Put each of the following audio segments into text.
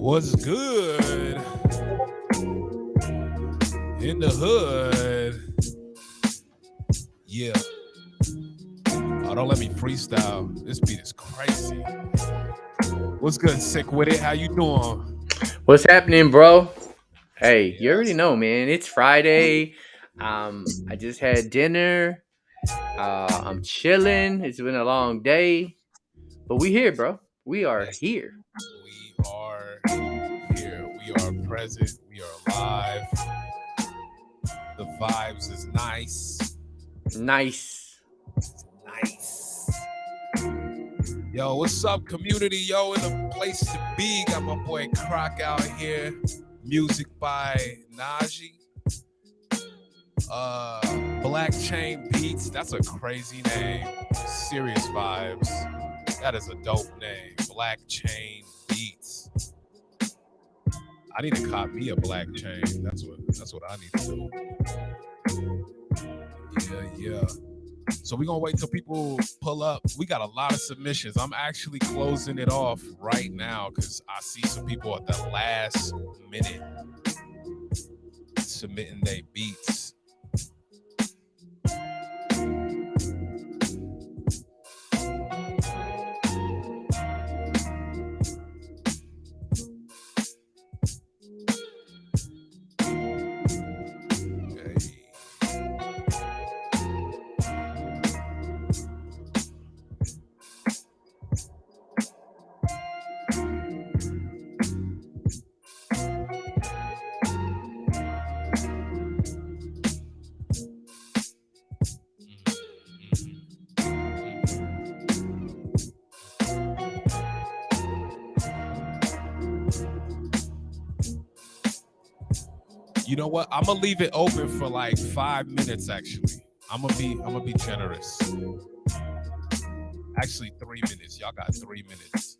What's good in the hood? Yeah. Oh, don't let me freestyle. This beat is crazy. What's good, sick with it? How you doing? What's happening, bro? Hey, you already Yes. know, man. It's Friday. I just had dinner. I'm chilling. It's been a long day, but we here, bro. We are Yes. here. We are here. We are present. We are alive. The vibes is nice. Nice. Nice. Yo, what's up, community? Yo, in the place to be. Got my boy Croc out here. Music by Najee. Black Chain Beats. That's a crazy name. Serious vibes. That is a dope name. Black Chain Beats. I need to cop me a black chain. That's what I need to do. Yeah. So we're gonna wait till people pull up. We got a lot of submissions. I'm actually closing it off right now because I see some people at the last minute submitting their beats. You know what? I'm gonna leave it open for like 5 minutes. Actually, I'm gonna be generous. Actually, 3 minutes. Y'all got 3 minutes.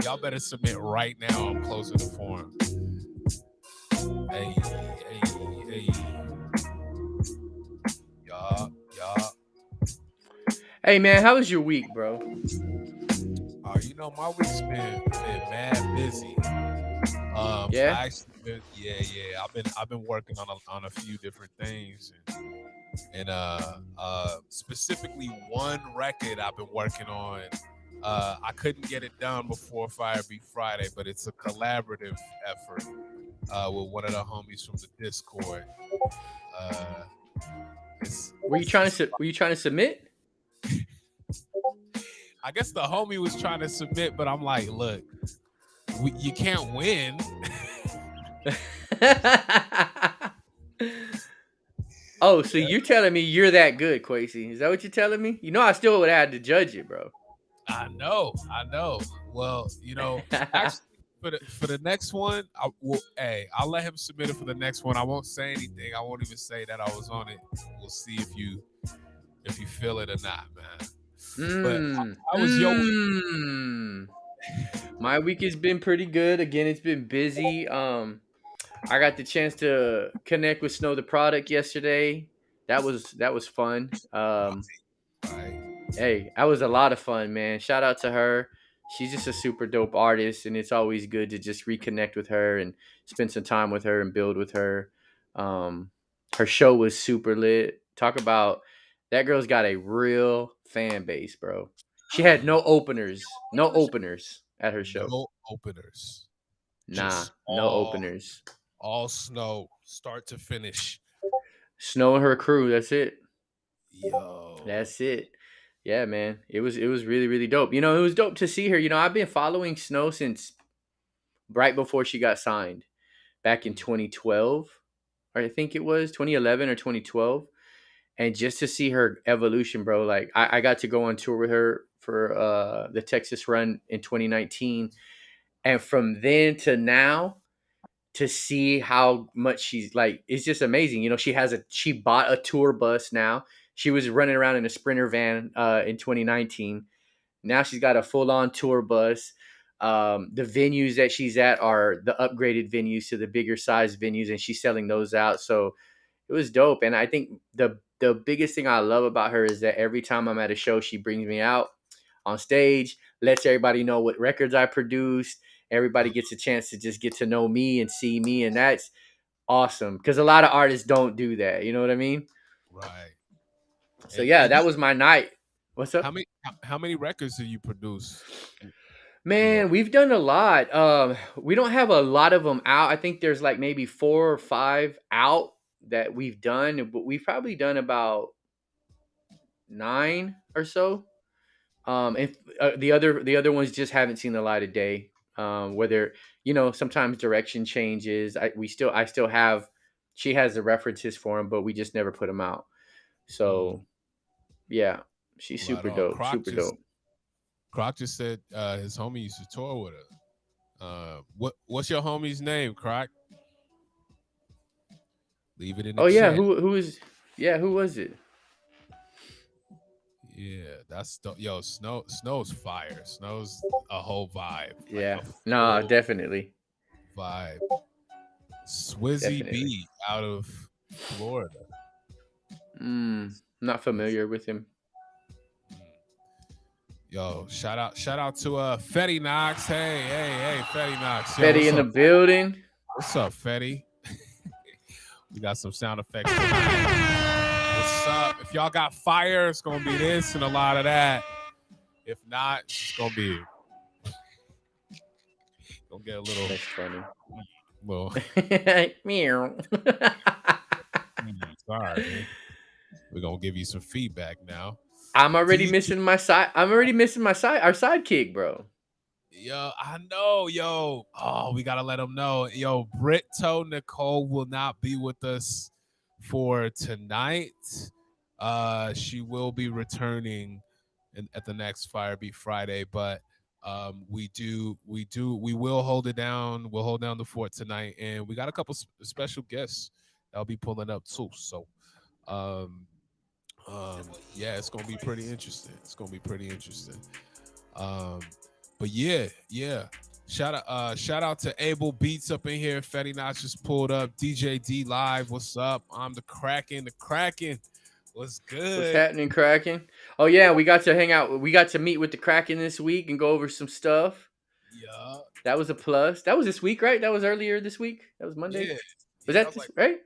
Y'all better submit right now. I'm closing the form. Hey. Y'all. Hey, man, how was your week, bro? You know, my week's been mad busy. Yeah. I actually been, yeah. I've been working on a few different things, and specifically one record I've been working on. I couldn't get it done before Fire Beat Friday, but it's a collaborative effort with one of the homies from the Discord. Were you trying to submit? I guess the homie was trying to submit, but I'm like, look, you can't win. Oh, so you're telling me you're that good, Quasi? Is that what you're telling me? You know, I still would have had to judge it, bro. I know. Well, you know, actually, for the next one, I'll let him submit it for the next one. I won't say anything. I won't even say that I was on it. We'll see if you feel it or not, man. But how was your week? My week has been pretty good. Again, it's been busy. I got the chance to connect with Snow the Product yesterday. That was fun. Right. Hey, that was a lot of fun, man. Shout out to her. She's just a super dope artist, and it's always good to just reconnect with her and spend some time with her and build with her. Um, Her show was super lit. Talk about that girl's got a real fan base, bro. She had no openers at her show. No openers. Nah, Just no openers. all Snow, start to finish. Snow and her crew. That's it. Yo. That's it. Yeah, man. It was really really dope. You know, it was dope to see her. You know, I've been following Snow since right before she got signed back in 2012, or I think it was 2011 or 2012. And just to see her evolution, bro. Like I got to go on tour with her for the Texas run in 2019, and from then to now, to see how much she's like, it's just amazing. You know, she bought a tour bus now. She was running around in a Sprinter van in 2019. Now she's got a full on tour bus. The venues that she's at are the upgraded venues to the bigger size venues, and she's selling those out. So it was dope. And I think the biggest thing I love about her is that every time I'm at a show, she brings me out on stage, lets everybody know what records I produced, everybody gets a chance to just get to know me and see me, and that's awesome because a lot of artists don't do that. You know what I mean? Right. So And yeah, and you, that was my night. What's up? how many records do you produce? You are Man, we've done a lot. We don't have a lot of them out. I think there's like maybe 4 or 5 out that we've done, but we've probably done about 9 or so. And the other ones just haven't seen the light of day. Whether sometimes direction changes. I still have. She has the references for them, but we just never put them out. mm, So yeah, she's right super on. dope. Super dope. Croc just said his homie used to tour with her. What's your homie's name, Croc? Leave it in the Oh yeah, chat. who is? Yeah, who was it? Yeah, yo. Snow's fire. Snow's a whole vibe, like Yeah, a no, full definitely, vibe. Swizzy definitely. B out of Florida. Not Swizzy. familiar with him. Yo, shout out to Fetty Knox. Hey, Fetty Knox. Yo, Fetty what's in the up? building. What's up, Fetty? We got some sound effects tonight. What's up? If y'all got fire, it's gonna be this and a lot of that. If not, it's gonna be gonna get a That's funny. little Meow. sorry. We're gonna give you some feedback now. I'm already D- missing my side. I'm already missing my side. Our sidekick, bro. Yo, I know, yo. Oh, we gotta let them know. Yo, Brito Nicole will not be with us for tonight. She will be returning at the next Firebeat Friday, but we will hold it down. We'll hold down the fort tonight, and we got a couple special guests that'll be pulling up too. So, um, yeah, it's gonna be pretty interesting. It's gonna be pretty interesting. Um, but yeah. Shout out to Able Beats up in here. Fetty Knox just pulled up. DJ D Live, what's up? I'm the Kraken. What's What's good? happening, Kraken? Oh yeah, we got to hang out. We got to meet with the Kraken this week and go over some stuff. Yeah, That was a plus. That was this week, right? That was earlier this week. That was Monday. yeah, Was yeah. That that was this like right?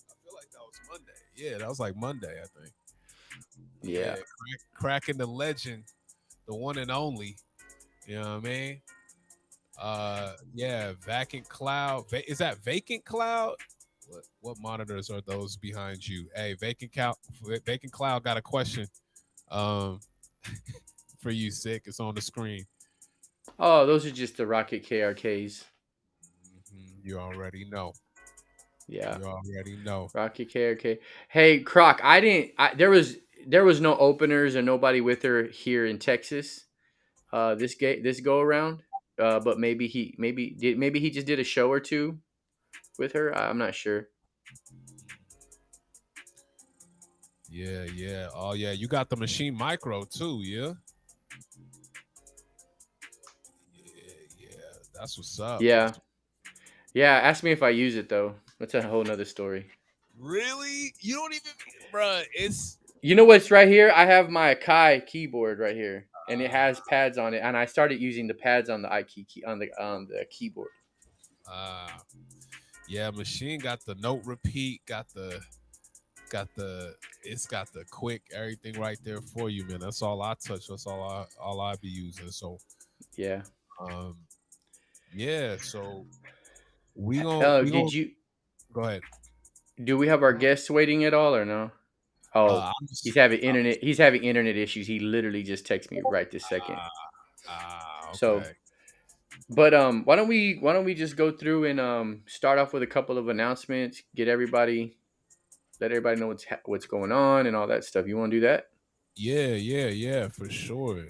I feel like that was Monday. Yeah, that was like Monday, I think. Yeah. Yeah, Kraken the legend, the one and only. You know what I mean? Yeah, vacant cloud. Is that vacant cloud? What monitors are those behind you? Hey, vacant cloud got a question. Um, for you, sick. It's on the screen. Oh, those are just the Rocket KRKs. You already know. Yeah. You already know. Rocky KRK. Hey, Croc, I didn't. There was no openers and nobody with her here in Texas. This go around. But maybe he just did a show or two with her. I'm not sure. Yeah. Oh yeah, you got the machine micro too. Yeah. That's what's up. Yeah, yeah. Ask me if I use it though. That's a whole nother story. Really? You don't even, bruh. It's You know what's right here? I have my Akai keyboard right here, and it has pads on it. And I started using the pads on the on the keyboard. uh, yeah. Machine got the note repeat. Got the it's got the quick everything right there for you, man. That's all I touch. That's all I be using. So Yeah. um yeah, so we gonna Did you? go ahead. Do we have our guests waiting at all or no? Oh, I'm he's just having internet. He's having internet issues. He literally just texted me right this second. So, okay. but why don't we just go through and start off with a couple of announcements, let everybody know what's going on and all that stuff. You want to do that? Yeah, for sure.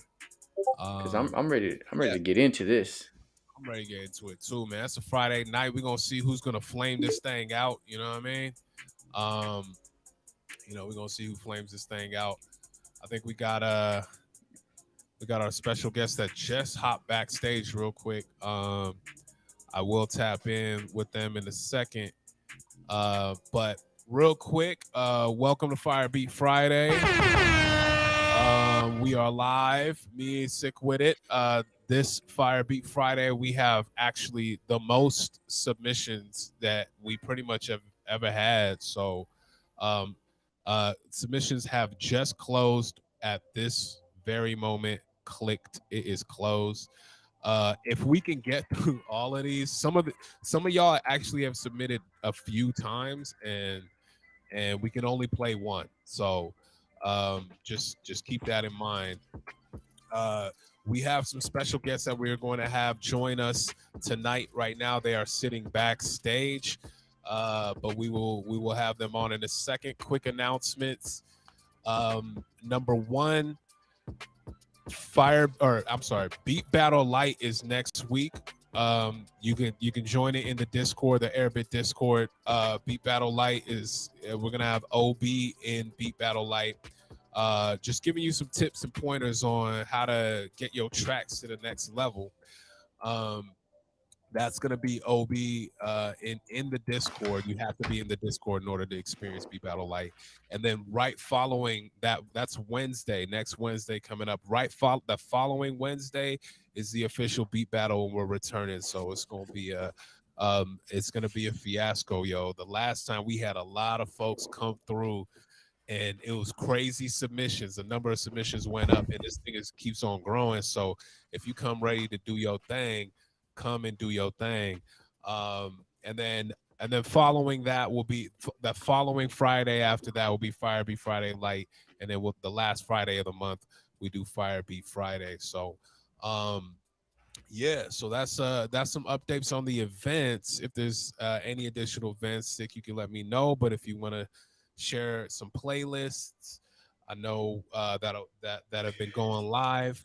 Because Um I'm ready yeah, to get into this. I'm ready to get into it too, man. It's a Friday night. We're gonna see who's gonna flame this thing out, you know what I mean? Um, we're gonna see who flames this thing out. I think we got our special guest that just hopped backstage real quick. I will tap in with them in a second. But real quick, welcome to Firebeat Friday. We are live. Me and Sick with it. this Fire Beat Friday, we have actually the most submissions that we pretty much have ever had. So, um, submissions have just closed at this very moment. Clicked, it is closed. If we can get through all of these, some of y'all actually have submitted a few times, and we can only play one. So, just keep that in mind. Uh, we have some special guests that we're going to have join us tonight. Right now, they are sitting backstage, but we will have them on in a second. Quick announcements. Number one, Beat Battle Light is next week. You can join it in the Discord, the Airbit Discord. Beat Battle Light is we're gonna have OB in Beat Battle Light. Just giving you some tips and pointers on how to get your tracks to the next level. Um, that's gonna be OB in the Discord. You have to be in the Discord in order to experience Beat Battle Light. And then right following that, that's Wednesday, next Wednesday coming up. The following Wednesday is the official Beat Battle, and we're returning. So it's gonna be a fiasco, yo. The last time we had a lot of folks come through and it was crazy submissions. The number of submissions went up, and this thing keeps on growing. So if you come ready to do your thing, come and do your thing. And then following that will be the following Friday. After that will be Fire Beat Friday Light, and then the last Friday of the month we do Fire Beat Friday. So um, yeah, so that's some updates on the events. If there's any additional events, Sick, you can let me know. But if you want to share some playlists, I know that have been going live.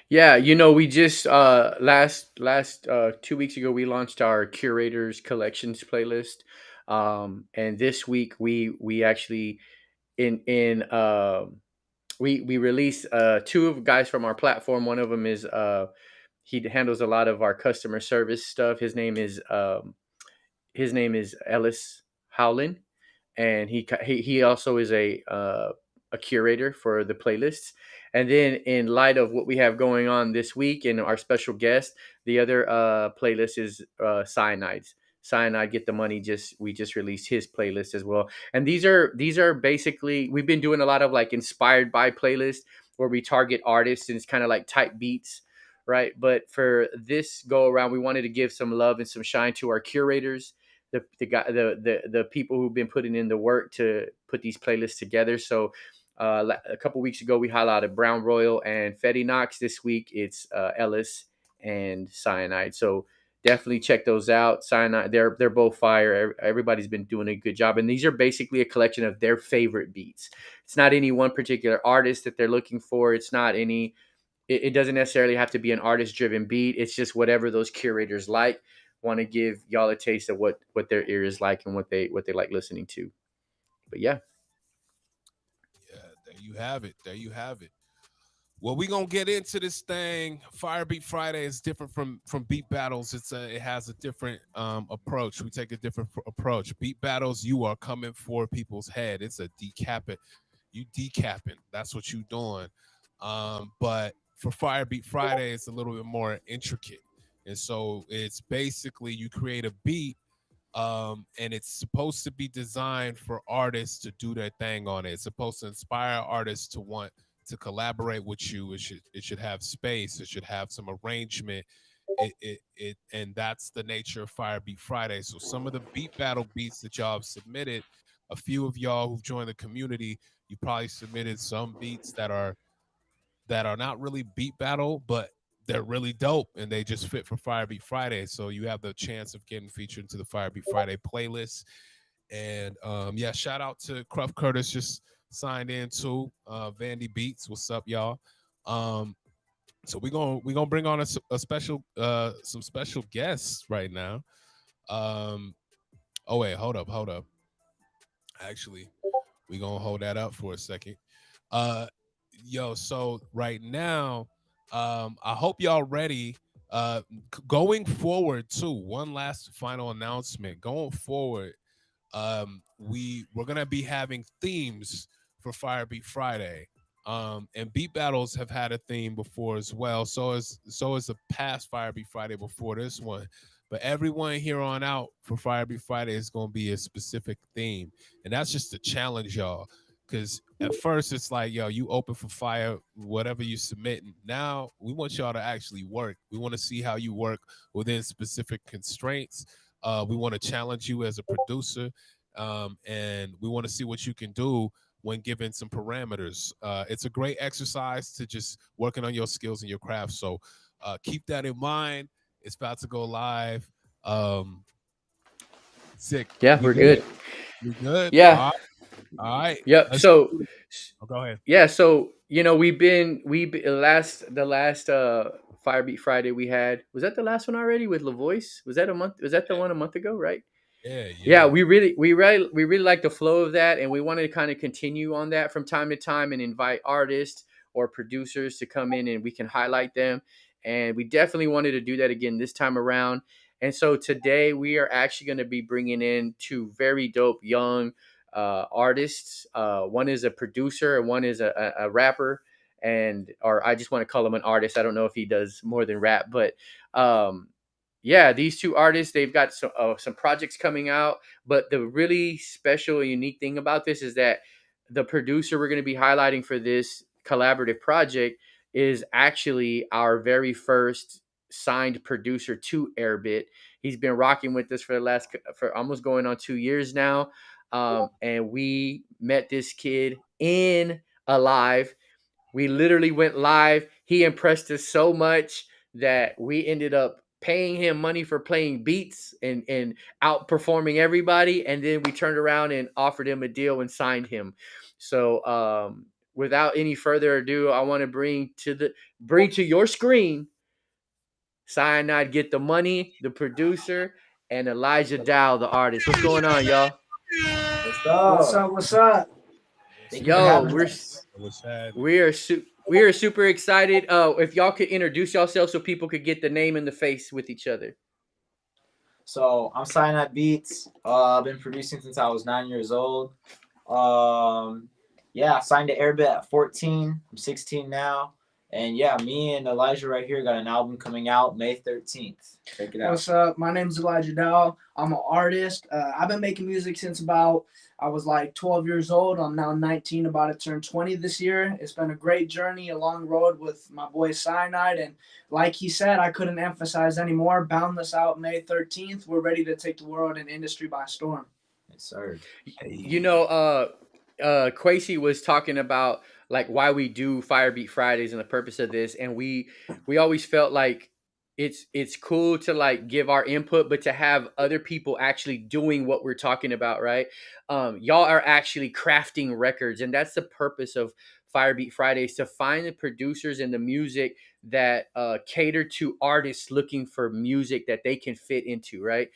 Yeah, we just last 2 weeks ago we launched our Curators Collections playlist. And this week we actually in we released two of guys from our platform. One of them is he handles a lot of our customer service stuff. His name is Ellis Howland, and he also is a curator for the playlists. And then, in light of what we have going on this week and our special guest, the other playlist is Cyanide's. Cyanide Get the Money. We just released his playlist as well. And these are basically, we've been doing a lot of like inspired by playlists where we target artists, and it's kind of like type beats, right? But for this go around, we wanted to give some love and some shine to our curators, the people who've been putting in the work to put these playlists together. So a couple weeks ago we highlighted Brown Royal and Fetty Knox. This week it's Ellis and Cyanide. So definitely check those out. Cyanide, they're both fire. Everybody's been doing a good job, and these are basically a collection of their favorite beats. It's not any one particular artist that they're looking for. It's not any. It doesn't necessarily have to be an artist driven beat. It's just whatever those curators like. Want to give y'all a taste of what their ear is like and what they like listening to. But yeah. Yeah, there you have it. There you have it. Well, we gonna get into this thing. Fire Beat Friday is different from Beat Battles. It has a different approach. We take a different approach. Beat Battles, you are coming for people's head. It's a decap. You decapping. That's what you doing. But for Fire Beat Friday, it's a little bit more intricate. And so it's basically you create a beat, and it's supposed to be designed for artists to do their thing on it. It's supposed to inspire artists to want to collaborate with you. It should have space. It should have some arrangement. And that's the nature of Fire Beat Friday. So some of the beat battle beats that y'all have submitted, a few of y'all who've joined the community, you probably submitted some beats that are not really beat battle, but they're really dope and they just fit for Fire Beat Friday. So you have the chance of getting featured into the Fire Beat Friday playlist. And yeah, shout out to Cruff Curtis, just signed in too. Vandy Beats, what's up, y'all? Um, so we're gonna bring on a special some special guests right now. Um, oh wait, hold up. Actually, we're gonna hold that up for a second. Uh, so right now, I hope y'all ready. Going forward too, one last final announcement. Going forward, we're gonna be having themes for Fire Beat Friday. And beat battles have had a theme before as well. So is the past Fire Beat Friday before this one. But everyone here on out for Fire Beat Friday is going to be a specific theme, and that's just to challenge y'all. Because at first it's like, yo, you open for fire, whatever you submit. Now we want y'all to actually work. We want to see how you work within specific constraints. We want to challenge you as a producer, and we want to see what you can do when given some parameters. It's a great exercise to just working on your skills and your craft. So keep that in mind. It's about to go live. Um, Sick. Yeah, We we're good? good. We good? Yeah. All right. All right. Yep. Let's So, oh, go ahead. yeah. So the last Firebeat Friday we had, was that the last one already with LaVoice? Was that a month? Was that the one a month ago? Right. Yeah, Yeah, yeah. we really like the flow of that, and we want to kind of continue on that from time to time and invite artists or producers to come in and we can highlight them. And we definitely wanted to do that again this time around. And so today we are actually going to be bringing in two very dope young artists. One is a producer and one is a rapper, and or I just want to call him an artist. I don't know if he does more than rap, but um, yeah, these two artists, they've got some projects coming out. But the really special and unique thing about this is that the producer we're going to be highlighting for this collaborative project is actually our very first signed producer to Airbit. He's been rocking with us for almost going on 2 years now. And we met this kid in Alive. We literally went live. He impressed us so much that we ended up paying him money for playing beats and outperforming everybody. And then we turned around and offered him a deal and signed him. So without any further ado, I want to bring to your screen Cyanide Get the Money, the producer, and Elijah Dow, the artist. What's going on, y'all? What's What's up? up? What's up? What's Thank you for Yo, having happening? us. What's happening? we are super excited. If y'all could introduce yourselves so people could get the name and the face with each other. So I'm Cyanide Beats. I've been producing since I was 9 years old. Yeah, signed to Airbit at 14. I'm 16 now. And yeah, me and Elijah right here got an album coming out May 13th. Check it out. What's up? My name's Elijah Dow. I'm an artist. I've been making music since I was like 12 years old. I'm now 19, about to turn 20 this year. It's been a great journey, a long road with my boy Cyanide. And like he said, I couldn't emphasize anymore. Boundless out May 13th. We're ready to take the world and industry by storm. Yes, sir. You know, Quasi was talking about like why we do Firebeat Fridays and the purpose of this, and we always felt like it's cool to like give our input, but to have other people actually doing what we're talking about, right? Y'all are actually crafting records, and that's the purpose of Firebeat Fridays, to find the producers and the music that cater to artists looking for music that they can fit into, right?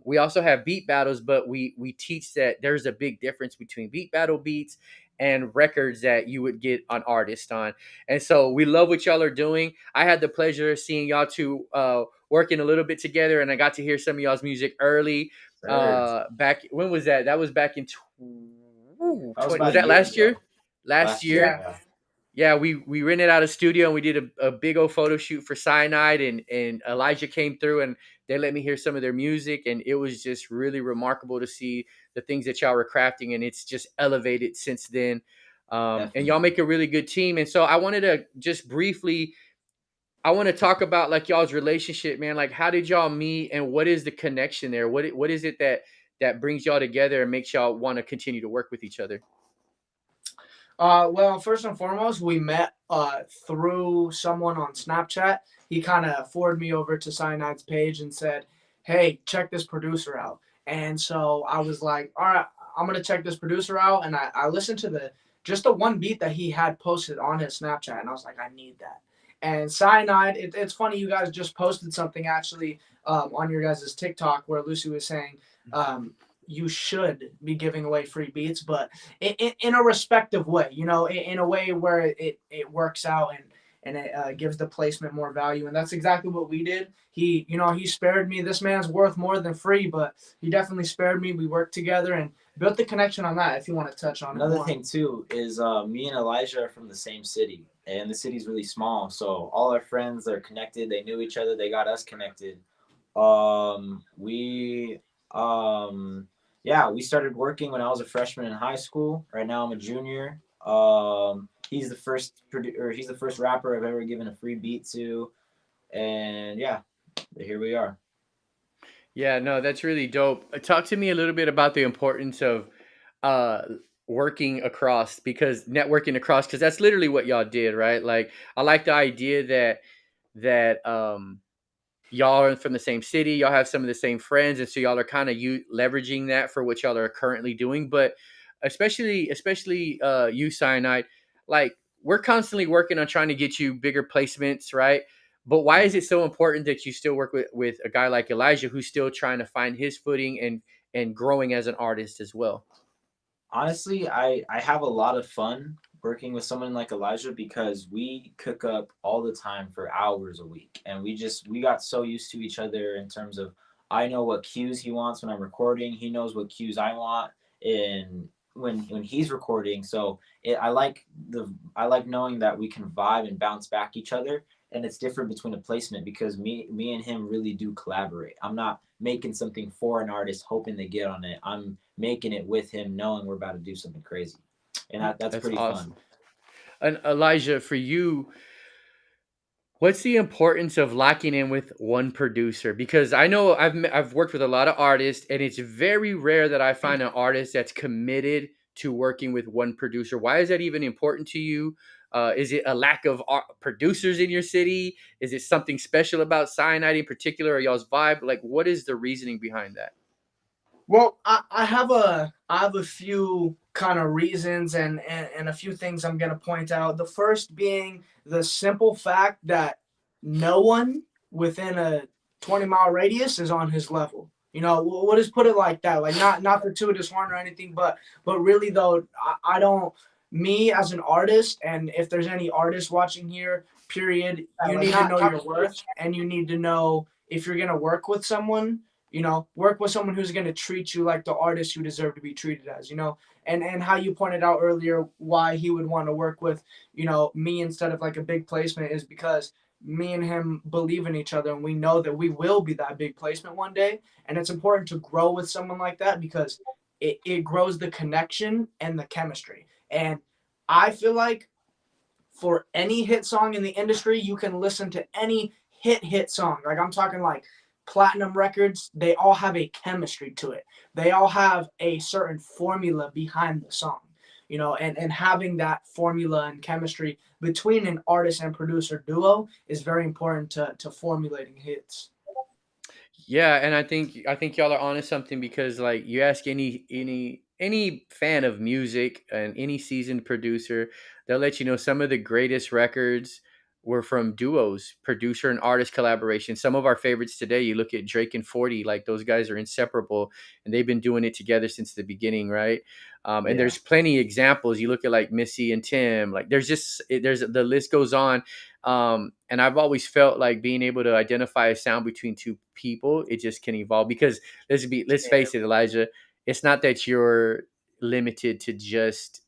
We also have beat battles, but we teach that there's a big difference between beat battle beats and records that you would get an artist on. And so we love what y'all are doing. I had the pleasure of seeing y'all two working a little bit together, and I got to hear some of y'all's music early. Sir. Back when was that? That was back in That was 20, about was a that year last year? ago. Last Year. year. Yeah. Yeah, we rented out a studio and we did a big old photo shoot for Cyanide, and Elijah came through and they let me hear some of their music, and it was just really remarkable to see the things that y'all were crafting, and it's just elevated since then. And y'all Definitely. make a really good team. And so I wanted to just briefly, I want to talk about like y'all's relationship, man. Like, how did y'all meet, and what is the connection there? What is it that brings y'all together and makes y'all want to continue to work with each other? Well, first and foremost, we met through someone on Snapchat. He kind of forwarded me over to Cyanide's page and said, "Hey, check this producer out." And so I was like, "All right, I'm gonna check this producer out." And I listened to the one beat that he had posted on his Snapchat, and I was like, "I need that." And Cyanide, it's funny, you guys just posted something actually on your guys' TikTok where Lucy was saying you should be giving away free beats, but in a respective way, in a way where it works out and it gives the placement more value. And that's exactly what we did. He, he spared me. This man's worth more than free, but he definitely spared me. We worked together and built the connection on that. If you want to touch on Another it more. thing too is me and Elijah are from the same city, and the city's really small. So all our friends are connected. They knew each other. They got us connected. We yeah, we started working when I was a freshman in high school. Right now I'm a junior. He's the first rapper I've ever given a free beat to, and yeah, here we are. Yeah, no, that's really dope. Talk to me a little bit about the importance of uh working across, because networking across, because that's literally what y'all did, right? Like, I like the idea that y'all are from the same city, y'all have some of the same friends, and so y'all are kind of you leveraging that for what y'all are currently doing. But especially you, Cyanide, like, we're constantly working on trying to get you bigger placements, right? But why is it so important that you still work with a guy like Elijah, who's still trying to find his footing and growing as an artist as well? Honestly, I have a lot of fun working with someone like Elijah because we cook up all the time for hours a week, and we got so used to each other in terms of I know what cues he wants when I'm recording, he knows what cues I want in when he's recording. So I like knowing that we can vibe and bounce back each other, and it's different between a placement because me and him really do collaborate. I'm not making something for an artist hoping they get on it. I'm making it with him knowing we're about to do something crazy, and that's That's pretty fun. awesome. And Elijah, for you, what's the importance of locking in with one producer? Because I know I've worked with a lot of artists, and it's very rare that I find an artist that's committed to working with one producer. Why is that even important to you? Is it a lack of producers in your city? Is it something special about Cyanide in particular, or y'all's vibe? Like, what is the reasoning behind that? Well, I have a few kind of reasons and a few things I'm gonna point out. The first being the simple fact that no one within a 20-mile radius is on his level. We'll just put it like that. Like, not to toot his horn or anything, but really though, I don't. Me as an artist, and if there's any artists watching here, period, you need to know your worth, and you need to know if you're gonna work with someone. Work with someone who's going to treat you like the artist you deserve to be treated as, and how you pointed out earlier why he would want to work with, me instead of like a big placement is because me and him believe in each other and we know that we will be that big placement one day. And it's important to grow with someone like that because it grows the connection and the chemistry. And I feel like for any hit song in the industry, you can listen to any hit song. Like, I'm talking like platinum records, they all have a chemistry to it. They all have a certain formula behind the song, and having that formula and chemistry between an artist and producer duo is very important to formulating hits. Yeah, and I think y'all are onto something, because like, you ask any fan of music and any seasoned producer, they'll let you know some of the greatest records were from duos, producer and artist collaboration. Some of our favorites today, you look at Drake and 40, like, those guys are inseparable, and they've been doing it together since the beginning, right? And Yeah. there's plenty of examples. You look at like Missy and Tim, like, there's the list goes on. And I've always felt like being able to identify a sound between two people, it just can evolve. Because let's face it, Elijah, it's not that you're limited to just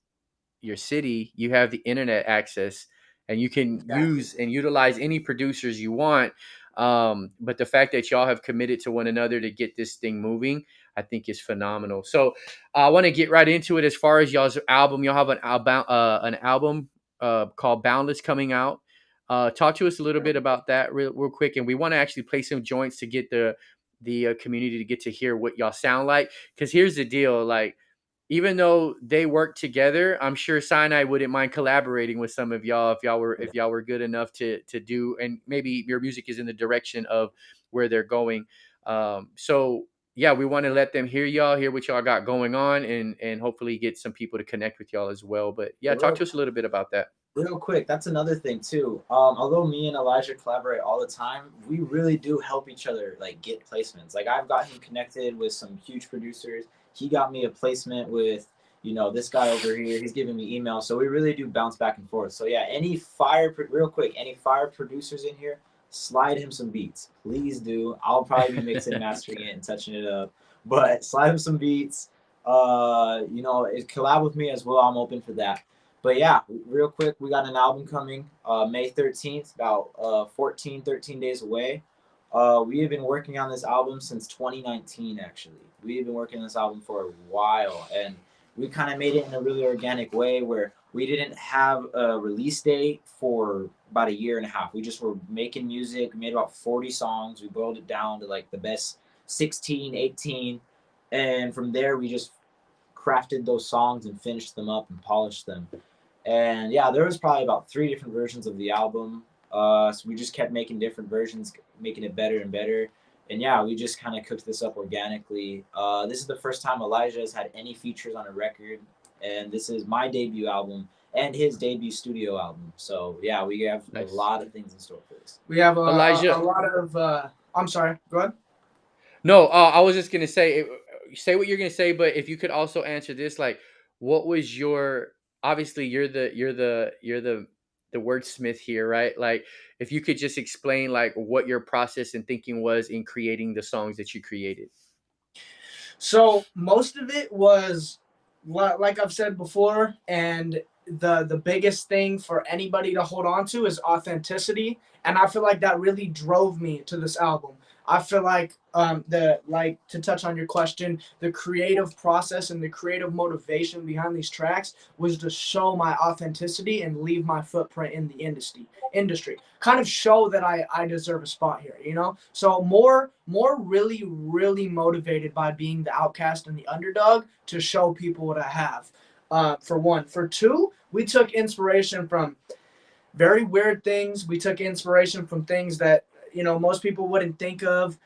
your city. You have the internet access, and you can Exactly. use and utilize any producers you want. But the fact that y'all have committed to one another to get this thing moving, I think is phenomenal. So I want to get right into it. As far as y'all's album, y'all have an album called Boundless coming out. Talk to us a little bit about that real quick, and we want to actually play some joints to get the community to get to hear what y'all sound like. Because here's the deal, like, even though they work together, I'm sure Sinai wouldn't mind collaborating with some of y'all if y'all were good enough to do, and maybe your music is in the direction of where they're going. So yeah, we want to let them hear what y'all got going on, and hopefully get some people to connect with y'all as well. But yeah, talk Real to us a little bit about that. Real quick, that's another thing too. Although me and Elijah collaborate all the time, we really do help each other like get placements. Like, I've got him connected with some huge producers. He got me a placement with this guy over here, he's giving me emails. So we really do bounce back and forth. So yeah, real quick, any fire producers in here, slide him some beats. Please do. I'll probably be mixing, mastering it, and touching it up. But slide him some beats. Collab with me as well. I'm open for that. But yeah, real quick, we got an album coming May 13th, about 13 days away. We have been working on this album since 2019, actually. We have been working on this album for a while, and we kind of made it in a really organic way where we didn't have a release date for about a year and a half. We just were making music. We made about 40 songs. We boiled it down to like the best 16, 18. And from there, we just crafted those songs and finished them up and polished them. And yeah, there was probably about 3 different versions of the album. So we just kept making different versions, making it better and better. And yeah, we just kind of cooked this up organically. This is the first time Elijah has had any features on a record. And this is my debut album and his debut studio album. So yeah, we have a lot of things in store for this. We have Elijah. a lot of. I'm sorry. Go ahead. No, I was just gonna say what you're gonna say, but if you could also answer this, like, what was your? Obviously, you're the wordsmith here, right? Like, if you could just explain like what your process and thinking was in creating the songs that you created. So most of it was, like I've said before, and the biggest thing for anybody to hold on to is authenticity, and I feel like that really drove me to this album. I feel like to touch on your question, the creative process and the creative motivation behind these tracks was to show my authenticity and leave my footprint in the industry. Kind of show that I deserve a spot here, So more really, really motivated by being the outcast and the underdog to show people what I have. For one. For two, we took inspiration from very weird things. We took inspiration from things that most people wouldn't think of.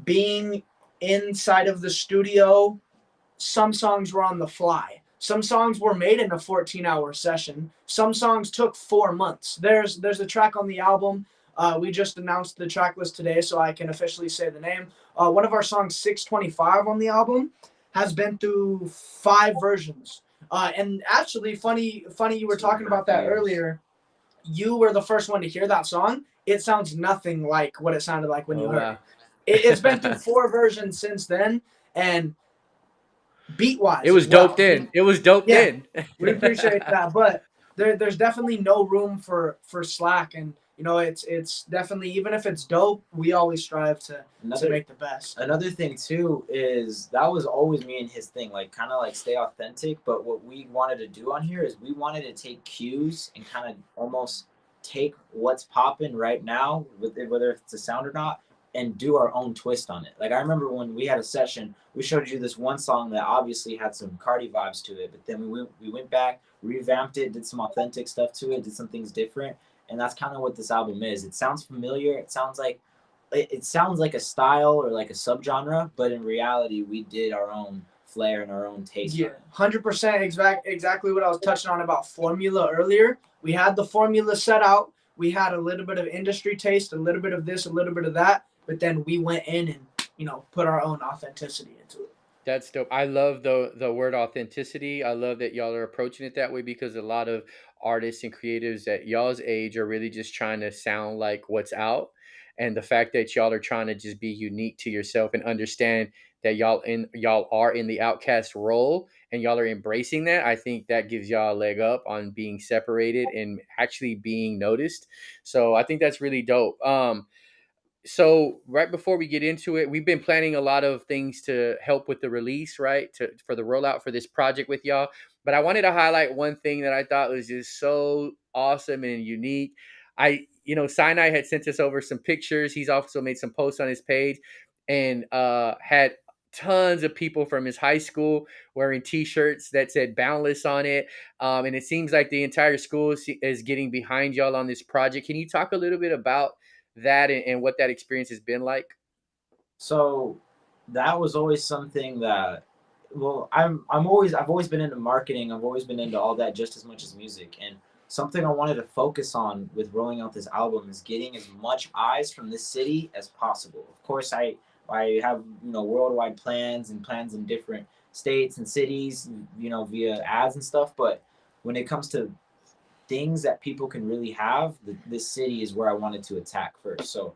Being inside of the studio, some songs were on the fly. Some songs were made in a 14-hour session. Some songs took 4 months. There's a track on the album. We just announced the track list today, so I can officially say the name. One of our songs, 625 on the album, has been through 5 versions. And actually, funny you were talking about that earlier. You were the first one to hear that song. It sounds nothing like what it sounded like when you heard it. It's been through 4 versions since then, and beat-wise, it was dope then. It was dope then. We appreciate that, but there's definitely no room for slack, and it's definitely, even if it's dope, we always strive to make the best. Another thing too is that was always me and his thing, like kind of like stay authentic. But what we wanted to do on here is we wanted to take cues and kind of almost take what's popping right now, whether it's a sound or not, and do our own twist on it. Like I remember when we had a session, we showed you this one song that obviously had some Cardi vibes to it, but then we went back, revamped it, did some authentic stuff to it, did some things different. And that's kind of what this album is. It sounds familiar. It sounds like a style or like a subgenre, but in reality, we did our own flair and our own taste. Yeah, 100% exactly what I was touching on about formula earlier. We had the formula set out. We had a little bit of industry taste, a little bit of this, a little bit of that, but then we went in and put our own authenticity into it. That's dope. I love the word authenticity. I love that y'all are approaching it that way, because a lot of artists and creatives at y'all's age are really just trying to sound like what's out. And the fact that y'all are trying to just be unique to yourself and understand that y'all are in the outcast role and y'all are embracing that, I think that gives y'all a leg up on being separated and actually being noticed. So I think that's really dope. So right before we get into it, we've been planning a lot of things to help with the release, right? For the rollout for this project with y'all. But I wanted to highlight one thing that I thought was just so awesome and unique. Sinai had sent us over some pictures. He's also made some posts on his page and had tons of people from his high school wearing t-shirts that said Boundless on it. And it seems like the entire school is getting behind y'all on this project. Can you talk a little bit about that and what that experience has been like? So that was always something that, well, I've always been into marketing. I've always been into all that just as much as music. And something I wanted to focus on with rolling out this album is getting as much eyes from this city as possible. Of course, I have worldwide plans and different states and cities, via ads and stuff. But when it comes to things that people can really have, this city is where I wanted to attack first. So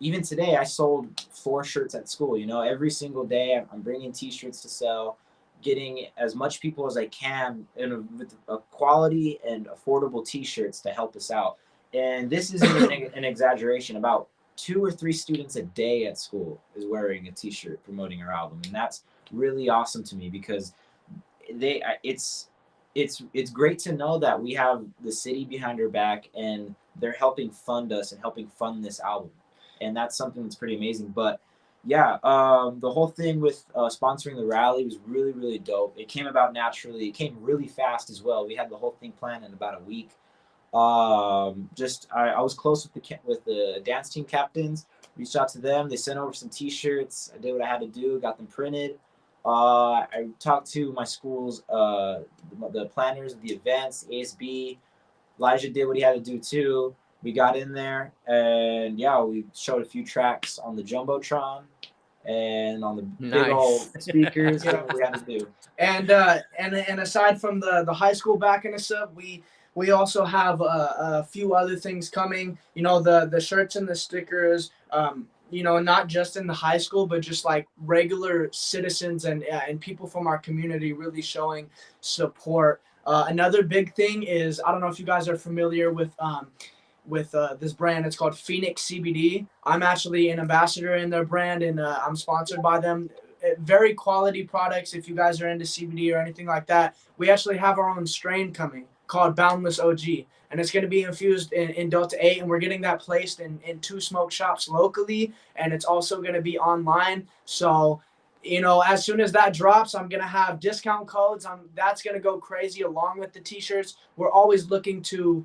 even today I sold 4 shirts at school. Every single day I'm bringing T-shirts to sell, getting as much people as I can with a quality and affordable T-shirts to help us out. And this isn't even an exaggeration. About 2 or 3 students a day at school is wearing a T-shirt promoting our album, and that's really awesome to me because it's great to know that we have the city behind our back and they're helping fund us and helping fund this album, and that's something that's pretty amazing. But yeah, the whole thing with sponsoring the rally was really, really dope. It came about naturally. It came really fast as well. We had the whole thing planned in about a week. Just I was close with the dance team captains. Reached out to them. They sent over some T-shirts. I did what I had to do. Got them printed. I talked to my school's the planners of the events, ASB. Elijah did what he had to do too. We got in there and yeah, we showed a few tracks on the jumbotron and on the big old speakers. Did what we had to do. And aside from the high school backing us up, we also have a few other things coming. The shirts and the stickers. Not just in the high school, but just like regular citizens and people from our community really showing support. Another big thing is, I don't know if you guys are familiar with this brand. It's called Phoenix CBD. I'm actually an ambassador in their brand, and I'm sponsored by them. Very quality products. If you guys are into CBD or anything like that, we actually have our own strain coming called Boundless OG. And it's going to be infused in Delta 8, and we're getting that placed in 2 smoke shops locally, and it's also going to be online. So, as soon as that drops, I'm going to have discount codes. That's going to go crazy along with the T-shirts. We're always looking to,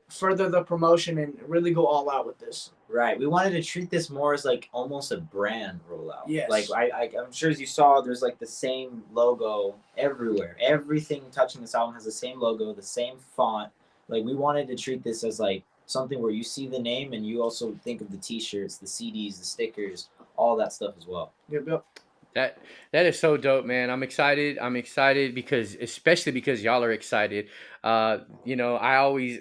further the promotion and really go all out with this. Right. We wanted to treat this more as like almost a brand rollout. Yes. Like I'm sure as you saw, there's like the same logo everywhere. Everything touching this album has the same logo, the same font. Like we wanted to treat this as like something where you see the name and you also think of the T-shirts, the CDs, the stickers, all that stuff as well. Yep. That is so dope, man. I'm excited especially because y'all are excited. I always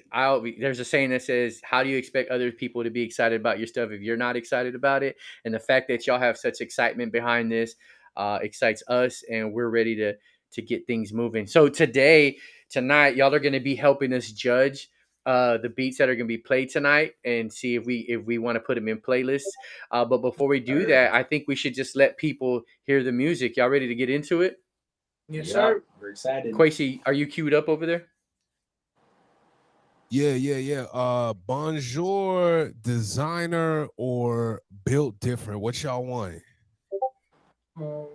there's a saying that says, how do you expect other people to be excited about your stuff if you're not excited about it? And the fact that y'all have such excitement behind this excites us, and we're ready to get things moving. So tonight, y'all are going to be helping us judge the beats that are going to be played tonight and see if we want to put them in playlists. But before we do that, I think we should just let people hear the music. Y'all ready to get into it? Yes, sir. We're excited. Quasi, are you queued up over there? Yeah. Bonjour, designer, or built different? What y'all want? Bonjour.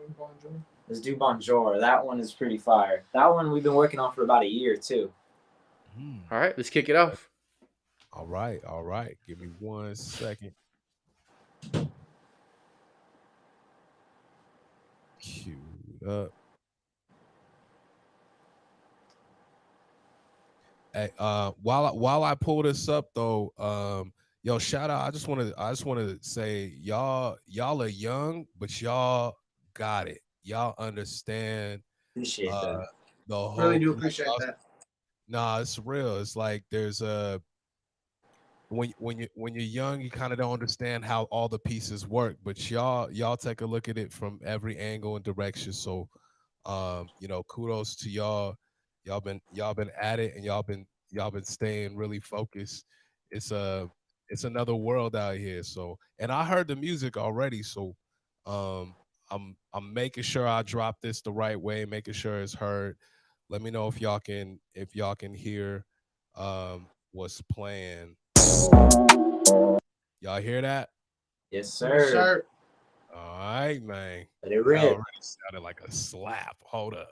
Let's do Bonjour. That one is pretty fire. That one we've been working on for about a year too. All right, let's kick it off. All right. Give me 1 second. Queued up. Hey, while I pull this up though, yo, shout out. I just want to say y'all are young, but y'all got it. Y'all understand. Appreciate that. The whole. Really do appreciate that. Nah, it's real. It's like there's when you're young, you kind of don't understand how all the pieces work, but y'all take a look at it from every angle and direction. So, kudos to y'all. Y'all been at it, and y'all been staying really focused. It's another world out here. So, and I heard the music already. So, I'm making sure I drop this the right way, making sure it's heard. Let me know if y'all can hear what's playing. Y'all hear that? Yes, sir. Yes, sir. All right, man. Let it That rip. already sounded like a slap. Hold up.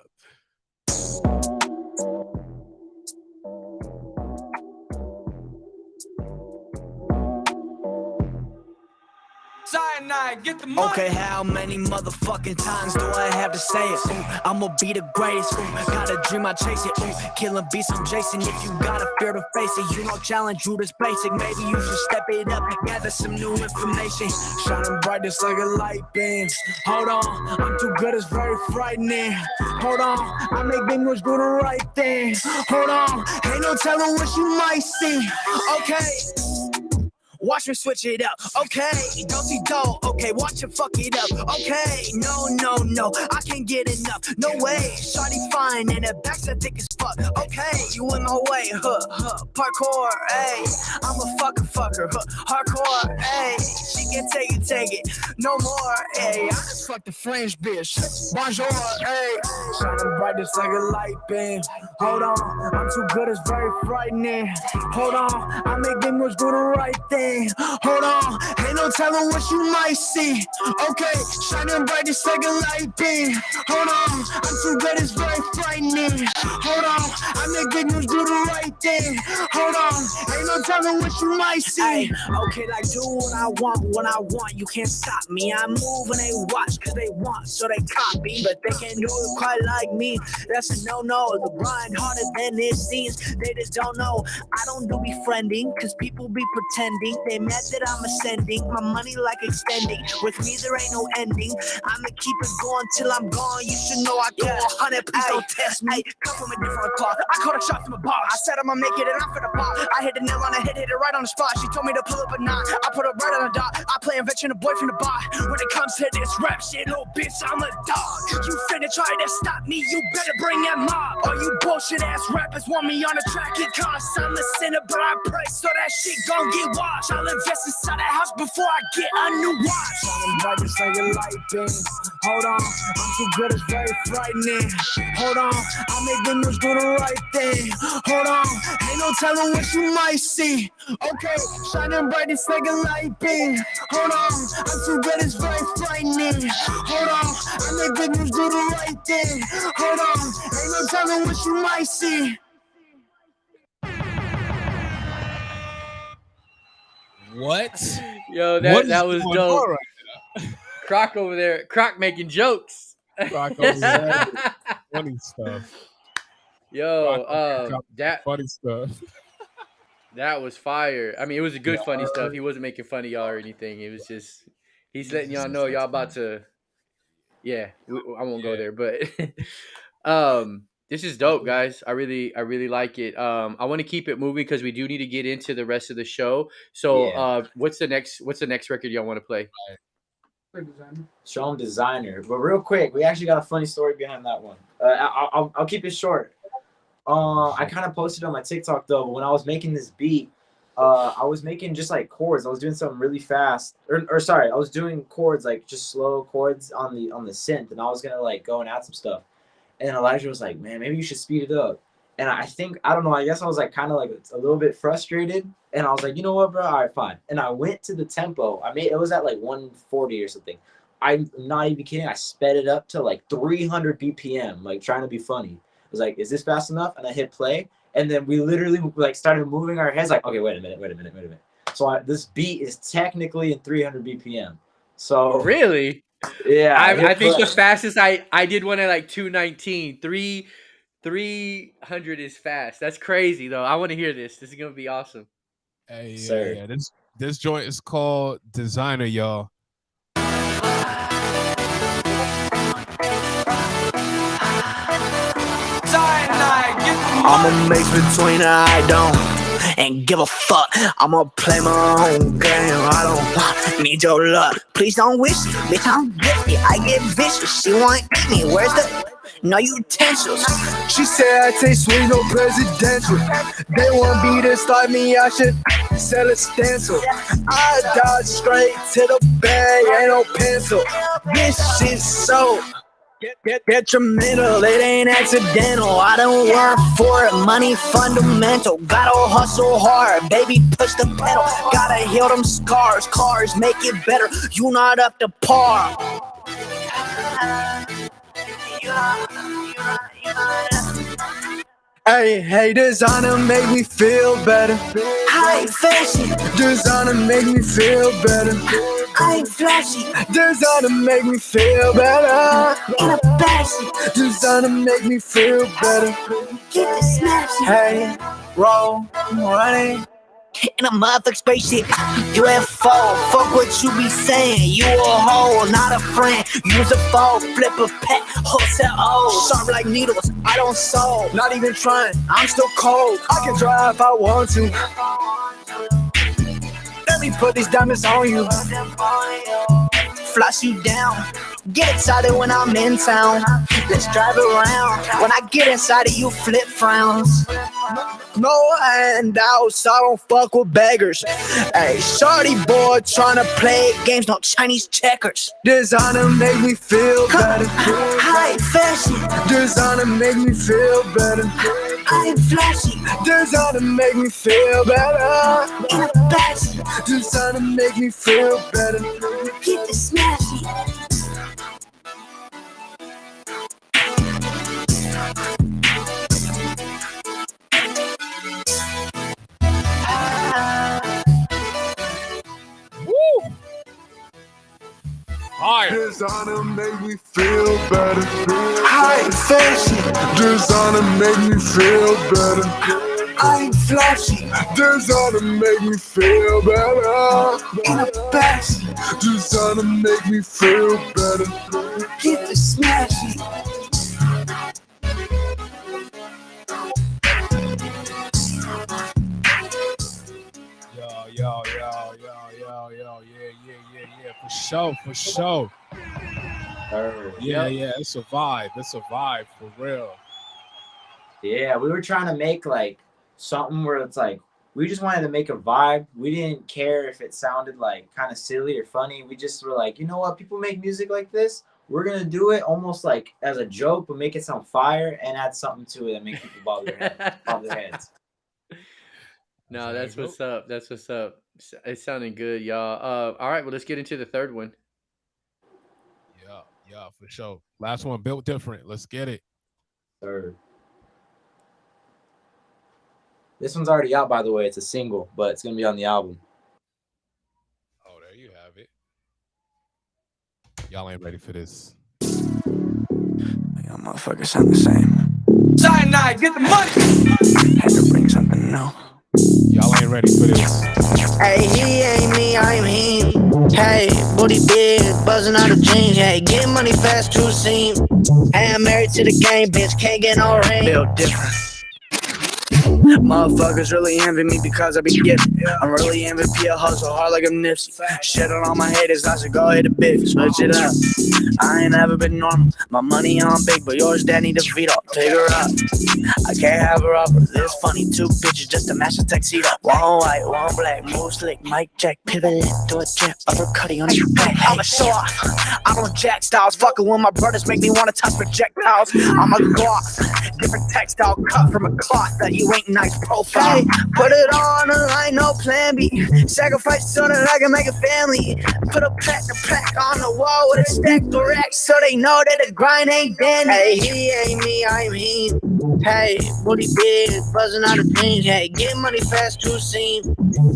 Okay, how many motherfucking times do I have to say it? Ooh, I'ma be the greatest. Ooh, got a dream, I chase it. Ooh, killing beats, I'm Jason. If you got a fear to face it, you don't challenge you, this basic. Maybe you should step it up, gather some new information. Shining bright just like a light beam. Hold on, I'm too good, it's very frightening. Hold on, I make big moves, do the right thing. Hold on, ain't no telling what you might see. Okay, watch me switch it up. Okay, don't see dough. Okay, watch it fuck it up. Okay, no, I can't get enough. No way, shawty fine and the back's so thick as fuck. Okay, you in my way, parkour, ayy. I'm a fucker, hardcore, ayy. She can take it, no more, ayy. I just fucked the French bitch. Bonjour, ayy. Shining bright just like a light beam. Hold on, I'm too good, it's very frightening. Hold on, I make big moves, do the right thing. Hold on, ain't no telling what you might see. Okay, shining bright just like a light beam. Hold on, I'm too good, it's very frightening. Hold on, I make big moves, do the right thing. Hold on, ain't no telling what you might see. Ay, okay, like do what I want when I want. You can't stop me. I move and they watch cause they want, so they copy. But they can't do it quite like me. That's a no-no. The grind harder than it seems. They just don't know. I don't do befriending cause people be pretending. They mad that I'm ascending. My money like extending. With me there ain't no ending. I'ma keep it going till I'm gone. You should know I go 100. Please don't test me. Come from a different cloth. I caught a shot from a boss. I said I'ma make it and I'm finna pop. I hit the nail on the head, hit it right on the spot. She told me to pull up a knot. I put it right on the dot. I play a veteran, a boy from the bar. When it comes to this rap shit, little bitch, I'm a dog. You finna try to stop me, you better bring that mob. All you bullshit ass rappers want me on the track. It costs. I'm a sinner, but I pray so that shit gon' get washed. I'll invest inside the house before I get a new watch. Shining bright just like a light beam. Hold on, I'm too good, it's very frightening. Hold on, I make the moves, do the right thing. Hold on, ain't no telling what you might see. Okay, shining bright just like a light beam. Hold on, I'm too good, it's very frightening. Hold on, I make big moves, do the right thing. Hold on, ain't no telling what you might see. What? Yo, What is that was going dope. on right Croc over there, Croc making jokes. Croc over there. Funny stuff. Yo, that Funny stuff. that was fire. I mean, it was a good funny stuff. He wasn't making fun of y'all or anything. It was just he's letting y'all know y'all about to. Yeah, I won't go there, but this is dope, guys. I really like it. I want to keep it moving because we do need to get into the rest of the show. So, what's the next record y'all want to play? Show 'em Designer. But real quick, we actually got a funny story behind that one. I'll keep it short. I kind of posted on my TikTok though. But when I was making this beat, I was making just like chords. I was doing something really fast, or sorry, I was doing chords like just slow chords on the synth, and I was gonna like go and add some stuff. And Elijah was like, "Man, maybe you should speed it up." And I don't know. I guess I was like kind of like a little bit frustrated, and I was like, "You know what, bro? All right, fine." And I went to the tempo. It was at like 140 or something. I'm not even kidding. I sped it up to like 300 BPM, like trying to be funny. I was like, "Is this fast enough?" And I hit play. And then we literally like started moving our heads like, okay, wait a minute. So this beat is technically in 300 BPM. So Really? Yeah. I think the fastest I did one at like 219. 300 is fast. That's crazy though. I want to hear this. This is gonna be awesome. Hey, Sir. yeah. This joint is called Designer, y'all. I'm a mix between I don't and give a fuck. I'ma play my own game. I don't need your luck. Please don't wish it, bitch. I'm gifted. I get vicious. She want me. Where's the no utensils? She said I taste sweet, no presidential. They want me to start me. I should sell a stencil. I dodge straight to the bag. Ain't no pencil. This shit's so detrimental, it ain't accidental. I don't work for it, money fundamental. Gotta hustle hard, baby, push the pedal. Gotta heal them scars, cars make it better. You not up to par. Hey, designer make me feel better. High fashion, designer make me feel better. I ain't flashy. Designer make me feel better. In a backseat. Designer make me feel better. Get the smashy. Hey, roll money. In a motherfucking spaceship, UFO. Fuck what you be saying. You a hoe, not a friend. Use a phone, flip a pet, wholesale old. Sharp like needles, I don't sew. Not even trying, I'm still cold. I can drive if I want to. Let me put these diamonds on you. Flush you down. Get excited when I'm in town. Let's drive around. When I get inside of you, flip frowns. No handouts, I don't fuck with beggars. Hey, shorty boy tryna play Games, no Chinese checkers. Designer make me feel better. High fashion. Designer make me feel better. I ain't flashy. Designer make me feel better. In a backseat. Designer make me feel better. Get the smashy. Woo! Fire. Designer make me feel better. High fashion. Designer make me feel better. I ain't flashy. Designer make me feel better. In a backseat. Designer make me feel better. Get the smashy. Yeah. For sure. Yeah. It's a vibe. For real. Yeah, we were trying to make like something where it's like we just wanted to make a vibe. We didn't care if it sounded like kind of silly or funny. We just were like, you know what? People make music like this. We're gonna do it almost like as a joke, but make it sound fire and add something to it that make people bob their heads. No, that's what's up. That's what's up. It's sounding good, y'all. All right, well, let's get into the third one. Yeah, for sure. Last one built different. Let's get it. Third. This one's already out, by the way. It's a single, but it's gonna be on the album. Oh, there you have it. Y'all ain't ready for this. Y'all motherfuckers sound the same. Cyanide, get the money. Had to bring something new. Y'all ain't ready for this. Hey, he ain't me, I'm him. Hey, booty big, buzzing out of jeans. Hey, get money fast to seem. Hey, I'm married to the game, bitch, can't get no ring. Built different. Motherfuckers really envy me because I be getting. I'm really MVP, I hustle hard like I'm Nipsey. Shit on all my haters, I should go hit a bit, switch it up. I ain't never been normal. My money on big, but yours Danny DeVito. Take her up. I can't have her up. This funny, two bitches just to match the tuxedo. One white, one black, move slick, mic check, pivot to a jet, uppercutty on your back. I'm a show off. I don't jack styles, fucking when my brothers make me wanna touch projectiles. I'm a gloss, different textile cut from a cloth that you ain't nice profile. Hey, put it on the line, no plan B. Sacrifice so that I can make a family. Put a plaque on the wall with a stack of racks so they know that the grind ain't dead. Hey, he ain't me, I'm him. Hey, booty big, buzzing out of jeans. Hey, get money fast to seem.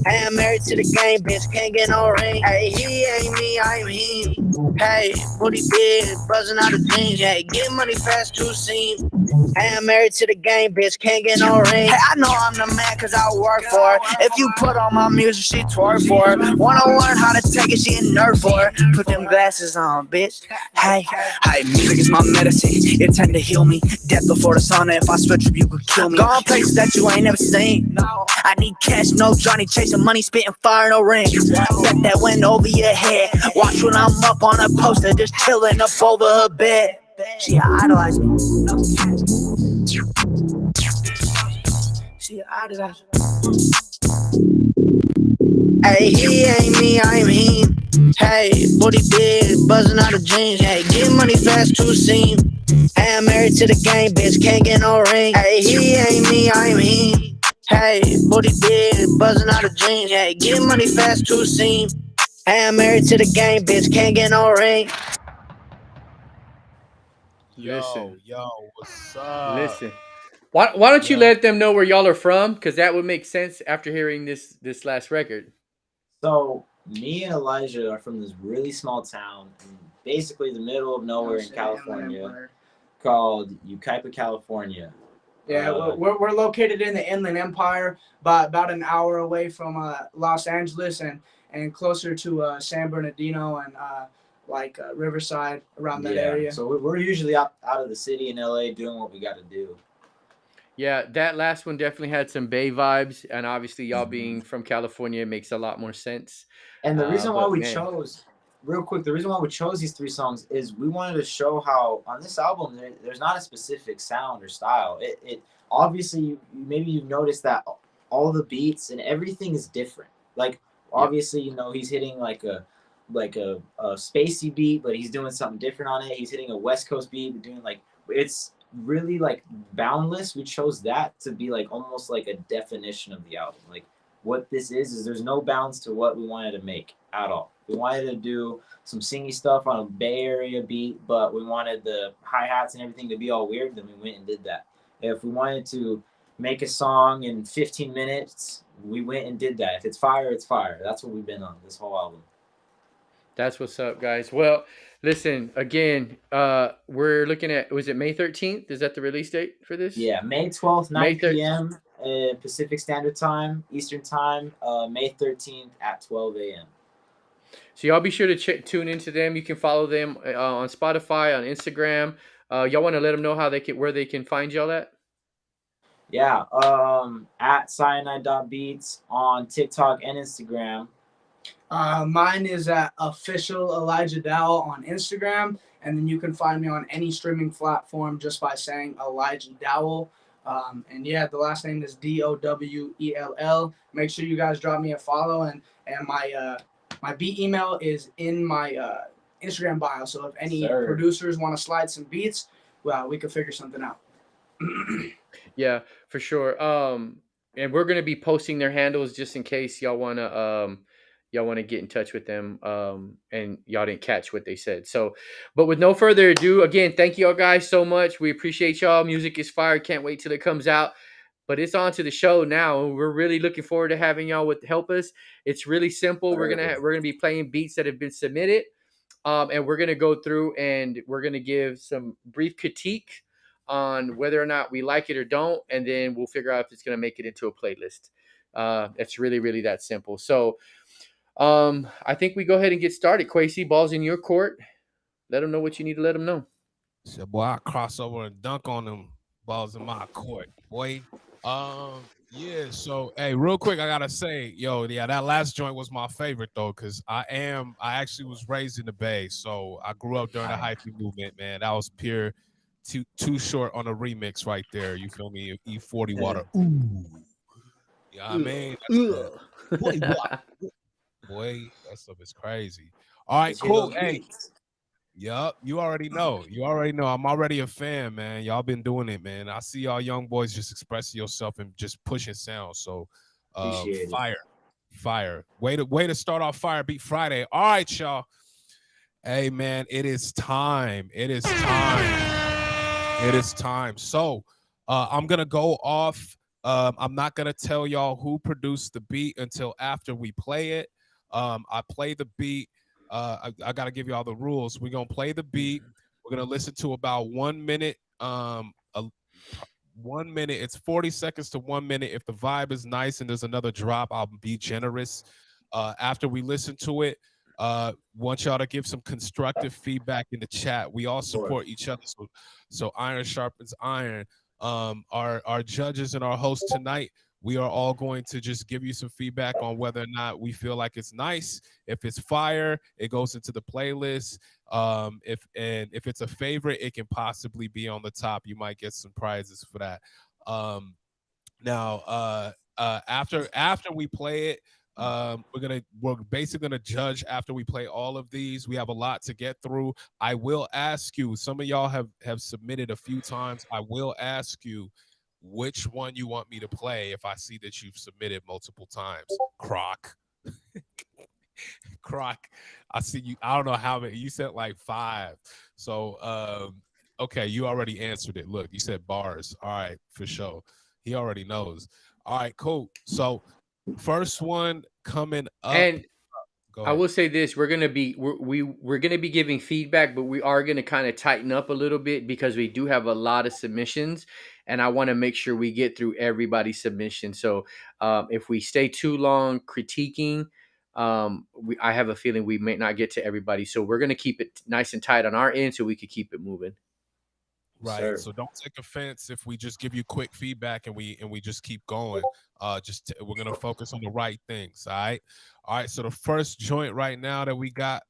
Hey, I'm married to the game, bitch, can't get no ring. Hey, he ain't me, I'm him. Hey, booty big, buzzing out of jeans. Hey, get money fast to seem. Hey, I'm married to the game, bitch, can't get no ring. Hey, I know I'm the man cause I work for it. If you put on my music, she twerk for it. Wanna learn how to take it, she a nerd for it. Put them glasses on, bitch. Hey, music is my medicine. It tend to heal me. Death before the sauna. If I switch up, you could kill me. Gone places that you ain't never seen. I need cash, no Johnny chasing money, spitting fire, no ring. Bet that went over your head. Watch when I'm up on a poster, just chilling up over her bed. She idolize me. She idolize me. Hey, he ain't me, I'm him. Hey, booty big, buzzing out of jeans. Hey, get money fast to seem. Hey, I'm married to the game, bitch, can't get no ring. Hey, he ain't me, I'm him. Hey, booty big, buzzing out of jeans. Hey, get money fast to seem. Hey, I'm married to the game, bitch, can't get no ring. Listen. Yo, what's up? Listen. Why don't you let them know where y'all are from? Because that would make sense after hearing this last record. So Me and Elijah are from this really small town in basically the middle of nowhere in California called Yucaipa, California. Yeah, we're located in the Inland Empire, about an hour away from Los Angeles and closer to San Bernardino and Riverside, around that area. So we're usually out of the city in LA doing what we got to do. Yeah, that last one definitely had some Bay vibes, and obviously y'all being from California, it makes a lot more sense. And the reason why we chose, real quick, the reason why we chose these 3 songs is we wanted to show how on this album there's not a specific sound or style. It obviously maybe you noticed that all the beats and everything is different. Like obviously, you know, he's hitting like a spacey beat, but he's doing something different on it. He's hitting a West Coast beat, doing like it's really like Boundless. We chose that to be like almost like a definition of the album. Like what this is there's no bounds to what we wanted to make at all. We wanted to do some singy stuff on a Bay Area beat, but we wanted the hi-hats and everything to be all weird, then we went and did that. If we wanted to make a song in 15 minutes, we went and did that. If it's fire, it's fire. That's what we've been on this whole album. That's what's up, guys. Well, listen, again, we're looking at, was it May 13th? Is that the release date for this? Yeah, May 12th, 9 p.m. Pacific Standard Time, Eastern Time, May 13th at 12 a.m. So y'all be sure to tune into them. You can follow them on Spotify, on Instagram. Y'all want to let them know how where they can find y'all at? Yeah, at cyanide.beats on TikTok and Instagram. Mine is at official Elijah Dowell on Instagram, and then you can find me on any streaming platform just by saying Elijah Dowell. And yeah, the last name is Dowell. Make sure you guys drop me a follow, and my beat email is in my Instagram bio. So if any producers want to slide some beats, well, we could figure something out. Yeah, for sure. And we're gonna be posting their handles just in case y'all wanna get in touch with them and y'all didn't catch what they said. So, but with no further ado, again, thank y'all guys so much. We appreciate y'all. Music is fire. Can't wait till it comes out. But it's on to the show now. We're really looking forward to having y'all help us. It's really simple. We're gonna be playing beats that have been submitted, and we're gonna go through and we're gonna give some brief critique on whether or not we like it or don't, and then we'll figure out if it's gonna make it into a playlist. It's really, really that simple. So. I think we go ahead and get started. Quasi, ball's in your court. Let them know what you need to let them know. So, boy, I cross over and dunk on them. Balls in my court, boy. Yeah. So, hey, real quick, I gotta say, that last joint was my favorite though, because I actually was raised in the Bay, so I grew up during the hyphy movement, man. That was pure too short on a remix right there. You feel me? E40 water. Ooh. Yeah, I mean, boy, that stuff is crazy. All right, cool. Hey, yup, you already know. I'm already a fan, man. Y'all been doing it, man. I see y'all young boys just expressing yourself and just pushing sound. So, fire. Way to start off Fire Beat Friday. All right, y'all. Hey, man, it is time. So, I'm gonna go off. I'm not gonna tell y'all who produced the beat until after we play it. I play the beat. I got to give you all the rules. We're going to play the beat. We're going to listen to about 1 minute. 1 minute. It's 40 seconds to 1 minute. If the vibe is nice and there's another drop, I'll be generous. After we listen to it, want y'all to give some constructive feedback in the chat. We all support each other. So iron sharpens iron. Our judges and our host tonight, we are all going to just give you some feedback on whether or not we feel like it's nice. If it's fire, it goes into the playlist. If it's a favorite, it can possibly be on the top. You might get some prizes for that. Now, after we play it, we're basically gonna judge after we play all of these. We have a lot to get through. I will ask you, some of y'all have submitted a few times. I will ask you which one you want me to play if I see that you've submitted multiple times. Croc. I see you. I don't know how many. You said like 5. So okay, you already answered it. Look, you said bars. All right, for sure. He already knows. All right, cool. So first one coming up. And Go I ahead. will say this: we're gonna be giving feedback, but we are gonna kind of tighten up a little bit because we do have a lot of submissions, and I want to make sure we get through everybody's submission. So if we stay too long critiquing, I have a feeling we may not get to everybody. So we're gonna keep it nice and tight on our end so we could keep it moving. Right. Sir. So don't take offense if we just give you quick feedback and we just keep going. We're gonna focus on the right things. All right. All right. So the first joint right now that we got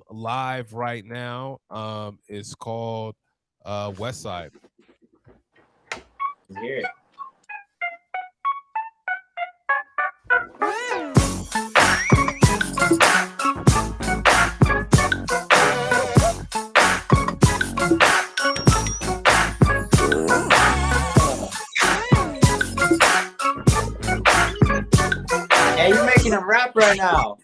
live right now is called Westside. Hear it. Hey, you're making him rap right now.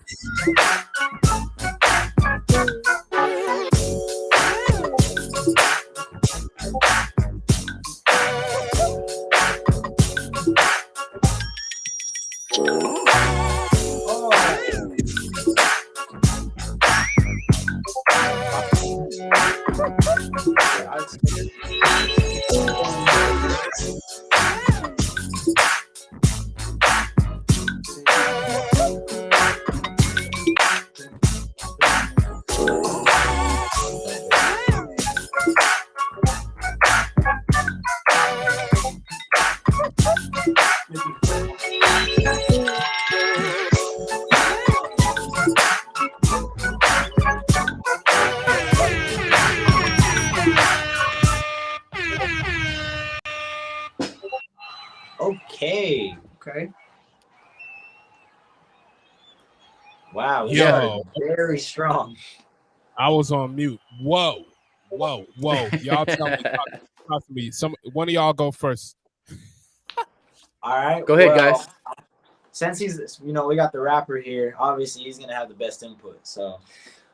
Okay. Okay. Wow. We Yo. started very strong. I was on mute. Whoa. Y'all tell me. Talk to me. One of y'all go first. All right. Go ahead, guys. Since he's, we got the rapper here. Obviously, he's gonna have the best input. So,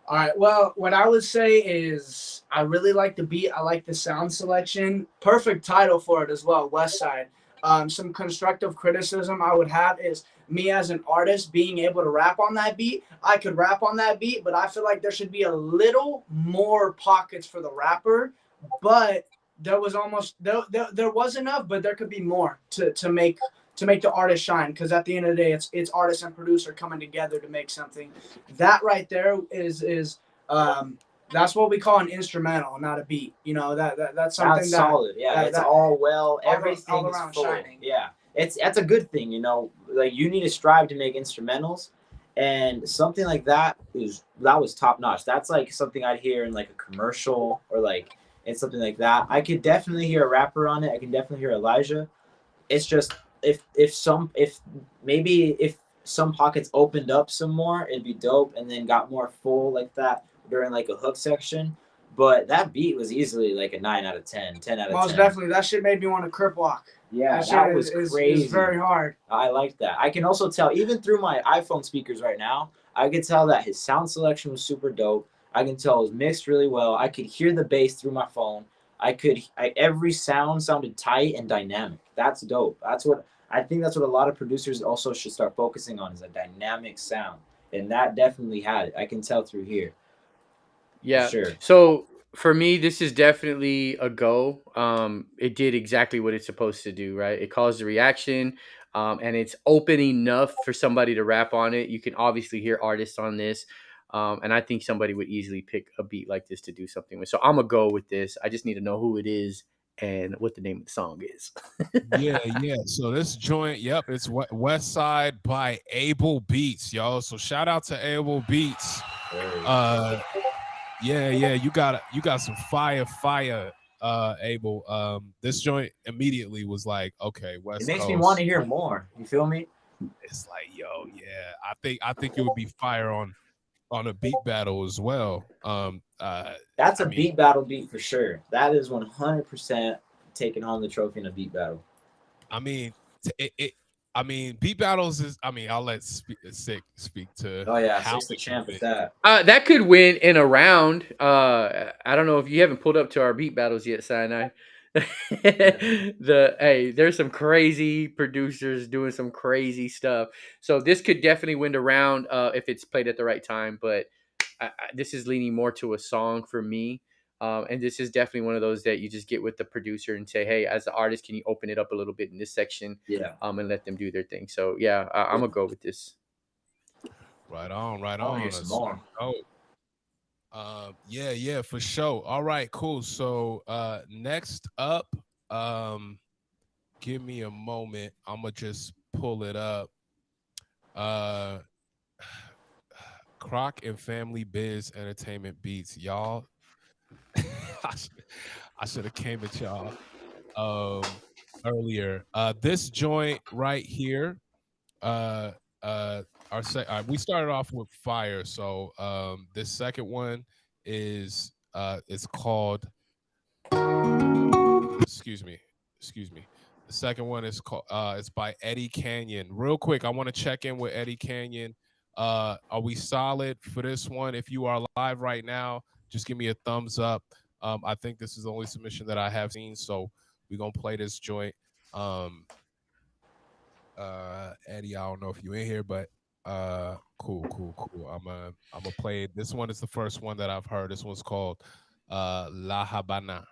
All right. Well, what I would say is I really like the beat. I like the sound selection. Perfect title for it as well, Westside. Some constructive criticism I would have is me as an artist being able to rap on that beat. I could rap on that beat, but I feel like there should be a little more pockets for the rapper. But there was there was enough, but there could be more to make the artist shine. Because at the end of the day, it's artist and producer coming together to make something. That right there is that's what we call an instrumental, not a beat. That's something that's solid. Yeah, it's all well. Everything all is around full. shining. Yeah, that's a good thing. Like you need to strive to make instrumentals, and something like that was top notch. That's like something I'd hear in like a commercial or like in something like that. I could definitely hear a rapper on it. I can definitely hear Elijah. It's just if some pockets opened up some more, it'd be dope, and then got more full like that during like a hook section. But that beat was easily like a 9 out of 10, 10 out of 10. Most definitely. That shit made me want to crip walk. Yeah, that was crazy. It's very hard. I like that. I can also tell, even through my iPhone speakers right now, I could tell that his sound selection was super dope. I can tell it was mixed really well. I could hear the bass through my phone. Every sound sounded tight and dynamic. That's dope. I think that's what a lot of producers also should start focusing on, is a dynamic sound. And that definitely had it. I can tell through here. Yeah. Sure. So for me, this is definitely a go. It did exactly what it's supposed to do, right? It caused a reaction, and it's open enough for somebody to rap on it. You can obviously hear artists on this, and I think somebody would easily pick a beat like this to do something with. So I'm gonna go with this. I just need to know who it is and what the name of the song is. Yeah. So this joint, yep, it's Westside by Able Beats, yo. So shout out to Able Beats. Yeah, you got some fire, Able. This joint immediately was like, okay, West It makes Coast. me want to hear more. You feel me? It's like, yo, yeah, I think it would be fire on a beat battle as well. That's a beat battle beat for sure. That is 100% taking home the trophy in a beat battle. I mean, beat battles is. I'll let speak to. Oh yeah, how Six the champ with that. That could win in a round. I don't know if you haven't pulled up to our beat battles yet, Sinai. There's some crazy producers doing some crazy stuff. So this could definitely win the round if it's played at the right time. But this is leaning more to a song for me. And this is definitely one of those that you just get with the producer and say, hey, as the artist, can you open it up a little bit in this section? Yeah. And let them do their thing. So yeah, I'm gonna go with this. Right on, right I want to hear on. some more. Yeah, for sure. All right, cool. So next up, give me a moment. I'm gonna just pull it up. Croc and Family Biz Entertainment Beats. Y'all, I should have came at y'all earlier. This joint right here, uh we started off with fire, so this second one is it's called excuse me the second one is called it's by Eddie Canyon. Real quick, I want to check in with Eddie Canyon. Are we solid for this one? If you are live right now, just give me a thumbs up. I think this is the only submission that I have seen, so we're gonna play this joint. Eddie, I don't know if you in here, but cool. I'm gonna play it. This one is the first one that I've heard. This one's called La Habana.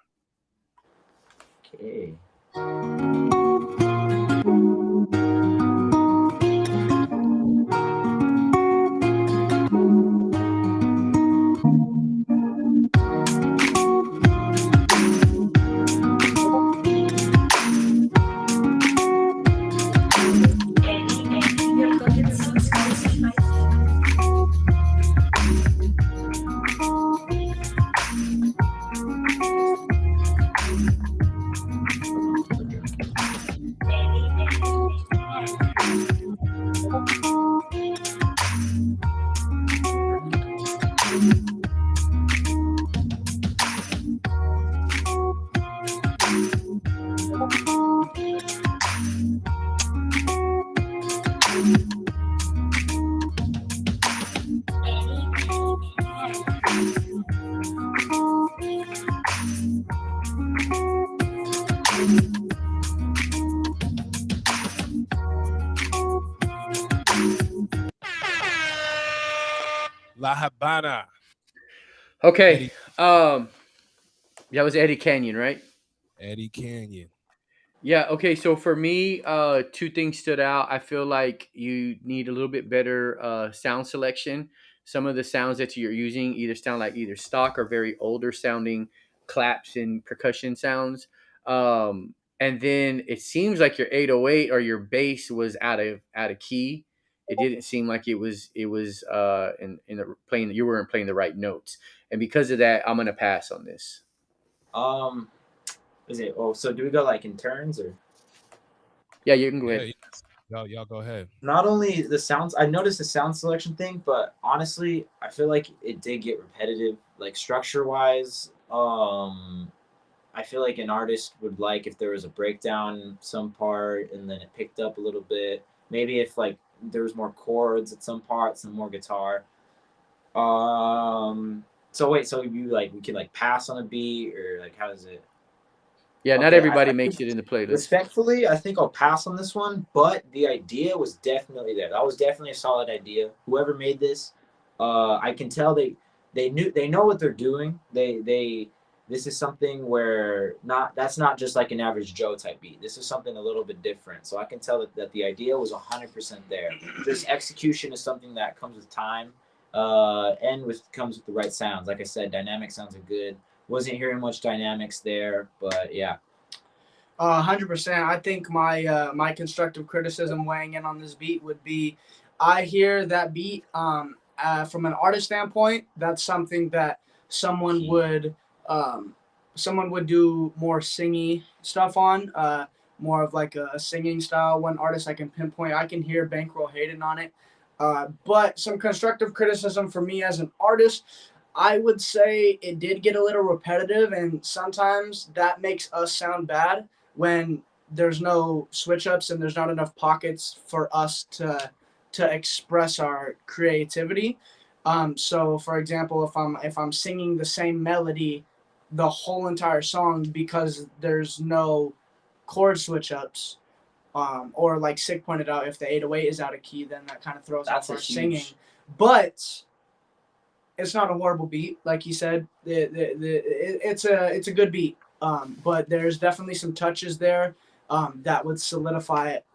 Okay. La Habana. Okay. Eddie. That was Eddie Canyon, right? Eddie Canyon. Yeah, okay. So for me, two things stood out. I feel like you need a little bit better sound selection. Some of the sounds that you're using either sound like either stock or very older sounding claps and percussion sounds. And then it seems like your 808 or your bass was out of key. It didn't seem like it was in the playing you weren't playing the right notes. And because of that, I'm gonna pass on this. Um, is it? Oh, so do we go like in turns or? Yeah, you can go Yeah, ahead. y'all go ahead. Not only the sounds, I noticed the sound selection thing, but honestly, I feel like it did get repetitive, like structure wise. I feel like an artist would like if there was a breakdown some part and then it picked up a little bit. Maybe if like there was more chords at some parts and more guitar. So wait, so you like we can like pass on a beat or like how does it? Yeah, not Okay, everybody I makes think it in the playlist. respectfully, I think I'll pass on this one, but the idea was definitely there. That was definitely a solid idea. Whoever made this, I can tell they know what they're doing. They this is something where not that's not just like an average Joe type beat. This is something a little bit different. So I can tell that the idea was 100% there. Just execution is something that comes with time, and comes with the right sounds. Like I said, dynamic sounds are good. Wasn't hearing much dynamics there, but yeah. 100%. I think my constructive criticism weighing in on this beat would be, I hear that beat from an artist standpoint. That's something that someone would someone would do more singy stuff on. More of like a singing style. One artist I can pinpoint. I can hear Bankroll Hayden on it. But some constructive criticism for me as an artist, I would say it did get a little repetitive, and sometimes that makes us sound bad when there's no switch ups and there's not enough pockets for us to express our creativity. So, for example, if I'm singing the same melody the whole entire song because there's no chord switch ups. Or like Sick pointed out, if the 808 is out of key, then that kind of throws That's off a our huge- singing. But it's not a horrible beat, like he said. It's a good beat. But there's definitely some touches there that would solidify it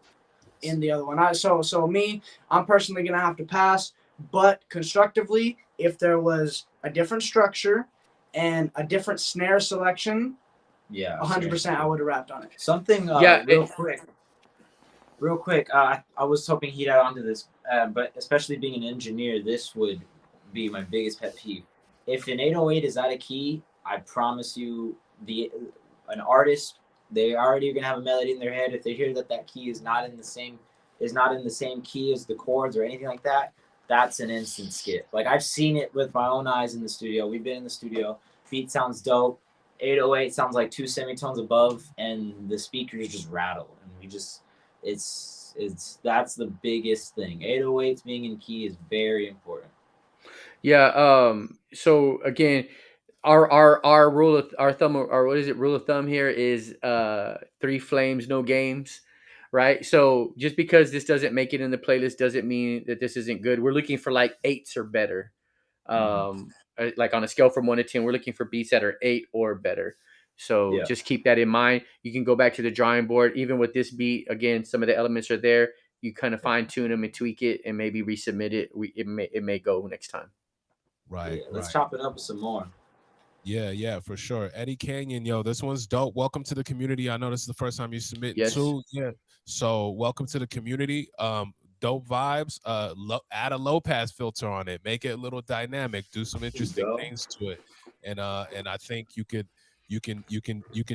in the other one. So me, I'm personally gonna have to pass. But constructively, if there was a different structure and a different snare selection, Yeah, 100% I would have rapped on it. Something Yeah, real quick. I was hoping he'd add on to this, but especially being an engineer, this would be my biggest pet peeve. If an 808 is out of key, I promise you, an artist, they already are gonna have a melody in their head. If they hear that key is not in the same key as the chords or anything like that, that's an instant skip. Like I've seen it with my own eyes in the studio. We've been in the studio. Beat sounds dope. 808 sounds like 2 semitones above, and the speakers just rattle, and it's that's the biggest thing. 808s being in key is very important. Yeah. So again, our rule of our thumb, or what is it? Rule of thumb here is 3 flames, no games, right? So just because this doesn't make it in the playlist doesn't mean that this isn't good. We're looking for like 8s or better. Like on a scale from 1 to 10, we're looking for beats that are 8 or better. So Yeah. just keep that in mind. You can go back to the drawing board. Even with this beat, again, some of the elements are there. You kind of fine tune them and tweak it, and maybe resubmit it. It may go next time. Right. Yeah, let's right. chop it up with some more. Yeah, for sure. Eddie Canyon, yo, this one's dope. Welcome to the community. I know this is the first time you submit Yes. too. Yeah. So welcome to the community. Dope vibes. Add a low pass filter on it. Make it a little dynamic. Do some interesting go. things to it. And I think you can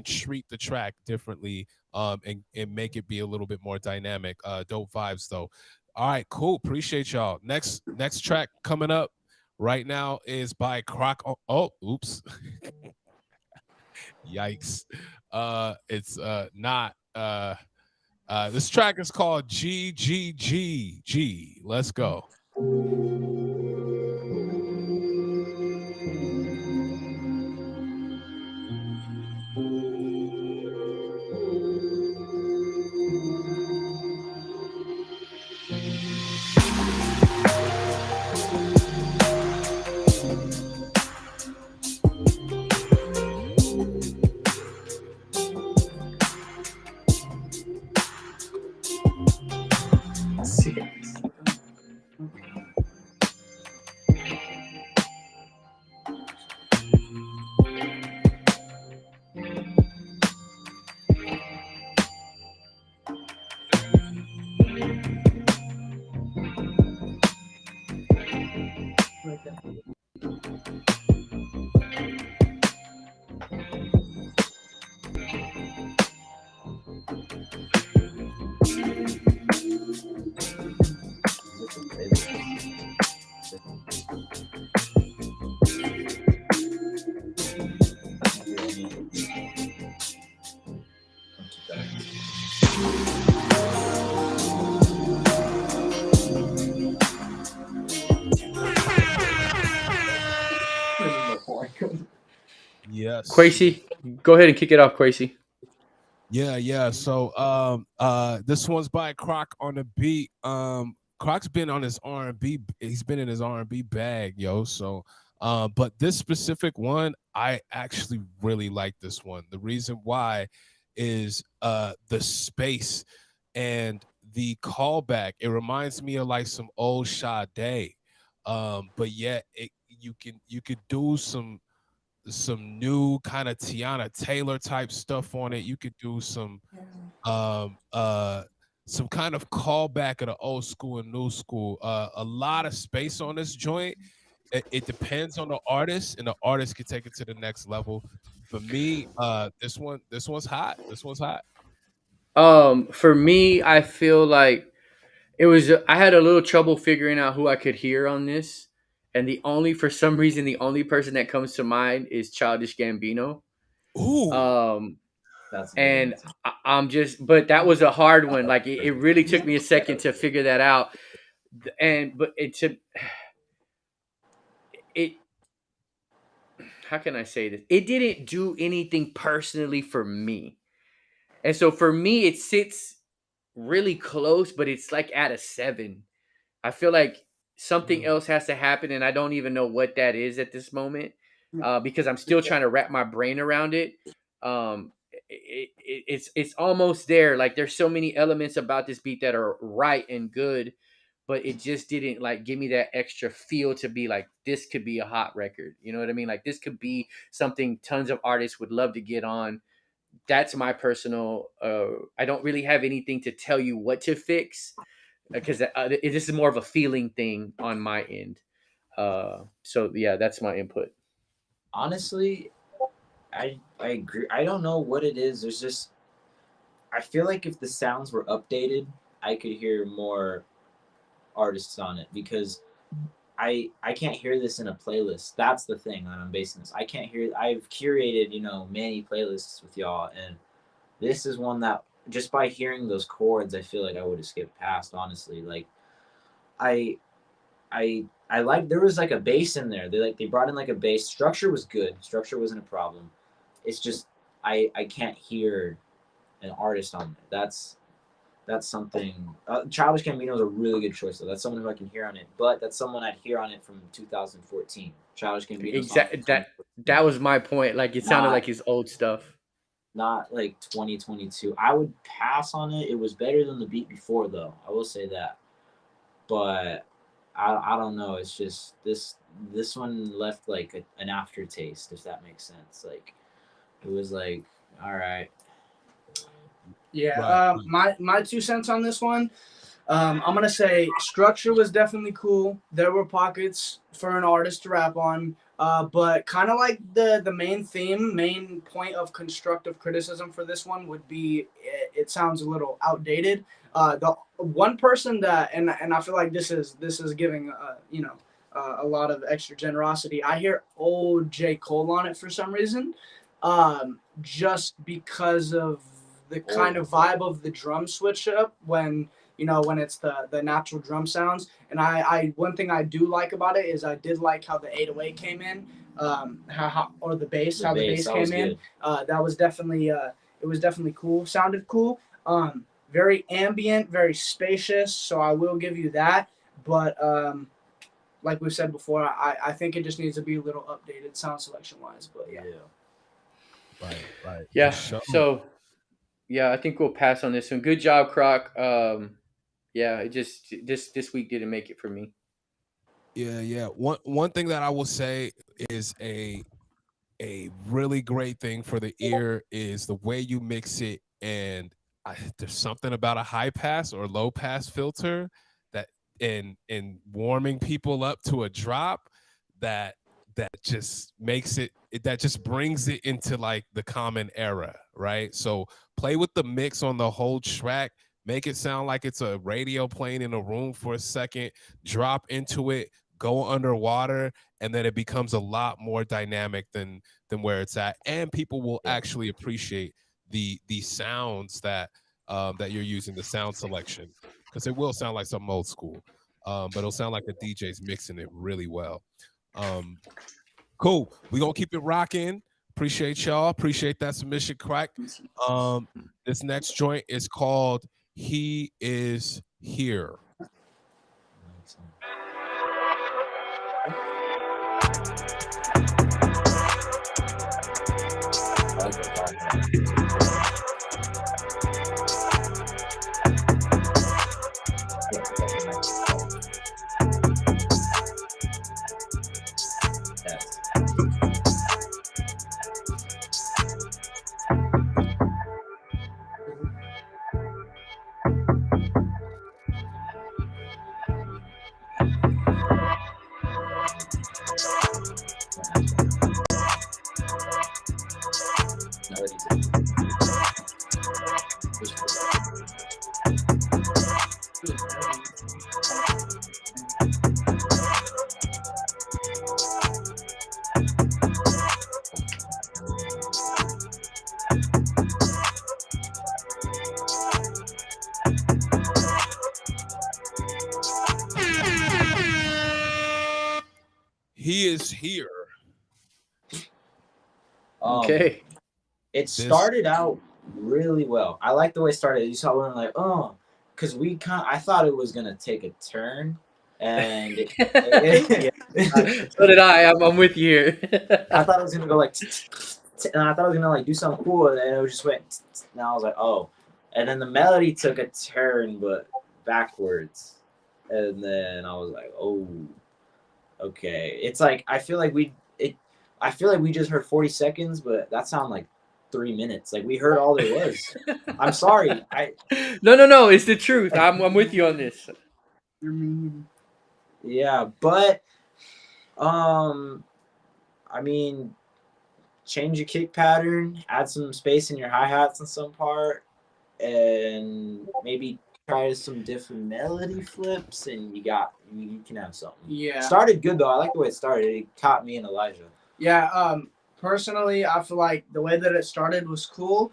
treat the track differently and make it be a little bit more dynamic. Dope vibes though. All right, cool. Appreciate y'all. Next track coming up right now is by Croc. Oh, oops. Yikes. It's not this track is called GGGG. Let's go. Yes. Quasi, go ahead and kick it off, Quasi. Yeah. So this one's by Croc on the beat. Croc's been on his R&B. He's been in his R&B bag, yo. So but this specific one, I actually really like this one. The reason why is the space and the callback. It reminds me of like some old Sade. But yet you could do some new kind of Tiana Taylor type stuff on it. You could do some kind of callback of the old school and new school. A lot of space on this joint. It depends on the artist, and the artist can take it to the next level. For me, this one's hot. This one's hot. For me, I feel like I had a little trouble figuring out who I could hear on this. And for some reason, the only person that comes to mind is Childish Gambino. Ooh. That's and but that was a hard one. Like it really took me a second to figure that out. how can I say this? It didn't do anything personally for me. And so for me, it sits really close, but it's like at a 7. I feel like something else has to happen, and I don't even know what that is at this moment, because I'm still trying to wrap my brain around it. It's almost there. Like there's so many elements about this beat that are right and good, but it just didn't like give me that extra feel to be like this could be a hot record. You know what I mean? Like this could be something tons of artists would love to get on. That's my personal. I don't really have anything to tell you what to fix because this is more of a feeling thing on my end. So yeah, that's my input. Honestly, I agree. I don't know what it is. There's just I feel like if the sounds were updated, I could hear more artists on it because I can't hear this in a playlist. That's the thing that I'm basing this. I can't hear. I've curated many playlists with y'all, and this is one that just by hearing those chords, I feel like I would have skipped past. Honestly, like I I like there was like a bass in there. They brought in like a bass. Structure was good. Structure wasn't a problem. It's just I can't hear an artist on it. That's something. Childish Gambino is a really good choice though. That's someone who I can hear on it, but that's someone I'd hear on it from 2014. Childish Gambino. Exactly. That was my point. Like it sounded like his old stuff. Not like 2022. I would pass on it. It was better than the beat before though. I will say that. But I don't know. It's just this one left like an aftertaste, if that makes sense. Like it was like, all right. Yeah. My 2 cents on this one. I'm gonna say structure was definitely cool. There were pockets for an artist to rap on. But kind of like the main point of constructive criticism for this one would be it sounds a little outdated. The one person that and I feel like this is giving a lot of extra generosity. I hear old J. Cole on it for some reason, just because of the kind of vibe of the drum switch up when it's the natural drum sounds. And I one thing I do like about it is I did like how the 808 came in, or the bass came in. That was definitely it was definitely cool. Sounded cool. Very ambient, very spacious. So I will give you that. But like we said before, I think it just needs to be a little updated sound selection wise. But yeah. Right. Yeah. So yeah, I think we'll pass on this one. Good job, Croc. Yeah, it just this week didn't make it for me. Yeah. One thing that I will say is a really great thing for the ear is the way you mix it, and there's something about a high pass or low pass filter that in warming people up to a drop that just makes it that just brings it into like the common era, right? So play with the mix on the whole track. Make it sound like it's a radio playing in a room for a second, drop into it, go underwater, and then it becomes a lot more dynamic than where it's at. And people will actually appreciate the sounds that you're using, the sound selection, because it will sound like something old school, but it'll sound like the DJ's mixing it really well. Cool. We're going to keep it rocking. Appreciate y'all. Appreciate that submission, Crack. This next joint is called He Is Here. He is here. Okay. It started out really well. I like the way it started. You saw when like, oh, because I thought it was gonna take a turn, and Yeah. So did I. I'm with you here. I thought it was gonna go like, and I thought it was gonna like do something cool, and then it just went. And I was like, oh, and then the melody took a turn, but backwards, and then I was like, oh, okay. It's like I feel like we just heard 40 seconds, but that sounded like 3 minutes. Like we heard all there was. I'm sorry. No. It's the truth. I'm with you on this. You're mean. Yeah, but I mean, change your kick pattern, add some space in your hi-hats in some part, and maybe try some different melody flips, and you can have something. Yeah. Started good though. I like the way it started. It caught me and Elijah. Yeah. Personally, I feel like the way that it started was cool,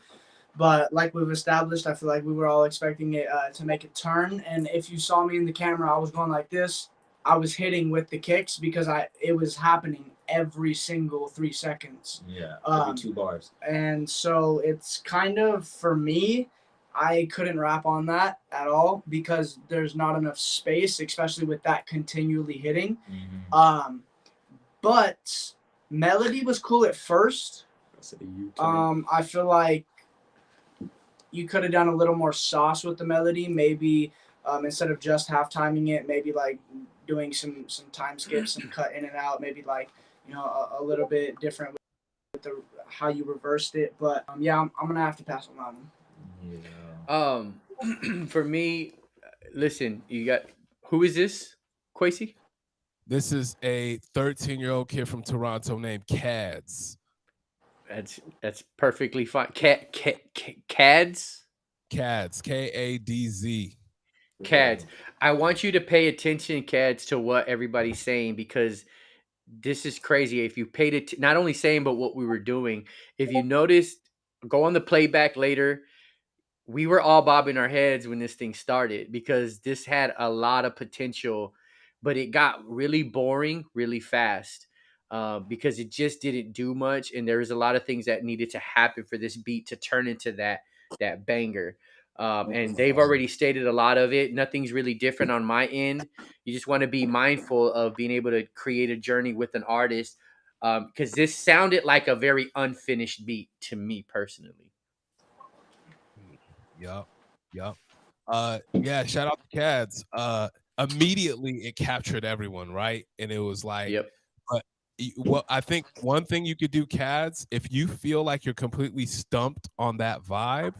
but like we've established, I feel like we were all expecting it to make a turn. And if you saw me in the camera, I was going like this. I was hitting with the kicks because it was happening every single 3 seconds. Yeah, every 2 bars. And so it's kind of, for me, I couldn't rap on that at all because there's not enough space, especially with that continually hitting. Mm-hmm. But melody was cool at first. I feel like you could have done a little more sauce with the melody. Maybe instead of just half timing it, maybe like doing some time skips and cut in and out. Maybe like a little bit different with how you reversed it. But yeah, I'm gonna have to pass on that one. Yeah. For me, listen, you got who is this? Quasi? This is a 13-year-old kid from Toronto named Cads. That's perfectly fine. Cads? Cads, Kadz. Cads. I want you to pay attention, Cads, to what everybody's saying because this is crazy. If you paid it, not only saying, but what we were doing. If you noticed, go on the playback later. We were all bobbing our heads when this thing started because this had a lot of potential, but it got really boring really fast because it just didn't do much. And there was a lot of things that needed to happen for this beat to turn into that banger. And they've already stated a lot of it. Nothing's really different on my end. You just want to be mindful of being able to create a journey with an artist because this sounded like a very unfinished beat to me personally. Yup. Yeah, shout out to Cads. Immediately it captured everyone, right? And it was like, yep. But what I think one thing you could do, Cads, if you feel like you're completely stumped on that vibe,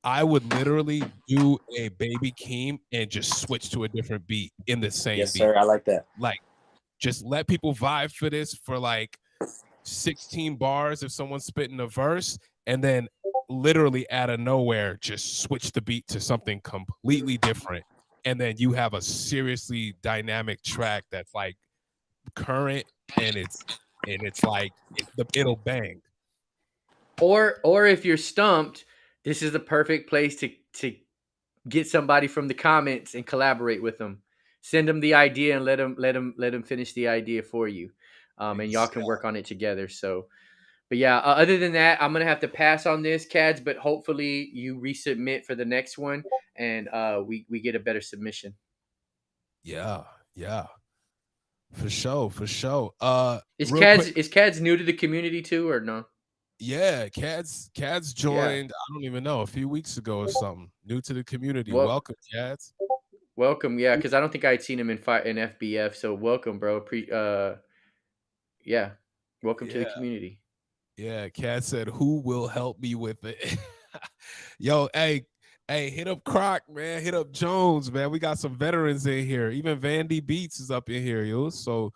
I would literally do a Baby Keem and just switch to a different beat in the same Yes, beat. sir. I like that. Like, just let people vibe for this for like 16 bars if someone's spitting a verse, and then literally out of nowhere, just switch the beat to something completely different. And then you have a seriously dynamic track that's like current and it's like it'll bang. Or if you're stumped, this is the perfect place to get somebody from the comments and collaborate with them. Send them the idea and let them finish the idea for you, and y'all can work on it together. So, but yeah, other than that, I'm gonna have to pass on this, Cads. But hopefully you resubmit for the next one, and we get a better submission. Yeah, for sure. Is Cads new to the community too, or no? Yeah, Cads joined, I don't even know, a few weeks ago or something. New to the community. Welcome, Cads. Welcome, yeah, because I don't think I had seen him in FBF. So welcome, bro. Yeah, welcome to the community. Yeah, Cads said, "Who will help me with it?" Yo, hey, hit up Croc, man. Hit up Jones, man. We got some veterans in here. Even Vandy Beats is up in here, yo. So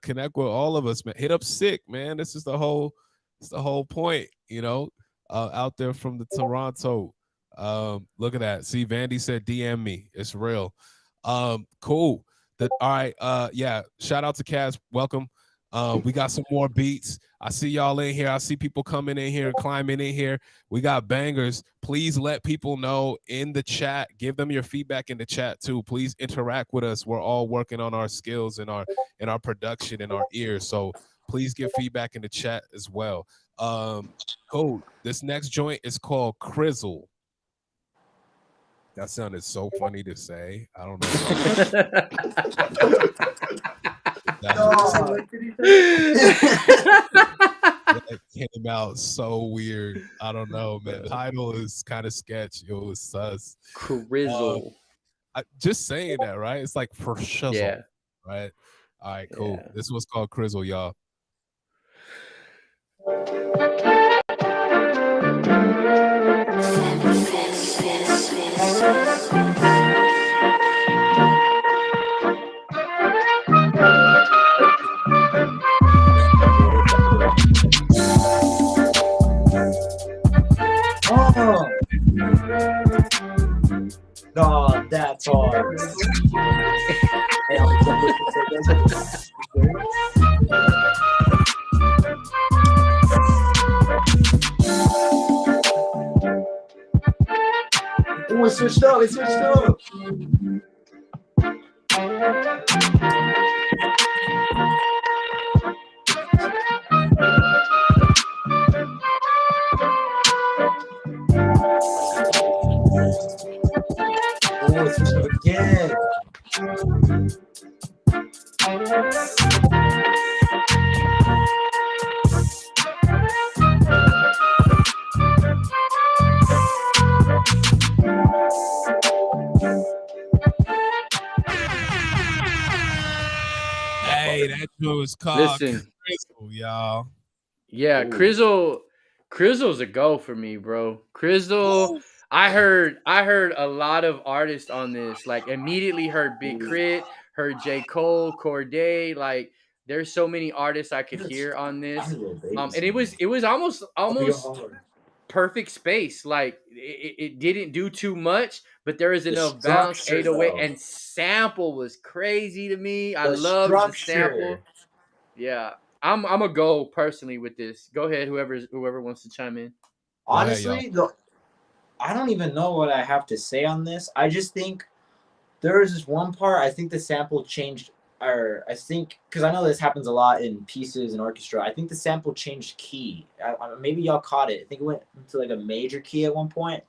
connect with all of us, man. Hit up Sick, man. This is the whole point, out there from the Toronto. Look at that. See, Vandy said DM me. It's real. Cool. All right. Yeah. Shout out to Cads. Welcome. We got some more beats. I see y'all in here. I see people coming in here, climbing in here. We got bangers. Please let people know in the chat. Give them your feedback in the chat too. Please interact with us. We're all working on our skills and our production and our ears. So please give feedback in the chat as well. Cool. This next joint is called Crizzle. That sounded so funny to say. I don't know why. That came out so weird. I don't know, man. The title is kind of sketch. It was sus. Crizzle. Just saying that, right? It's like for shizzle, Yeah. right? All right, cool. Yeah. This was called Crizzle, y'all. Oh, no, that's hard. Hey, oh, it switched up. It switched up. Oh, it switched up again. Hey, that joint was called Listen. Crizzle, y'all. Yeah, Ooh. Crizzle's a go for me, bro. Crizzle, I heard a lot of artists on this. Like immediately heard Big Crit, heard J. Cole, Corday. Like there's so many artists I could hear on this. And it was almost perfect space. Like it didn't do too much, but there was enough bounce, 808, and sample was crazy to me. I love the sample. Yeah. I'm a go personally with this. Go ahead, whoever wants to chime in. Honestly, I don't even know what I have to say on this. I just think there is this one part. I think the sample changed, or I think because I know this happens a lot in pieces and orchestra. I think the sample changed key. Maybe y'all caught it. I think it went into like a major key at one point.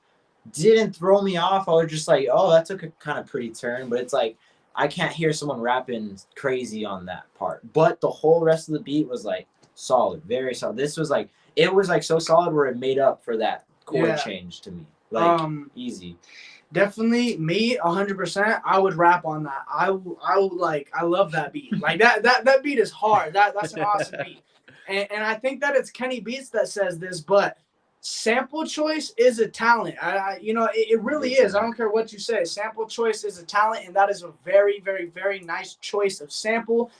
Didn't throw me off. I was just like, oh, that took a kind of pretty turn. But it's like I can't hear someone rapping crazy on that part. But the whole rest of the beat was like solid, very solid. This was like it was like so solid where it made up for that chord change to me. Like easy. Definitely me 100%. I would rap on that. I would like, I love that beat. Like that beat is hard. That's an awesome beat. And I think that it's Kenny Beats that says this, but sample choice is a talent. It really is. I don't care what you say. Sample choice is a talent, and that is a very, very, very nice choice of sample.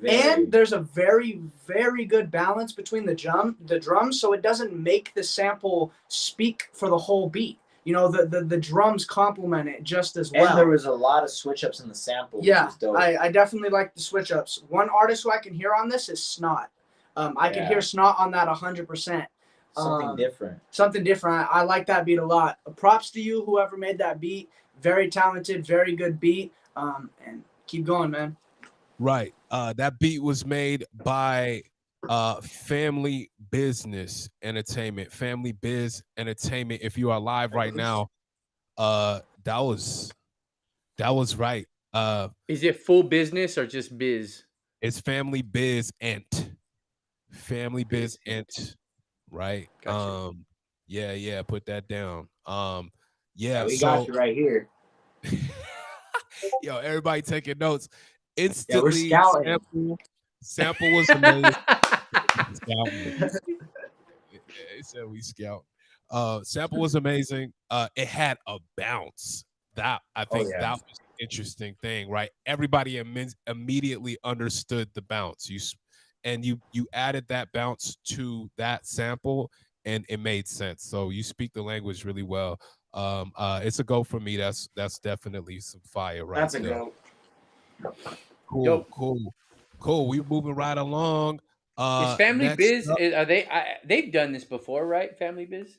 And there's a very, very good balance between the drums, so it doesn't make the sample speak for the whole beat. The drums complement it just as well. And there was a lot of switch ups in the sample. Yeah, which is dope. I definitely like the switch ups. One artist who I can hear on this is Snot. I can hear Snot on that 100%. Something different. Something different. I like that beat a lot. Props to you, whoever made that beat. Very talented, very good beat. And keep going, man. Right. That beat was made by Family Business Entertainment. Family Biz Entertainment. If you are live right now, that was right. Is it full business or just biz? It's Family Biz Ent. Family Biz Ent. Right. Gotcha. Yeah, put that down. We got you right here. Yo, everybody taking notes. Instantly, we're scouting. Sample was amazing. He said we scout. Sample was amazing. It had a bounce. That I think that was an interesting thing, right? Everybody immediately understood the bounce. You added that bounce to that sample, and it made sense. So you speak the language really well. It's a go for me. That's definitely some fire, right? That's a go. Cool. We're moving right along. Is Family Biz? Are they? They've done this before, right? Family Biz,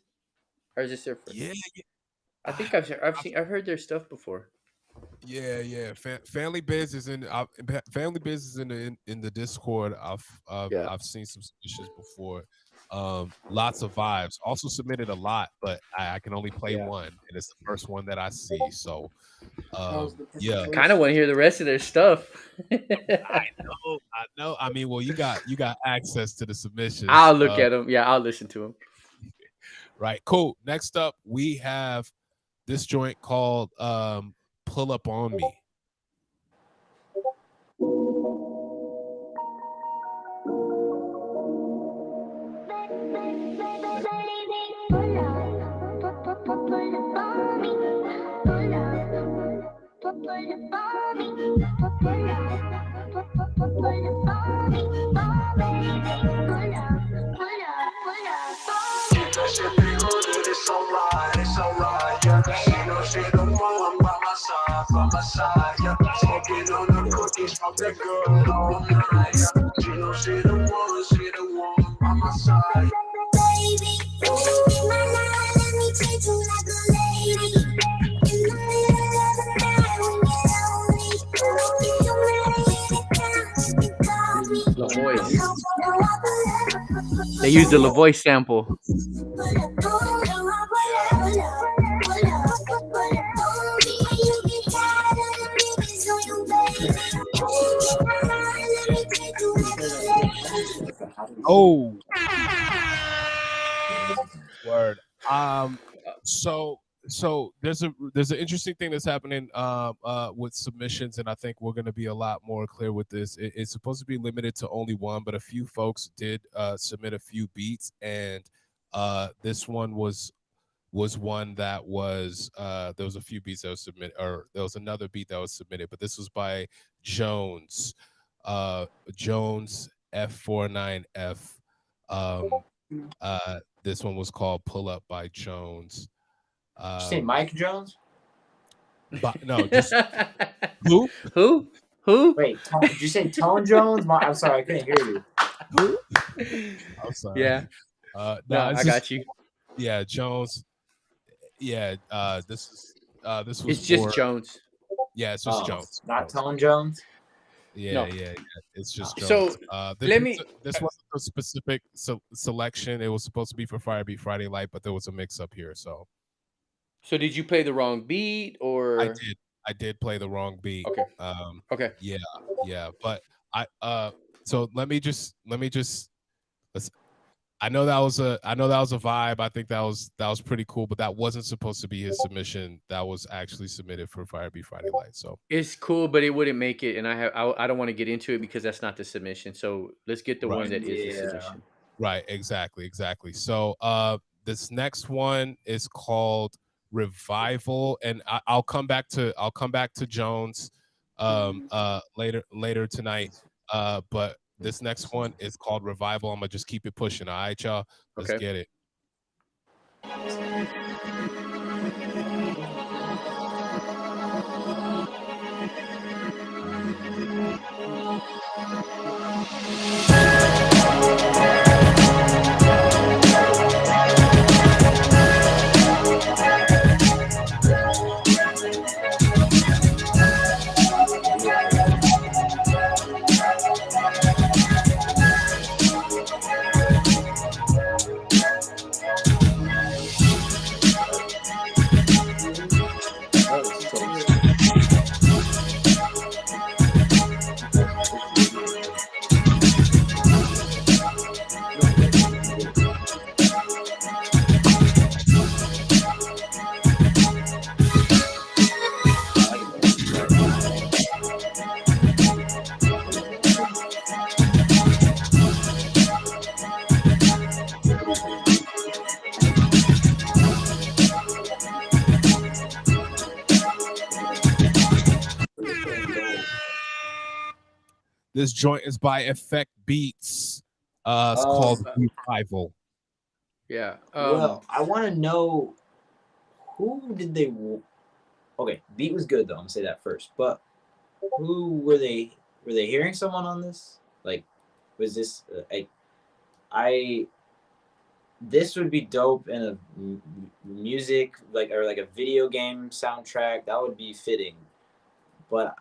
or is this their first? Yeah. I think I've heard their stuff before. Yeah. Family Biz is in Family Biz is in the Discord. I've seen some submissions before. Lots of vibes. Also submitted a lot, but I can only play Yeah. one, and it's the first one that I see. So That was the yeah, I kind of want to hear the rest of their stuff. I know. I mean, well, you got access to the submissions. I'll look at them. Yeah, I'll listen to them. Right. Cool. Next up, we have this joint called "Pull Up on Me." It's alright, yeah. She know she the one by my side, yeah. Smoking on the cookies, talk that girl all night, yeah. She know she the one by my side. Baby, in my life, let me treat you like a lady. In the middle of the night when you're lonely, you call me. La Voice. They use the La Voice sample. Oh, word. So there's an interesting thing that's happening with submissions, and I think we're going to be a lot more clear with this. It's supposed to be limited to only one, but a few folks did submit a few beats, and this one was one that was there was a few beats that was submitted, or there was another beat that was submitted, but this was by Jones, Jones F49F. This one was called "Pull Up" by Jones. Did you say Mike Jones? But no, just who? Who? Wait, did you say Tone Jones? I'm sorry, I couldn't hear you. Who? I'm sorry. Yeah. No, I got you. Yeah, Jones. Yeah, this was. It's just Jones. Yeah, it's just Jones. Not Tone Jones. Yeah, No. yeah, it's just So, Jones. This wasn't a specific selection. It was supposed to be for Firebeat Friday Light, but there was a mix-up here. So did you play the wrong beat, or I did play the wrong beat. Okay. Okay. Yeah, but so let me just let's. I know that was a vibe. I think that was pretty cool, but that wasn't supposed to be his submission. That was actually submitted for Firebeat Friday Light. So it's cool, but it wouldn't make it, and I don't want to get into it because that's not the submission. So let's get the one that is the submission. Right, exactly. So this next one is called Revival, and I'll come back to Jones later tonight. But this next one is called Revival. I'm gonna just keep it pushing. All right, y'all. Let's get it. This joint is by Effect Beats. It's called Revival. Yeah. Well, I want to know who did they. Okay, beat was good though. I'm gonna say that first. But who were they? Were they hearing someone on this? Like, was this This would be dope in a music or a video game soundtrack. That would be fitting. But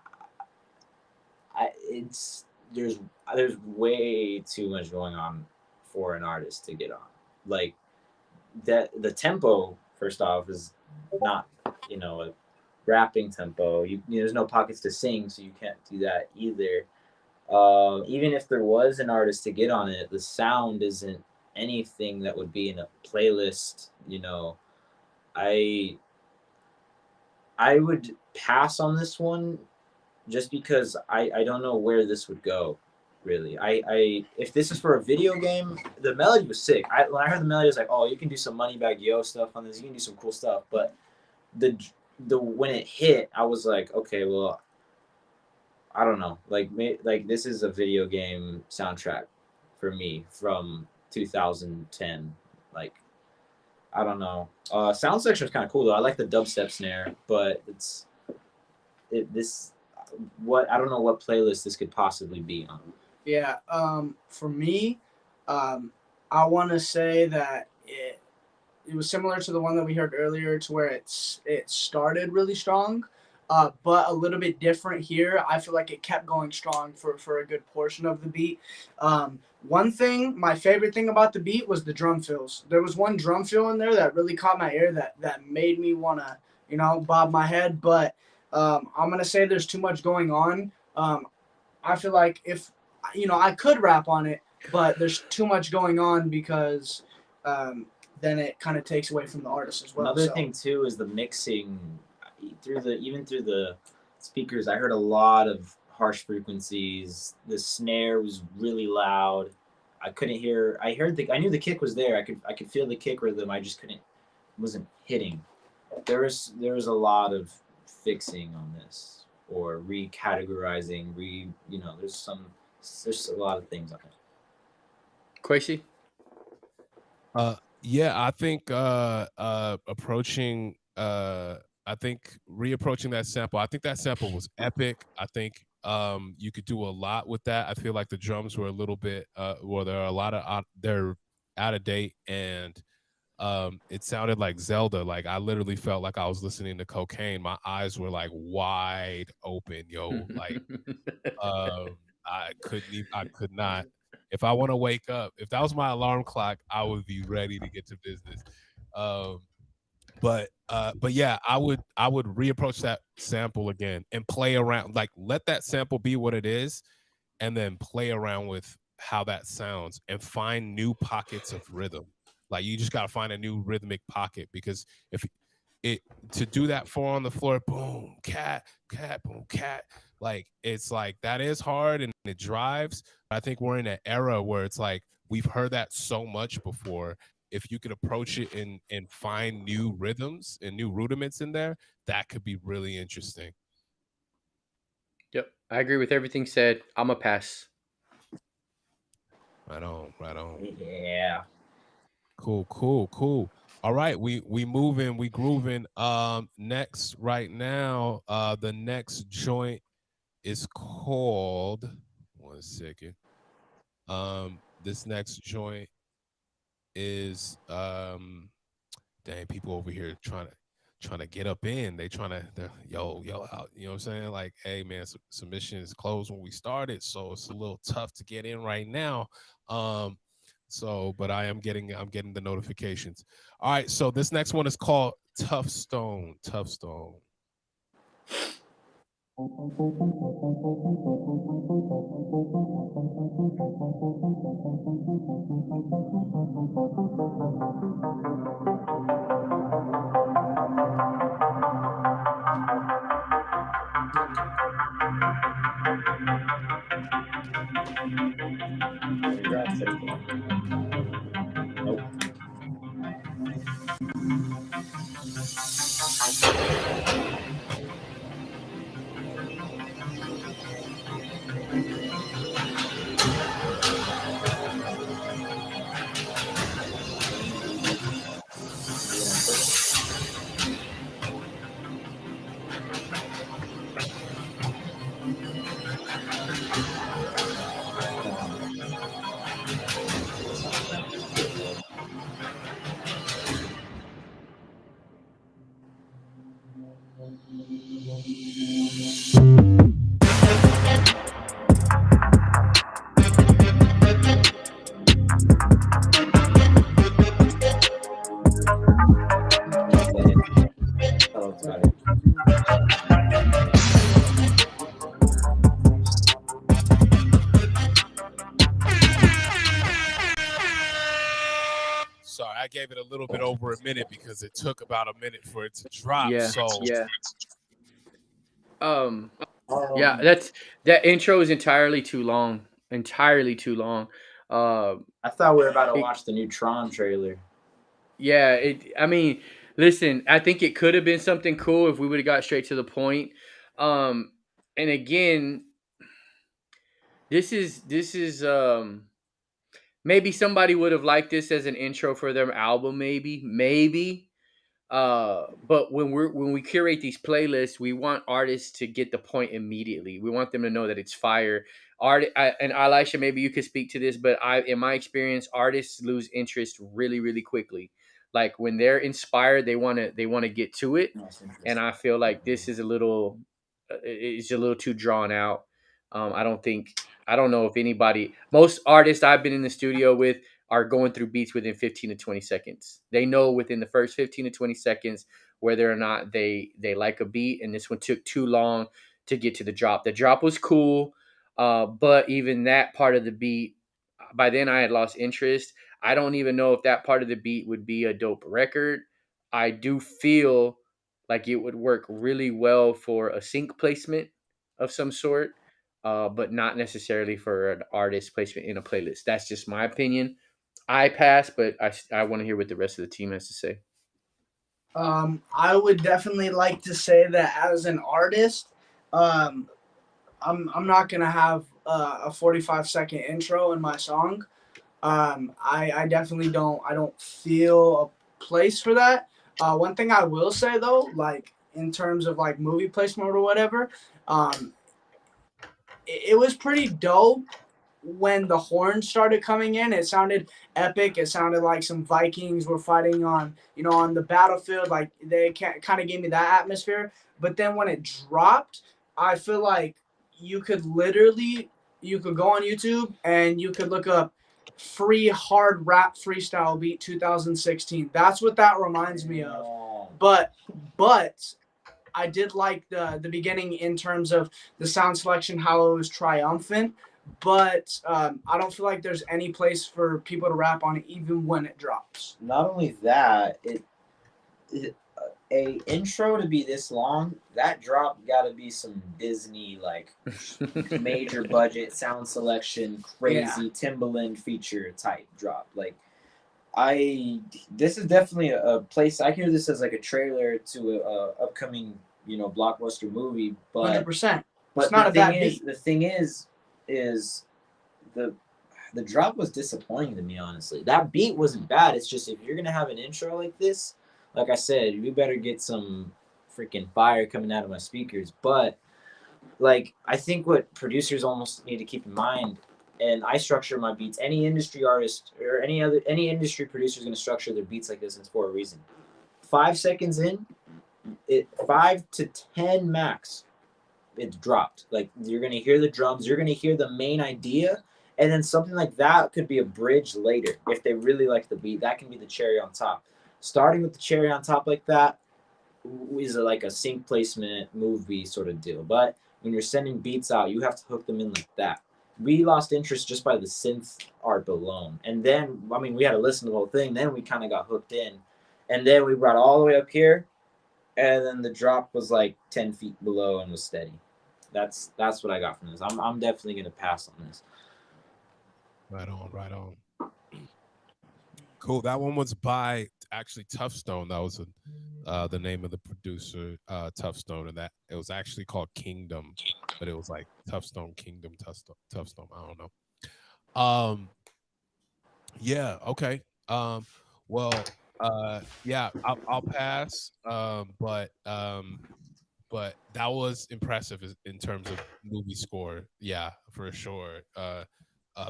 there's way too much going on for an artist to get on. Like that, the tempo first off is not, a rapping tempo. There's no pockets to sing, so you can't do that either. Even if there was an artist to get on it, the sound isn't anything that would be in a playlist. I I would pass on this one just because I don't know where this would go. Really, I if this is for a video game, the melody was sick. When I heard the melody, I was like, oh, you can do some Moneybag Yo stuff on this. You can do some cool stuff. But the when it hit, I was like, okay, well, I don't know. Like this is a video game soundtrack for me from 2010. Like I don't know. Sound section is kind of cool though. I like the dubstep snare, but this what I don't know what playlist this could possibly be on. Yeah. For me, I want to say that it was similar to the one that we heard earlier, to where it started really strong, but a little bit different here. I feel like it kept going strong for a good portion of the beat. One thing, my favorite thing about the beat was the drum fills. There was one drum fill in there that really caught my ear that made me want to, bob my head. But I'm going to say there's too much going on. I feel like if, I could rap on it, but there's too much going on because then it kind of takes away from the artist as well. Another thing too is the mixing through the speakers. I heard a lot of harsh frequencies. The snare was really loud. I couldn't hear. I knew the kick was there. I could feel the kick rhythm. I just wasn't hitting. There was a lot of fixing on this, or recategorizing. There's a lot of things on it. Quasi? Yeah, I think reapproaching that sample. I think that sample was epic. I think you could do a lot with that. I feel like the drums were a little bit there are a lot of they're out of date, and it sounded like Zelda. Like I literally felt like I was listening to cocaine. My eyes were like wide open, yo. Like I could not. If I want to wake up, if that was my alarm clock, I would be ready to get to business. But yeah, I would reapproach that sample again and play around. Like let that sample be what it is, and then play around with how that sounds and find new pockets of rhythm. Like you just gotta find a new rhythmic pocket, because if to do that 4 on the floor, boom, cat, boom, cat. Like it's like that is hard and it drives. I think we're in an era where it's like we've heard that so much before. If you could approach it and find new rhythms and new rudiments in there, that could be really interesting. Yep, I agree with everything said. I'm a pass. Right on. Yeah. Cool. All right, we moving, we grooving. Next right now, the next joint is called, one second. This next joint is dang, people over here trying to get up in. They trying to yo out. You know what I'm saying? Like, hey man, submission is closed when we started, so it's a little tough to get in right now. But I'm getting the notifications. All right, so this next one is called Tough Stone. Nope. Oh, got it. Sorry, I gave it a little bit over a minute because it took about a minute for it to drop. Yeah, So yeah. Um, yeah, Um, that intro is entirely too long. Entirely too long. Uh, I thought we were about to it, watch the new Tron trailer. yeah, I mean, listen, I think it could have been something cool if we would have got straight to the point. Um, and again, this is maybe somebody would have liked this as an intro for their album, maybe. But when we curate these playlists, we want artists to get the point immediately. We want them to know that it's fire. And Elisha, maybe you could speak to this, but in my experience, artists lose interest really, really quickly. Like when they're inspired, they want to get to it, That's and interesting. I feel like this is it's a little too drawn out. I don't think I don't know if most artists I've been in the studio with are going through beats within 15 to 20 seconds. They know within the first 15 to 20 seconds whether or not they like a beat, and this one took too long to get to the drop. The drop was cool, but even that part of the beat, by then I had lost interest. I don't even know if that part of the beat would be a dope record. I do feel like it would work really well for a sync placement of some sort, but not necessarily for an artist placement in a playlist. That's just my opinion. I pass, but I want to hear what the rest of the team has to say. I would definitely like to say that as an artist, um, I'm not gonna have a 45-second intro in my song. I definitely don't feel a place for that. One thing I will say though, like in terms of like movie placement or whatever, um, it was pretty dope when the horns started coming in. It sounded epic. It sounded like some Vikings were fighting on, on the battlefield. Like they kind of gave me that atmosphere. But then when it dropped, I feel like you could literally you could go on YouTube and you could look up free hard rap freestyle beat 2016. That's what that reminds me of. But but I did like the beginning in terms of the sound selection, how it was triumphant. But I don't feel like there's any place for people to rap on it, even when it drops. Not only that, a intro to be this long, that drop got to be some Disney like major budget sound selection, crazy Timbaland feature type drop. Like this is definitely a place I hear this as like a trailer to a upcoming blockbuster movie. But 100%. But it's not a bad beat. The thing is the drop was disappointing to me, honestly. That beat wasn't bad. It's just if you're gonna have an intro like this, like I said, you better get some freaking fire coming out of my speakers. But like I think what producers almost need to keep in mind, and I structure my beats, any industry artist or any industry producer is gonna structure their beats like this, and it's for a reason. 5 seconds in, 5 to 10 max, it's dropped. Like you're gonna hear the drums, you're gonna hear the main idea, and then something like that could be a bridge later. If they really like the beat, that can be the cherry on top. Starting with the cherry on top like that is like a sync placement movie sort of deal. But when you're sending beats out, you have to hook them in like that. We lost interest just by the synth art alone. And then, I mean, we had to listen to the whole thing. Then we kind of got hooked in. And then we brought all the way up here. And then the drop was like 10 feet below and was steady. That's what I got from this. I'm definitely going to pass on this. Right on. Cool. That one was by actually Tough Stone. That was the name of the producer, Tough Stone, and that it was actually called Kingdom, but it was like Tough Stone Kingdom, Tough Stone. I don't know. Yeah. Okay. Well. Yeah. I'll pass. But that was impressive in terms of movie score. Yeah, for sure.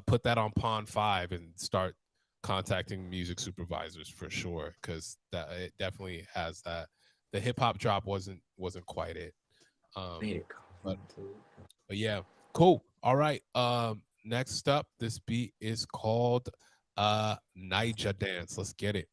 Put that on Pond 5 and start contacting music supervisors for sure, because that it definitely has that. The hip hop drop wasn't quite it. But yeah, cool. All right. Next up, this beat is called Niger Dance. Let's get it.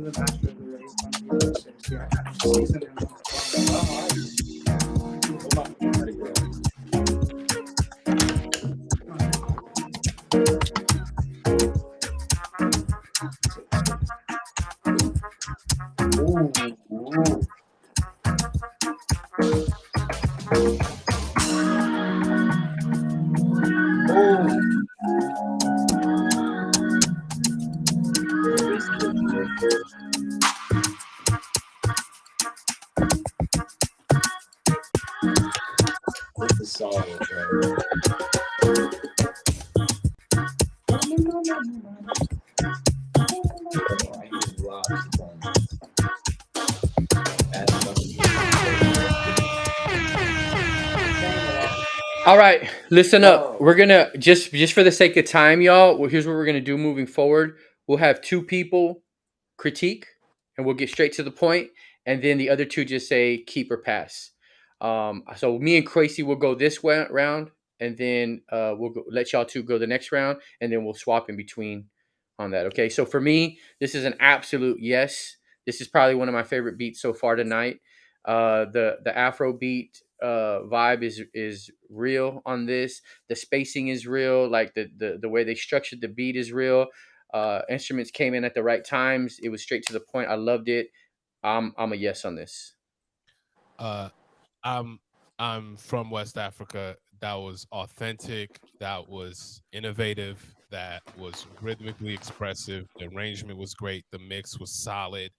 the master of the race on V6. Yeah, season him. This is solid, bro. I hear lots of things. That's fucking. All right, listen up. Oh. We're gonna just for the sake of time, y'all. Well, here's what we're gonna do moving forward. We'll have 2 people critique, and we'll get straight to the point, and then the other 2 just say keep or pass. So me and Crazy will go this round, and then we'll let y'all 2 go the next round, and then we'll swap in between on that. Okay. So for me, this is an absolute yes. This is probably one of my favorite beats so far tonight. The Afro beat vibe is real on this. The spacing is real. Like the way they structured the beat is real. Instruments came in at the right times. It was straight to the point. I loved it. I'm a yes on this. I'm from West Africa. That was authentic. That was innovative. That was rhythmically expressive. The arrangement was great. The mix was solid.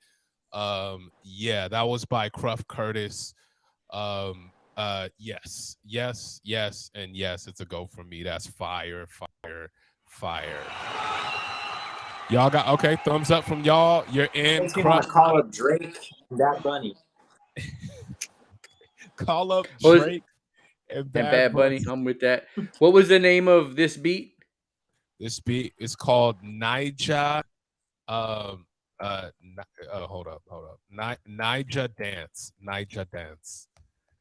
Yeah, that was by Cruff Curtis. Yes, and yes, it's a go for me. That's fire. Y'all got okay, thumbs up from y'all. You're in. Makes me want to call up Drake and That Bunny. Call up What was- Drake and Bad Bunny. I'm with that. What was the name of this beat? This beat is called Naija. Hold up. Naija Dance.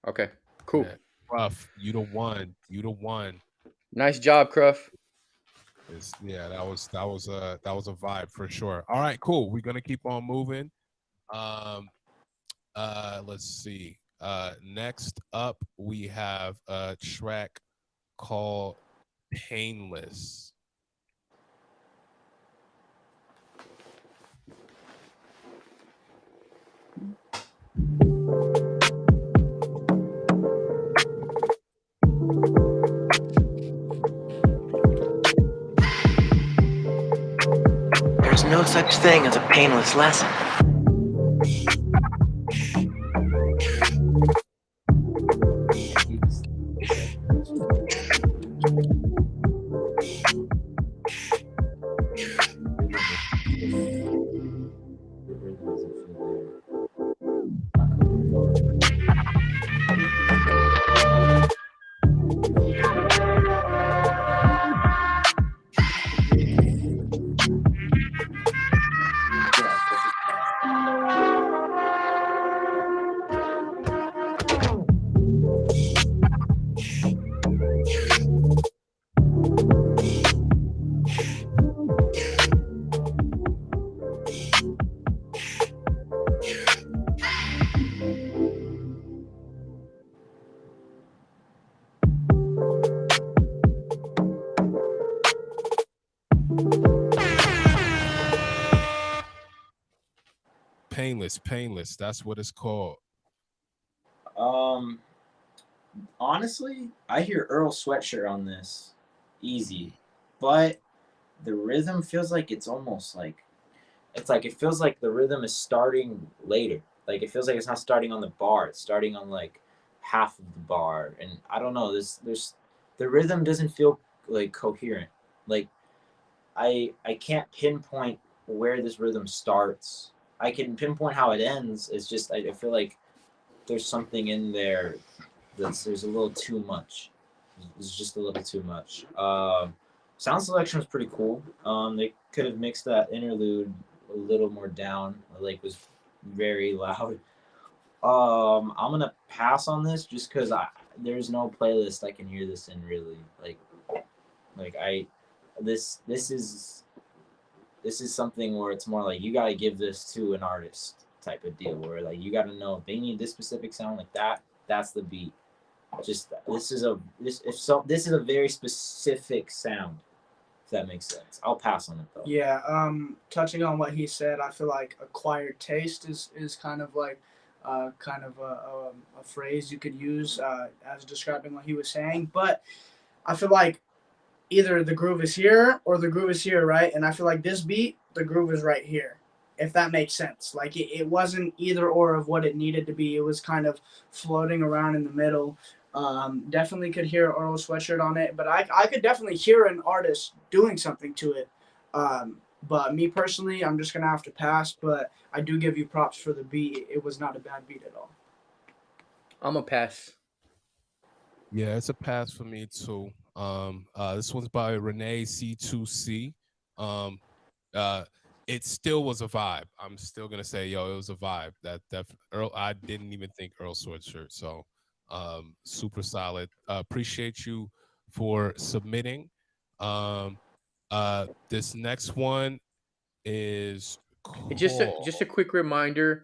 Okay, cool. Yeah. Rough. You the one. Nice job, Cruff. Yeah, that was a vibe for sure. All right, cool. We're gonna keep on moving. Let's see. Next up we have a track called Painless. There's no such thing as a painless lesson. Painless. That's what it's called. Honestly, I hear Earl Sweatshirt on this, easy, but the rhythm feels like it's almost like it feels like the rhythm is starting later. Like it feels like it's not starting on the bar; it's starting on like half of the bar, and I don't know. There's the rhythm doesn't feel like coherent. Like I can't pinpoint where this rhythm starts. I can pinpoint how it ends. It's just I feel like there's something in there there's a little too much. It's just a little too much. Sound selection was pretty cool. They could have mixed that interlude a little more down. Like was very loud. I'm gonna pass on this just because there's no playlist I can hear this in really. This this is something where it's more like you got to give this to an artist type of deal, where like you got to know if they need this specific sound like that, that's the beat. Just this is a very specific sound. If that makes sense. I'll pass on it though. Yeah. Touching on what he said, I feel like acquired taste is kind of like kind of a phrase you could use as describing what he was saying. But I feel like either the groove is here or the groove is here, right? And I feel like this beat, the groove is right here, if that makes sense. Like it wasn't either or of what it needed to be. It was kind of floating around in the middle. Definitely could hear Earl Sweatshirt on it, but I could definitely hear an artist doing something to it. But me personally, I'm just going to have to pass, but I do give you props for the beat. It was not a bad beat at all. I'm a pass. Yeah, it's a pass for me too. This one's by Renee C2C. It still was a vibe. I'm still gonna say, yo, it was a vibe. Earl, I didn't even think Earl Sweatshirt. So, super solid. Appreciate you for submitting. This next one is cool. Just a quick reminder.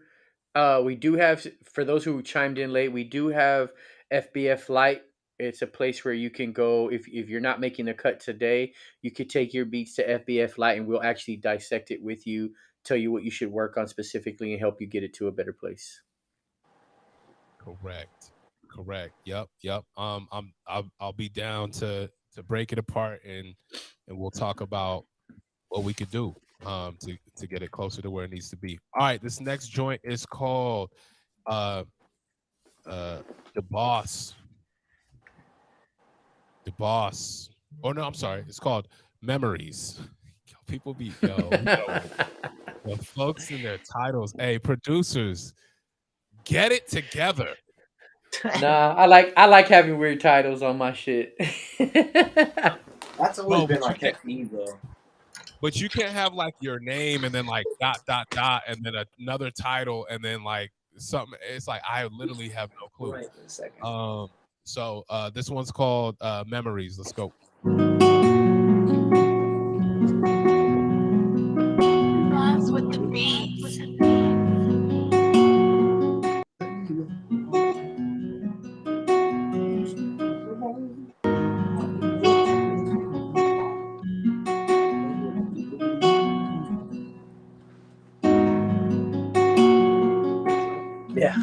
We do have, for those who chimed in late, we do have FBF Lite. It's a place where you can go if you're not making a cut today. You could take your beats to FBF Lite, and we'll actually dissect it with you, tell you what you should work on specifically, and help you get it to a better place. Correct. Yep. I'll be down to break it apart and we'll talk about what we could do to get it closer to where it needs to be. All right, this next joint is called The Boss. The Boss. Oh no, I'm sorry. It's called Memories. People be the folks in their titles. Hey, producers, get it together. Nah, I like having weird titles on my shit. That's always been my pet peeve though. But you can't have like your name and then like ... and then another title and then like something. It's like I literally have no clue. Right in a second. So this one's called Memories. Let's go. Lost with the beats. Yeah.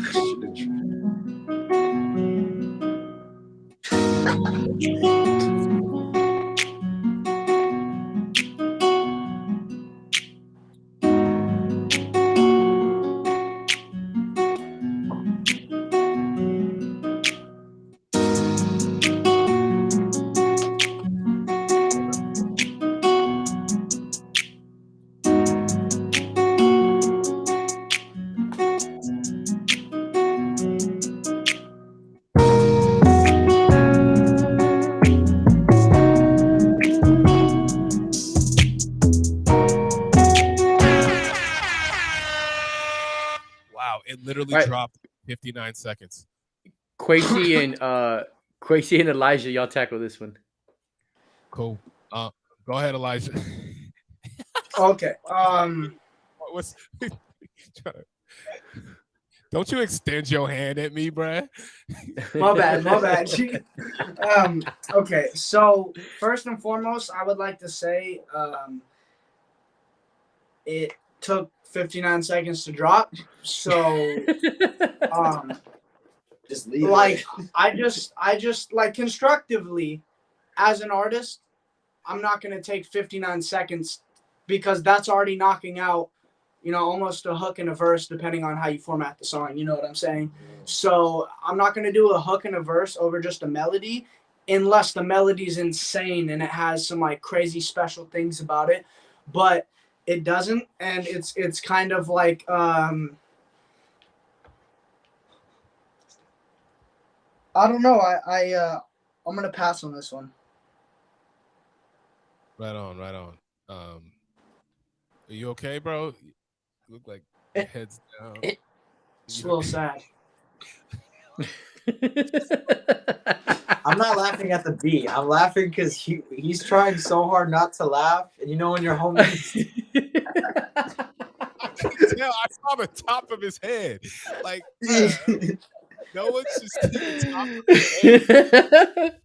It literally dropped 59 seconds. Quasi and Elijah, y'all tackle this one. Cool. Go ahead, Elijah. Okay. What's Don't you extend your hand at me, bruh. My bad. Okay, so first and foremost, I would like to say it took 59 seconds to drop. So just leave like it. I just like constructively as an artist, I'm not gonna take 59 seconds because that's already knocking out, almost a hook and a verse depending on how you format the song. You know what I'm saying? So I'm not gonna do a hook and a verse over just a melody unless the melody's insane and it has some like crazy special things about it. But it doesn't, and it's kind of like I don't know. I'm gonna pass on this one. Right on. Are you okay, bro? You look like your head's down. It's a little sad. I'm not laughing at the beat. I'm laughing because he's trying so hard not to laugh. And when your homies Tell, I saw the top of his head. Like, bruh, no one should see the top of his head.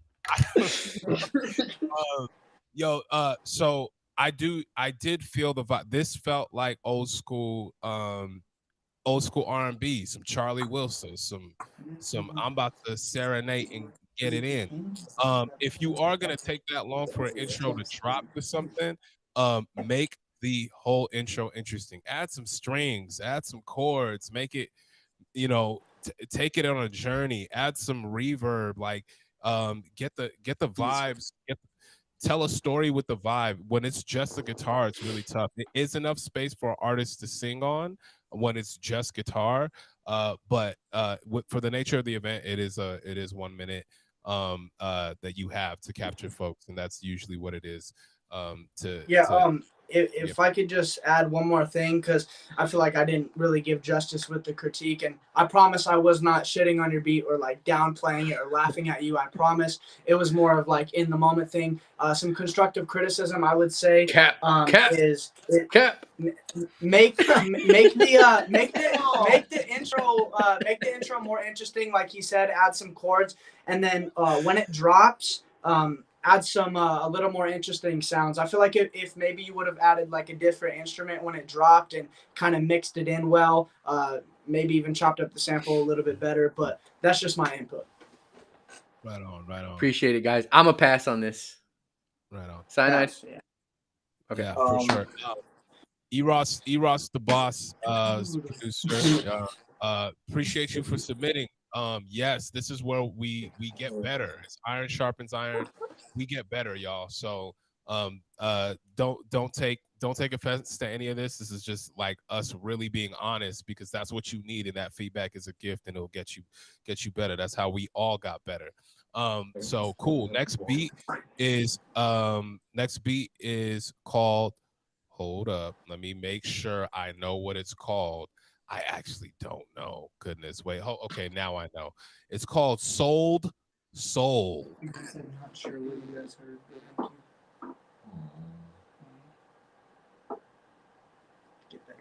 Yo, so I did feel the vibe. This felt like old school R&B, some Charlie Wilson, some I'm about to serenade and get it in. If you are gonna take that long for an intro to drop to something, make the whole intro interesting. Add some strings, add some chords, make it, take it on a journey, add some reverb, like get the vibes, tell a story with the vibe. When it's just the guitar, it's really tough. It is enough space for artists to sing on when it's just guitar. But for the nature of the event, it is 1 minute that you have to capture folks, and that's usually what it is. If I could just add one more thing, because I feel like I didn't really give justice with the critique, and I promise I was not shitting on your beat or like downplaying it or laughing at you. I promise it was more of like in the moment thing. Some constructive criticism, I would say, is make the intro more interesting. Like he said, add some chords, and then when it drops, add some a little more interesting sounds. I feel like if maybe you would have added like a different instrument when it dropped and kind of mixed it in well, maybe even chopped up the sample a little bit better. But that's just my input. Right on. Appreciate it, guys. I'm a pass on this. Right on. Cyanide. Yeah. Okay. Yeah, for sure. Eros the boss, is the producer. Appreciate you for submitting. Yes, this is where we get better. As iron sharpens iron, we get better, y'all. So don't take offense to any of this. This is just like us really being honest, because that's what you need, and that feedback is a gift, and it'll get you better. That's how we all got better. So cool. Next beat is called, hold up, let me make sure I know what it's called. I actually don't know. Goodness, wait. Oh, okay, now I know. It's called Sold Soul. I'm not sure what you guys heard. Get better.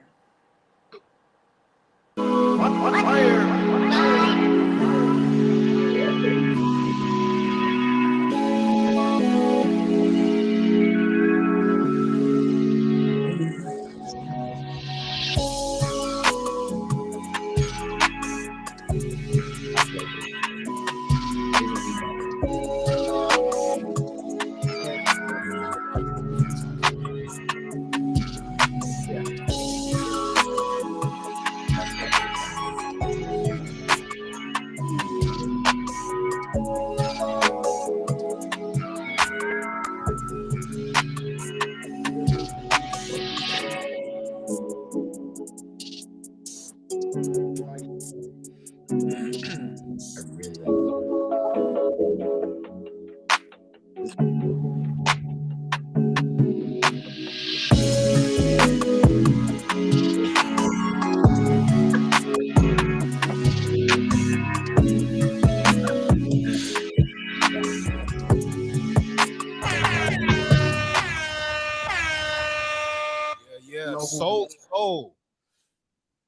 Yeah. Soul.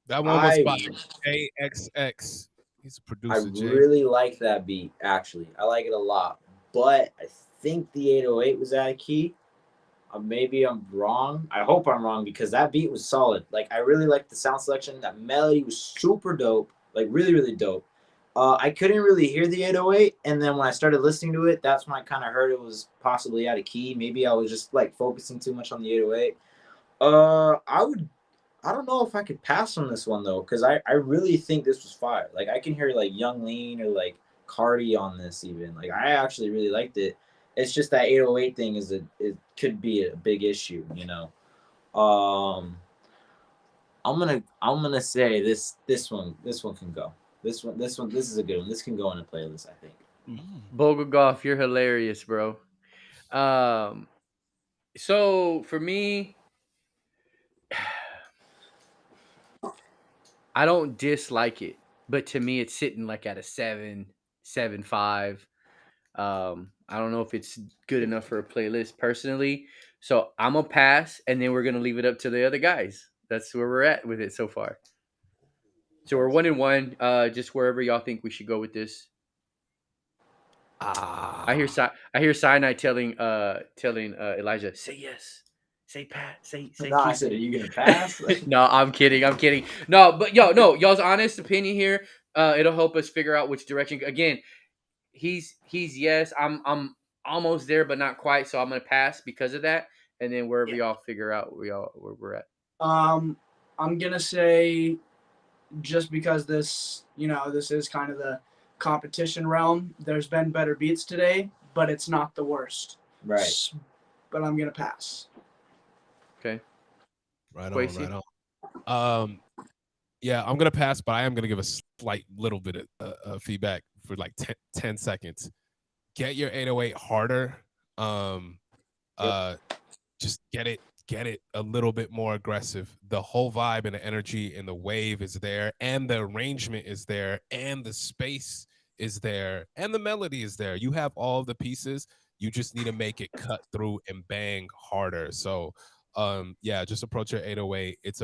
That one was by JXX. He's a producer. I really like that beat, actually. I like it a lot. But I think the 808 was out of key. Maybe I'm wrong. I hope I'm wrong, because that beat was solid. Like, I really liked the sound selection. That melody was super dope. Like, really, really dope. I couldn't really hear the 808, and then when I started listening to it, that's when I kind of heard it was possibly out of key. Maybe I was just like focusing too much on the 808. I don't know if I could pass on this one though, because I really think this was fire. Like, I can hear like Young Lean or like Cardi on this even. Like, I actually really liked it. It's just that 808 thing it could be a big issue, you know. I'm gonna say this one can go. This is a good one. This can go in a playlist, I think. Bogogolf, you're hilarious, bro. So for me, I don't dislike it, but to me, it's sitting like at a 7.5. I don't know if it's good enough for a playlist personally. So I'm gonna pass, and then we're gonna leave it up to the other guys. That's where we're at with it so far. So we're 1-1. Just wherever y'all think we should go with this. I hear Cyanide telling Elijah, say yes, say Pat, say No, I keep said, are it. you gonna pass? No, I'm kidding. No, but y'all's honest opinion here. It'll help us figure out which direction. Again, he's yes. I'm almost there, but not quite. So I'm gonna pass because of that, and then wherever y'all figure out where we're at. I'm gonna say, just because this is kind of the competition realm. There's been better beats today, but it's not the worst. Right. But I'm gonna pass. Okay. Right Quasi? on. Yeah, I'm gonna pass, but I am gonna give a slight little bit of feedback for like 10 seconds. Get your 808 harder. Just get it a little bit more aggressive. The whole vibe and the energy and the wave is there, and the arrangement is there, and the space is there, and the melody is there. You have all the pieces. You just need to make it cut through and bang harder. So yeah, just approach your 808. It's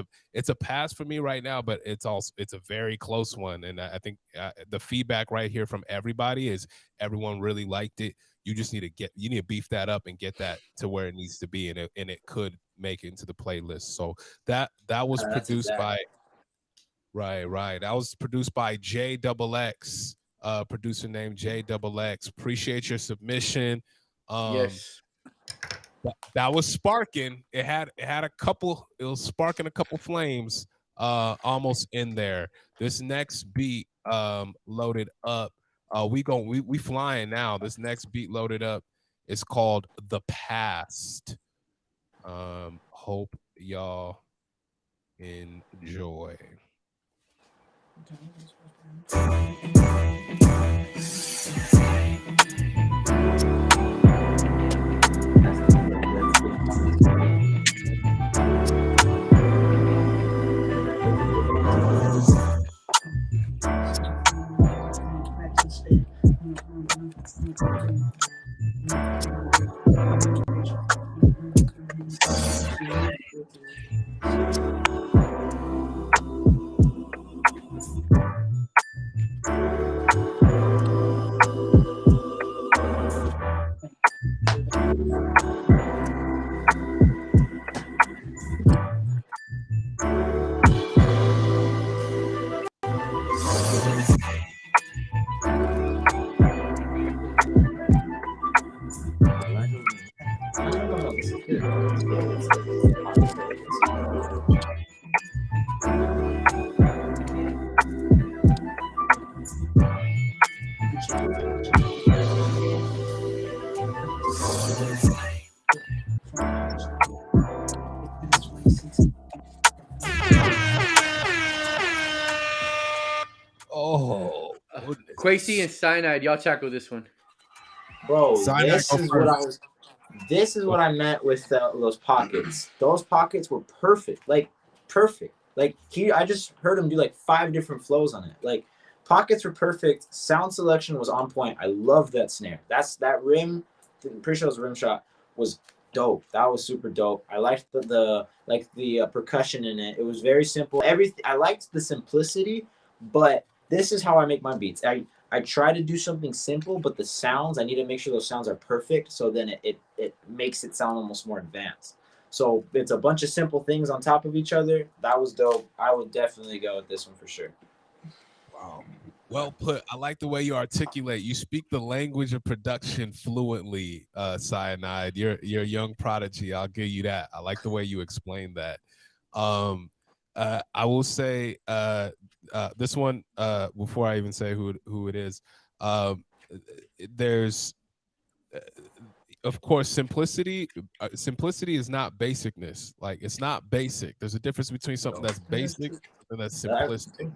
a pass for me right now, but it's a very close one, and I think the feedback right here from everybody is everyone really liked it. You just need to beef that up and get that to where it needs to be, and it could make it into the playlist. So that was produced by right. That was produced by JXX, producer named JXX. Appreciate your submission. Yes. That was sparking. It had a couple. It was sparking a couple flames. Almost in there. This next beat, loaded up. We flying now. This next beat loaded up is called The Past. Hope y'all enjoy. Oh, Quasi and Cyanide, y'all tackle this one. Bro, Cyanide, this is what I meant with those pockets. Those pockets were perfect. I just heard him do like 5 different flows on it. Like, pockets were perfect. Sound selection was on point. I love that snare. That rim. I'm pretty sure it was a rim shot. Was dope. That was super dope. I liked the percussion in it. It was very simple. Everything. I liked the simplicity, but this is how I make my beats. I try to do something simple, but the sounds, I need to make sure those sounds are perfect, so then it makes it sound almost more advanced. So it's a bunch of simple things on top of each other. That was dope. I would definitely go with this one for sure. Wow. Well put. I like the way you articulate. You speak the language of production fluently, Cyanide. You're a young prodigy. I'll give you that. I like the way you explain that. I will say this one, before I even say who it is, there's of course simplicity. Simplicity is not basicness. Like, it's not basic. There's a difference between something that's basic and that's simplistic.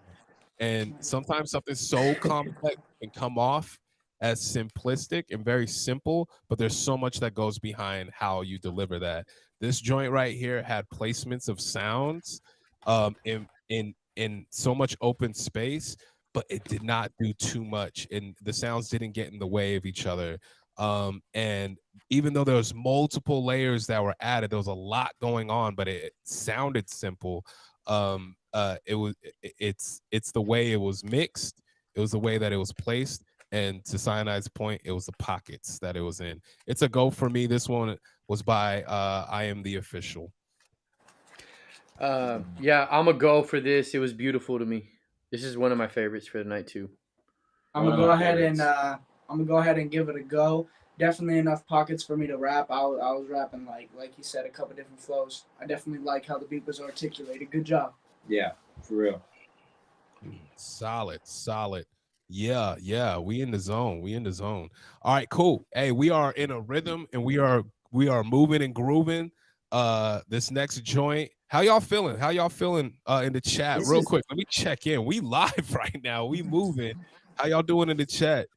And sometimes something so complex can come off as simplistic and very simple, but there's so much that goes behind how you deliver that. This joint right here had placements of sounds in so much open space, but it did not do too much, and the sounds didn't get in the way of each other. And even though there was multiple layers that were added, there was a lot going on, but it sounded simple. It's the way it was mixed, it was the way that it was placed, and to Cyanide's point, it was the pockets that it was in. It's a go for me. This one was by I Am the Official. Yeah, I'm a go for this. It was beautiful to me. This is one of my favorites for the night too. I'm gonna go ahead and give it a go. Definitely enough pockets for me to rap. I was rapping like you said, a couple different flows. I definitely like how the beat was articulated. Good job. Yeah, for real. Solid. Yeah. We in the zone. All right, cool. Hey, we are in a rhythm and we are moving and grooving. This next joint. How y'all feeling? In the chat? Real quick. Let me check in. We live right now. We moving. How y'all doing in the chat?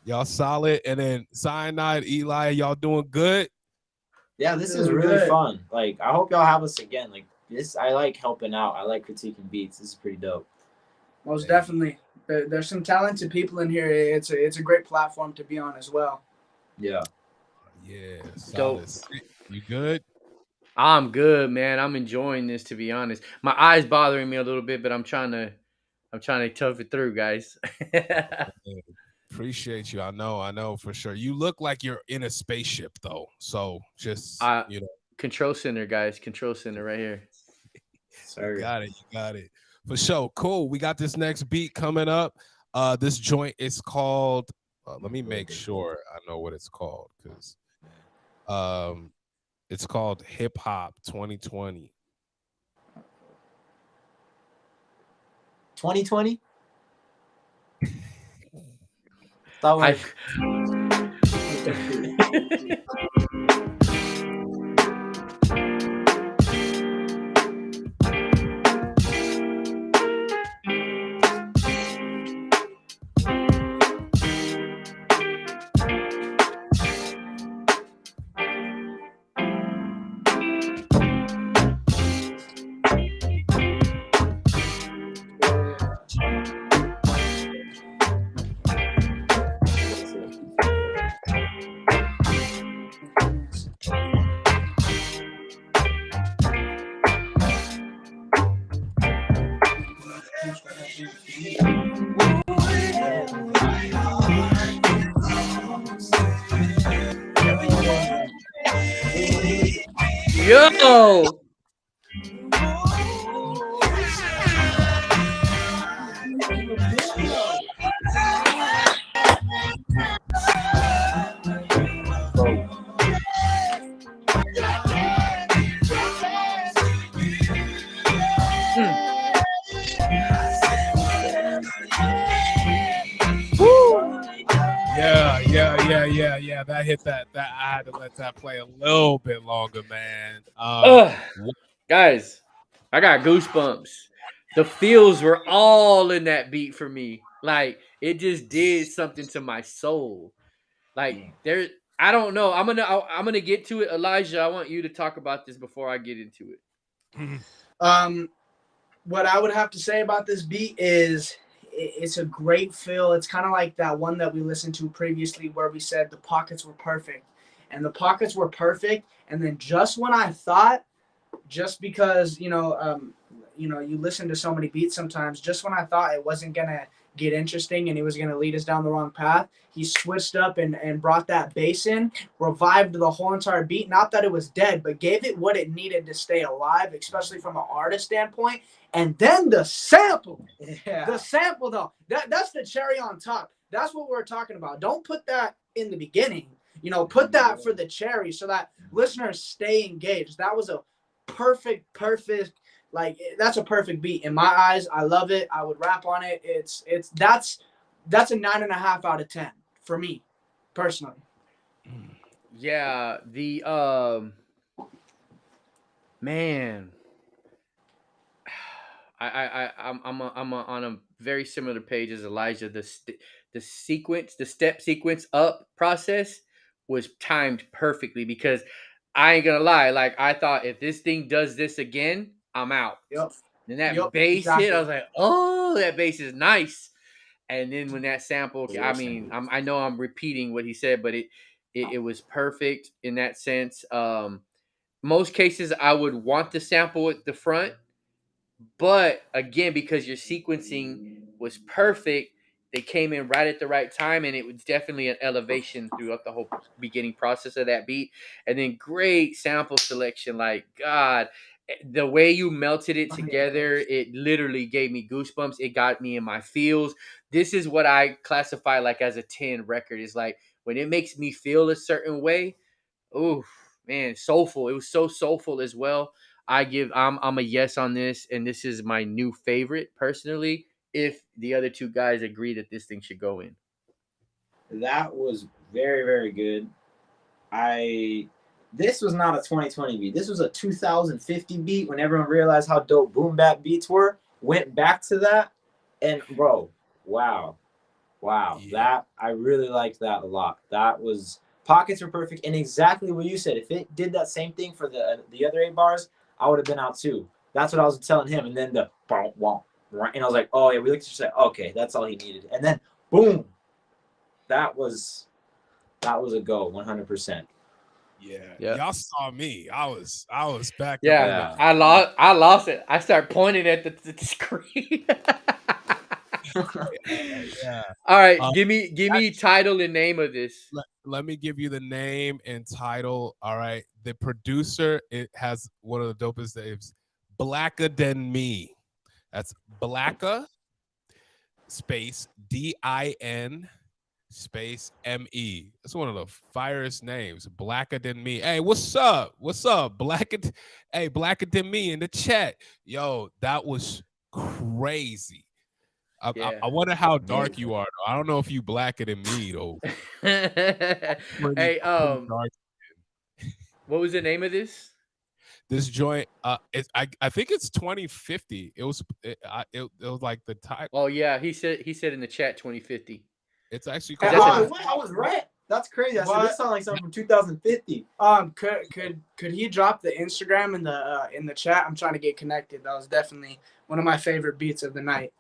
Y'all solid? And then Cyanide, Eli, y'all doing good? Yeah, this is really fun. Like, I hope y'all have us again. Like this, I like helping out. I like critiquing beats. This is pretty dope. Most definitely. There's some talented people in here. It's a great platform to be on as well. Yeah. Yeah. Solid. You good? I'm good, man. I'm enjoying this, to be honest. My eyes bothering me a little bit, but I'm trying to tough it through, guys. Appreciate you. I know for sure. You look like you're in a spaceship though. So just control center, guys. Control center right here. Sorry. You got it. For sure. Cool. We got this next beat coming up. This joint is called let me make sure I know what it's called, because it's called Hip Hop 2020. 2020? Yo! Yeah. That hit that. I had to let that play a little bit longer, man. Guys, I got goosebumps. The feels were all in that beat for me. Like, it just did something to my soul. Like, I don't know. I'm gonna get to it. Elijah, I want you to talk about this before I get into it. What I would have to say about this beat is it's a great feel. It's kind of like that one that we listened to previously where we said the pockets were perfect. And the pockets were perfect. And then just when I thought, just because, you listen to so many beats sometimes, just when I thought it wasn't going to get interesting and he was going to lead us down the wrong path, he switched up and brought that bass in, revived the whole entire beat. Not that it was dead, but gave it what it needed to stay alive, especially from an artist standpoint. And then the sample, though, that's the cherry on top. That's what we're talking about. Don't put that in the beginning. Put that for the cherry so that listeners stay engaged. That was a perfect, like, that's a perfect beat in my eyes. I love it. I would rap on it. That's a 9.5 out of 10 for me, personally. Yeah, the man, I'm on a very similar page as Elijah. The step sequence up process was timed perfectly, because I ain't gonna lie, like, I thought if this thing does this again, I'm out. Yep. Then that bass hit, I was like, oh, that bass is nice. And then when that sample, I mean, Listen. I know I'm repeating what he said, but it was perfect in that sense. Most cases I would want the sample at the front, but again, because your sequencing was perfect, they came in right at the right time, and it was definitely an elevation throughout the whole beginning process of that beat. And then great sample selection, like God, the way you melted it together, it literally gave me goosebumps. It got me in my feels. This is what I classify like as a 10 record. Is like when it makes me feel a certain way. Oh man, soulful. It was so soulful as well. I'm a yes on this, and this is my new favorite personally. If the other two guys agree that this thing should go in. That was very, very good. This was not a 2020 beat. This was a 2050 beat when everyone realized how dope boom bap beats were. Went back to that, and bro, wow. Yeah. That I really liked that a lot. That was pockets were perfect and exactly what you said. If it did that same thing for the other 8 bars, I would have been out too. That's what I was telling him. And then the and I was like, oh yeah, we looked at each other, okay, that's all he needed. And then boom, that was a go, 100%. Yeah. Yep. Y'all saw me. I was back Yeah, up in Yeah. I lost it. I start pointing at the screen. yeah. All right, give me title and name of this. Let me give you the name and title. All right. The producer, it has one of the dopest names, Blacker Than Me. That's Blacker space DIN space ME. That's one of the firest names. Blacker Than Me. Hey, what's up? What's up? Blacker Than Me in the chat. Yo, that was crazy. Yeah. I wonder how dark you are, though. I don't know if you blacker than me, though. Hey, Dark. what was the name of this? This joint, I think it's 2050. It was like the type. Oh yeah, he said in the chat 2050. It's actually Hey, called. I was right. That's crazy. I said What? this sounds like something from 2050. Could he drop the Instagram in the chat? I'm trying to get connected. That was definitely one of my favorite beats of the night.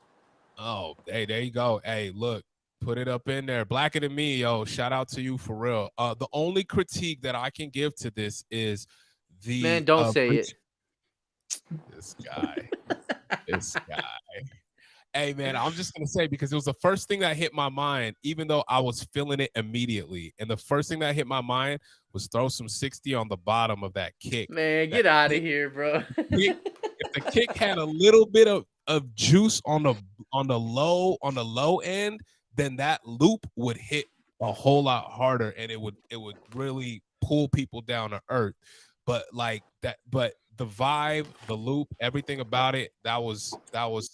Oh, hey, there you go. Hey, look, put it up in there. Blacker Than Me, yo. Shout out to you for real. The only critique that I can give to this is the Man, don't say it. This guy. Hey, man, I'm just going to say, because it was the first thing that hit my mind, even though I was feeling it immediately. And the first thing that hit my mind was throw some 60 on the bottom of that kick. Man, get out of here, bro. If the kick had a little bit of juice on the low end, then that loop would hit a whole lot harder, and it would really pull people down to earth. But the vibe, the loop, everything about it, that was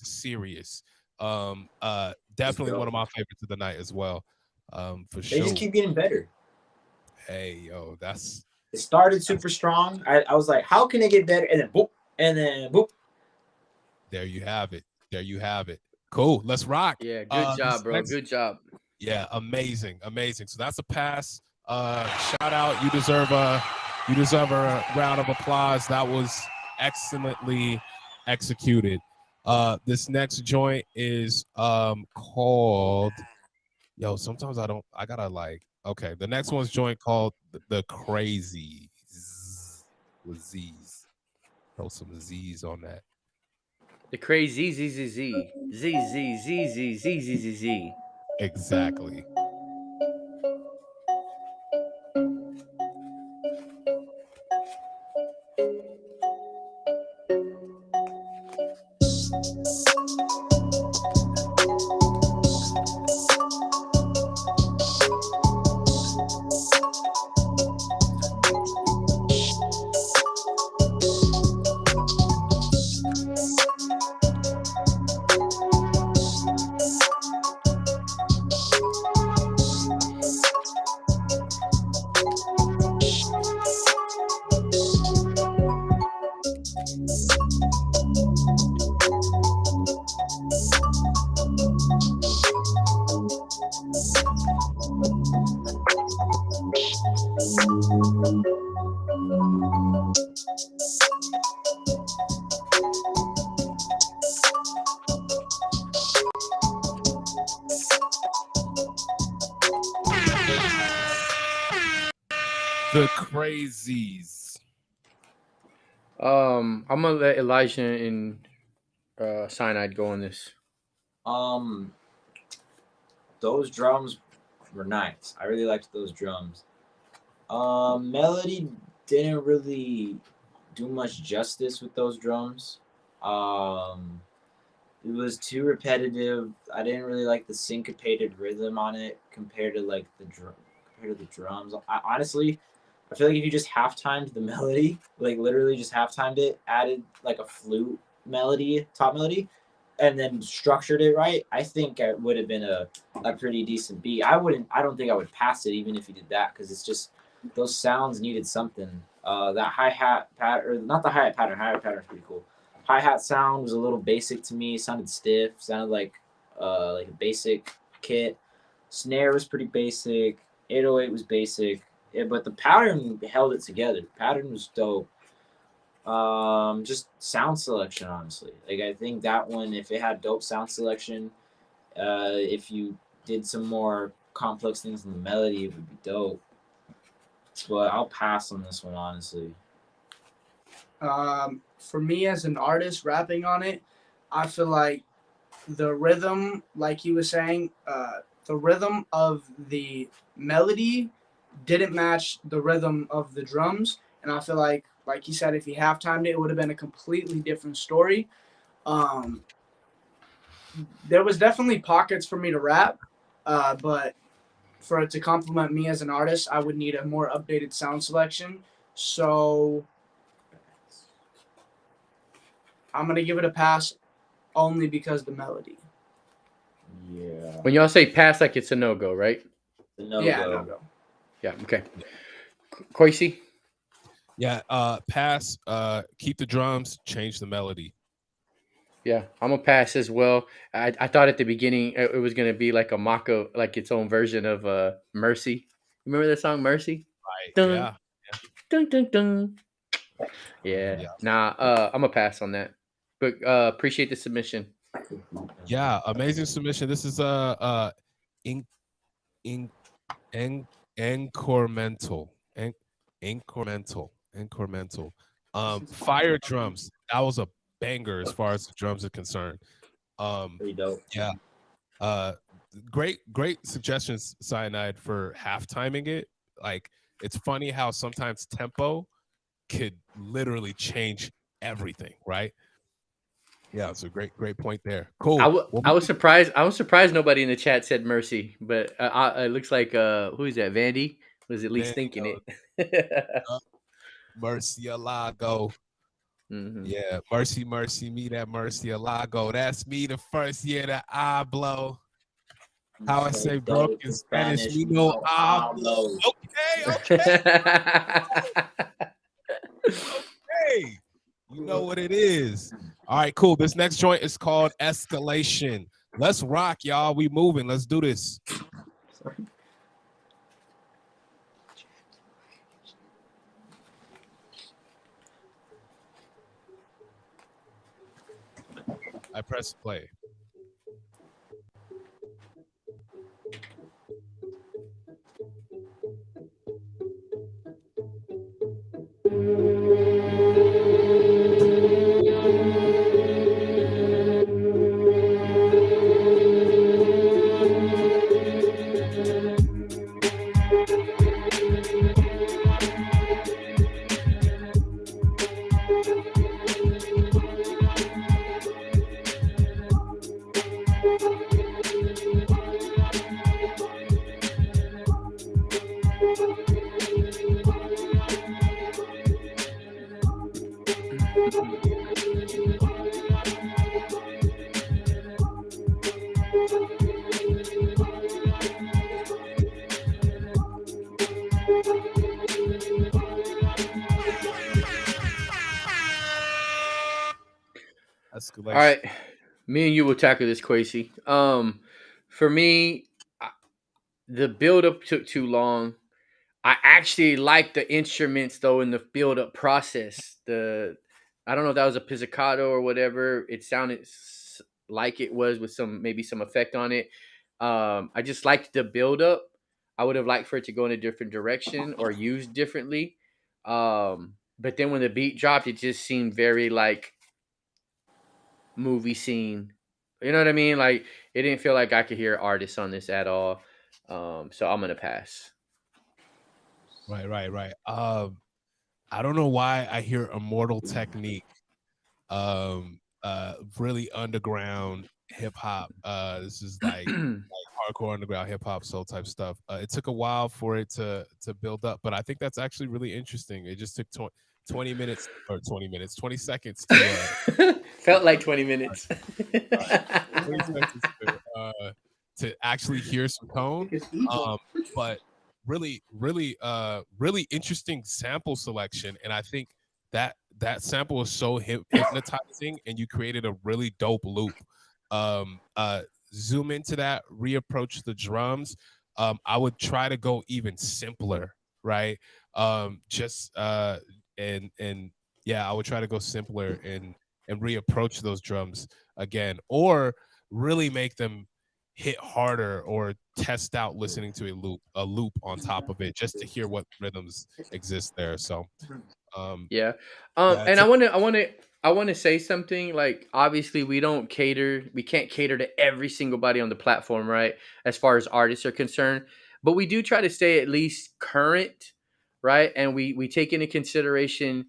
serious. Definitely one of my favorites of the night as well. For sure. They just keep getting better. Hey, yo, it started super strong. I was like, how can it get better? And then boop, and then boop. There you have it. Cool. Let's rock. Yeah, good job, bro. Good job. Yeah, amazing. So that's a pass. Shout out. You deserve a round of applause. That was excellently executed. This next joint is called. Yo, sometimes I gotta like. Okay, the next one's joint called the Crazy with Z's. Throw some Z's on that. The crazy Z. Exactly. The Crazies. I'm gonna let Elijah and Cyanide go on this. Um, those drums were nice. I really liked those drums. Melody didn't really do much justice with those drums. Um, it was too repetitive. I didn't really like the syncopated rhythm on it compared to like compared to the drums. Honestly, I feel like if you just half timed the melody, like literally just half timed it, added like a flute melody, top melody, and then structured it right, I think it would have been a pretty decent beat. I don't think I would pass it even if you did that because it's just those sounds needed something. That hi hat pattern, not the hi hat pattern. Hi hat pattern is pretty cool. Hi hat sound was a little basic to me. It sounded stiff. Sounded like a basic kit. Snare was pretty basic. 808 was basic. Yeah, but the pattern held it together. The pattern was dope. Just sound selection, honestly. Like I think that one, if it had dope sound selection, if you did some more complex things in the melody, it would be dope. But I'll pass on this one, honestly. For me as an artist rapping on it, I feel like the rhythm, like he was saying, the rhythm of the melody didn't match the rhythm of the drums, and I feel like he said, if he half timed it, it would have been a completely different story. Um, there was definitely pockets for me to rap, but for it to complement me as an artist, I would need a more updated sound selection. So I'm gonna give it a pass only because the melody. Yeah. When y'all say pass, like it's a no go, right? No Yeah, go. no go. Yeah. Okay. Koisi. Yeah, pass. Keep the drums. Change the melody. Yeah, I'm gonna pass as well. I thought at the beginning it was gonna be like a mock of like its own version of Mercy. Remember the song Mercy? Right. Dun, Yeah. dun, dun, dun. Yeah. Yeah. Nah, I'm gonna pass on that. But appreciate the submission. Yeah. Amazing submission. This is in in incremental. Incremental. Fire drums. That was a banger as far as the drums are concerned. Pretty dope. Yeah. Great suggestions, Cyanide, for half timing it. Like it's funny how sometimes tempo could literally change everything, right? Yeah, it's a great point there. Cool. I was surprised. I was surprised nobody in the chat said Mercy, but it looks like who is that? Vandy was at least thinking it. Murcielago. Mm-hmm. Yeah, mercy, me that Murcielago. That's me the first year that I blow. How I say broken Spanish, we know I blow. Okay. Okay. You know what it is. All right, cool. This next joint is called Escalation. Let's rock, y'all. We moving. Let's do this. I press play. Escalation. All right, me and you will tackle this, Quasi. For me, the build up took too long. I actually liked the instruments though in the build up process. I don't know if that was a pizzicato or whatever. It sounded like it was with maybe some effect on it. I just liked the build up. I would have liked for it to go in a different direction or used differently. But then when the beat dropped, it just seemed very like movie scene. You know what I mean? Like it didn't feel like I could hear artists on this at all. So I'm gonna pass. Right. I don't know why I hear Immortal Technique, really underground hip hop. This is like hardcore underground hip hop soul type stuff. It took a while for it to build up, but I think that's actually really interesting. It just took 20 minutes or 20 minutes, 20 seconds to Felt like 20 minutes. 20 seconds to actually hear some tone. But really interesting sample selection, and I think that sample is so hypnotizing, and you created a really dope loop. Zoom into that, reapproach the drums. I would try to go even simpler, right? Just and yeah, I would try to go simpler and reapproach those drums again, or really make them hit harder, or test out listening to a loop on top of it, just to hear what rhythms exist there. So yeah. yeah, And I want to say something. Like, obviously we can't cater to every single body on the platform, right? As far as artists are concerned, but we do try to stay at least current, right? And we take into consideration.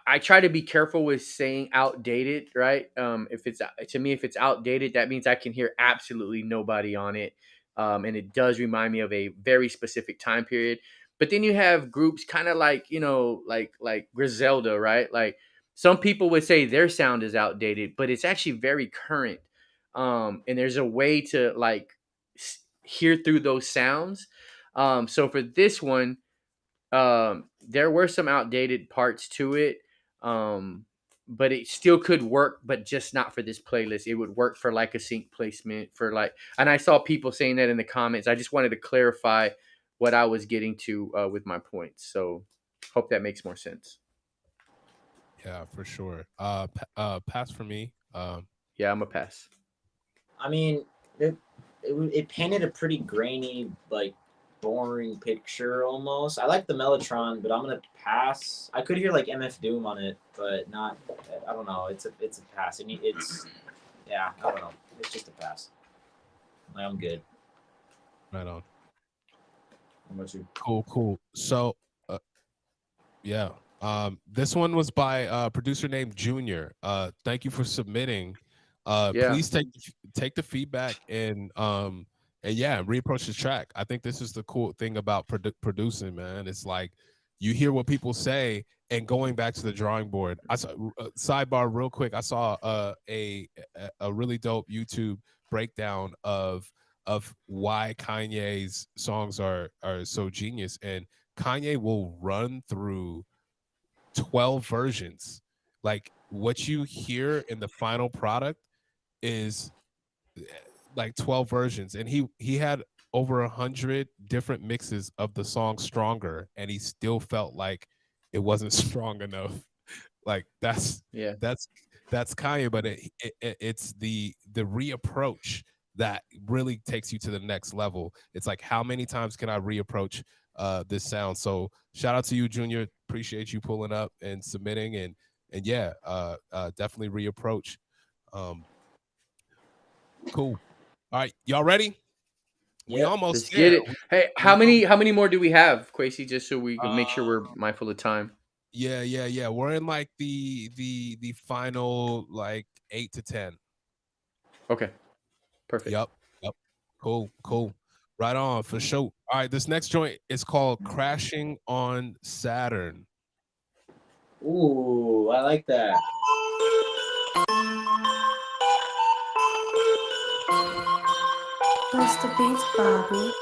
I try to be careful with saying outdated, right? If it's outdated, that means I can hear absolutely nobody on it, and it does remind me of a very specific time period. But then you have groups kind of like, like Griselda, right? Like some people would say their sound is outdated, but it's actually very current. And there's a way to like hear through those sounds. So for this one, there were some outdated parts to it, but it still could work, but just not for this playlist. It would work for like a sync placement for like, and I saw people saying that in the comments. I just wanted to clarify what I was getting to with my points. So hope that makes more sense. yeah, for sure. Pass for me. Yeah, I'm a pass. I mean, it painted a pretty grainy, like boring picture almost. I like the Mellotron, but I'm gonna pass. I could hear like MF Doom on it, but not. I don't know. It's a pass. It's yeah. I don't know. It's just a pass. I'm good. Right on. How about you? Cool. So yeah, this one was by a producer named Junior. Thank you for submitting. Please take the feedback and yeah, reapproach the track. I think this is the cool thing about producing, man. It's like you hear what people say and going back to the drawing board. I saw sidebar real quick. I saw a really dope YouTube breakdown of why Kanye's songs are so genius, and Kanye will run through 12 versions. Like what you hear in the final product is like 12 versions, and he had over 100 different mixes of the song Stronger, and he still felt like it wasn't strong enough. Like that's Kanye, but it's the reapproach that really takes you to the next level. It's like, how many times can I reapproach this sound? So shout out to you, Junior. Appreciate you pulling up and submitting, and yeah, definitely reapproach. Cool. All right, y'all ready? We almost get it. Hey, how many more do we have, Quasi? Just so we can make sure we're mindful of time. Yeah. We're in like the final like 8 to 10. Okay. Perfect. Yep. Cool. Right on, for sure. All right, this next joint is called Crashing on Saturn. Ooh, I like that. What's the beats, Bobby?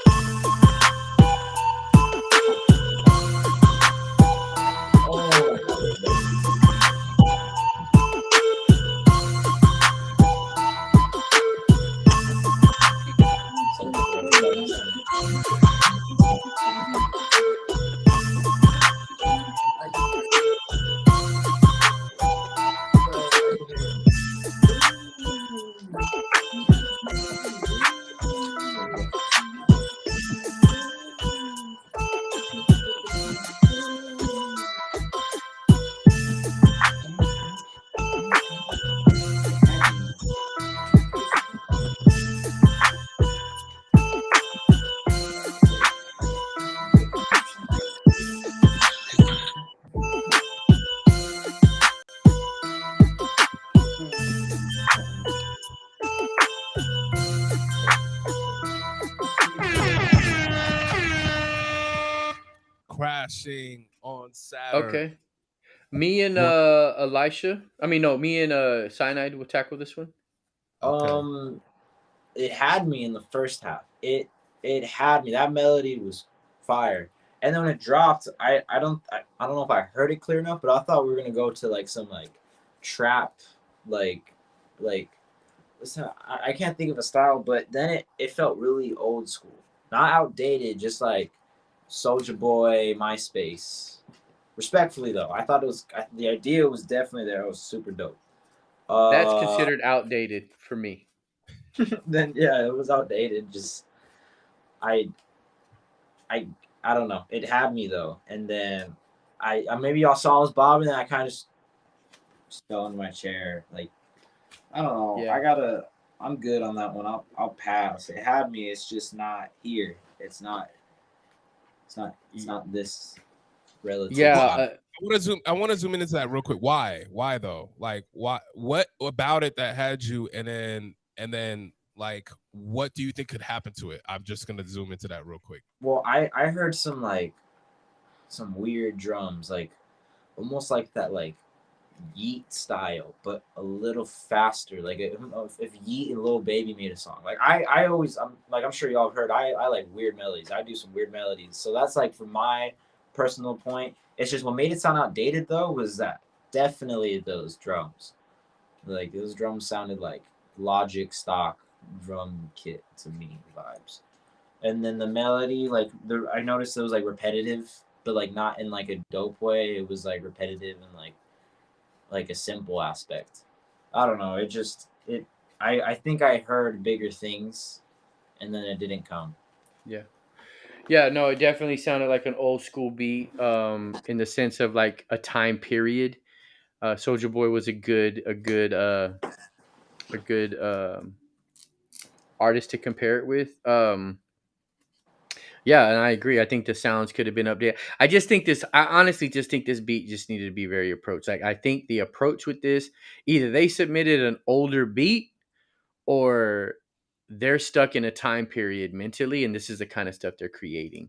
crashing on Saturn. Okay. Me and What? Elisha. I mean, no, me and Cyanide will tackle this one. Okay. It had me in the first half. It had me. That melody was fire. And then when it dropped, I don't know if I heard it clear enough, but I thought we were gonna go to like some like trap, like I can't think of a style, but then it felt really old school, not outdated, just like Soldier Boy, MySpace. Respectfully though, I thought the idea was definitely there. It was super dope. That's considered outdated for me. Then yeah, it was outdated. Just I I I don't know. It had me though, and then I maybe y'all saw us bobbing, and I kind of just fell in my chair. Like I don't know. Yeah. I'm good on that one. I'll pass. It had me. It's just not here. It's not this relative. Yeah. I want to zoom into that real quick. Why? Why though? Like, why? What about it that had you? And then, like, what do you think could happen to it? I'm just gonna zoom into that real quick. Well, I heard some weird drums, like almost like that like Yeet style, but a little faster. Like if Yeet and Lil Baby made a song, like I always I'm sure y'all have heard. I like weird melodies. I do some weird melodies. So that's like from my personal point. It's just what made it sound outdated though was that definitely those drums. Like those drums sounded like Logic stock drum kit to me vibes. And then the melody, like I noticed it was like repetitive, but like not in like a dope way. It was like repetitive and like a simple aspect. I don't know. I think I heard bigger things, and then it didn't come. Yeah. Yeah, no, it definitely sounded like an old school beat, in the sense of like a time period. Soldier Boy was a good artist to compare it with. Yeah, and I agree. I think the sounds could have been updated. I honestly just think this beat just needed to be very approached. Like I think the approach with this, either they submitted an older beat or they're stuck in a time period mentally, and this is the kind of stuff they're creating.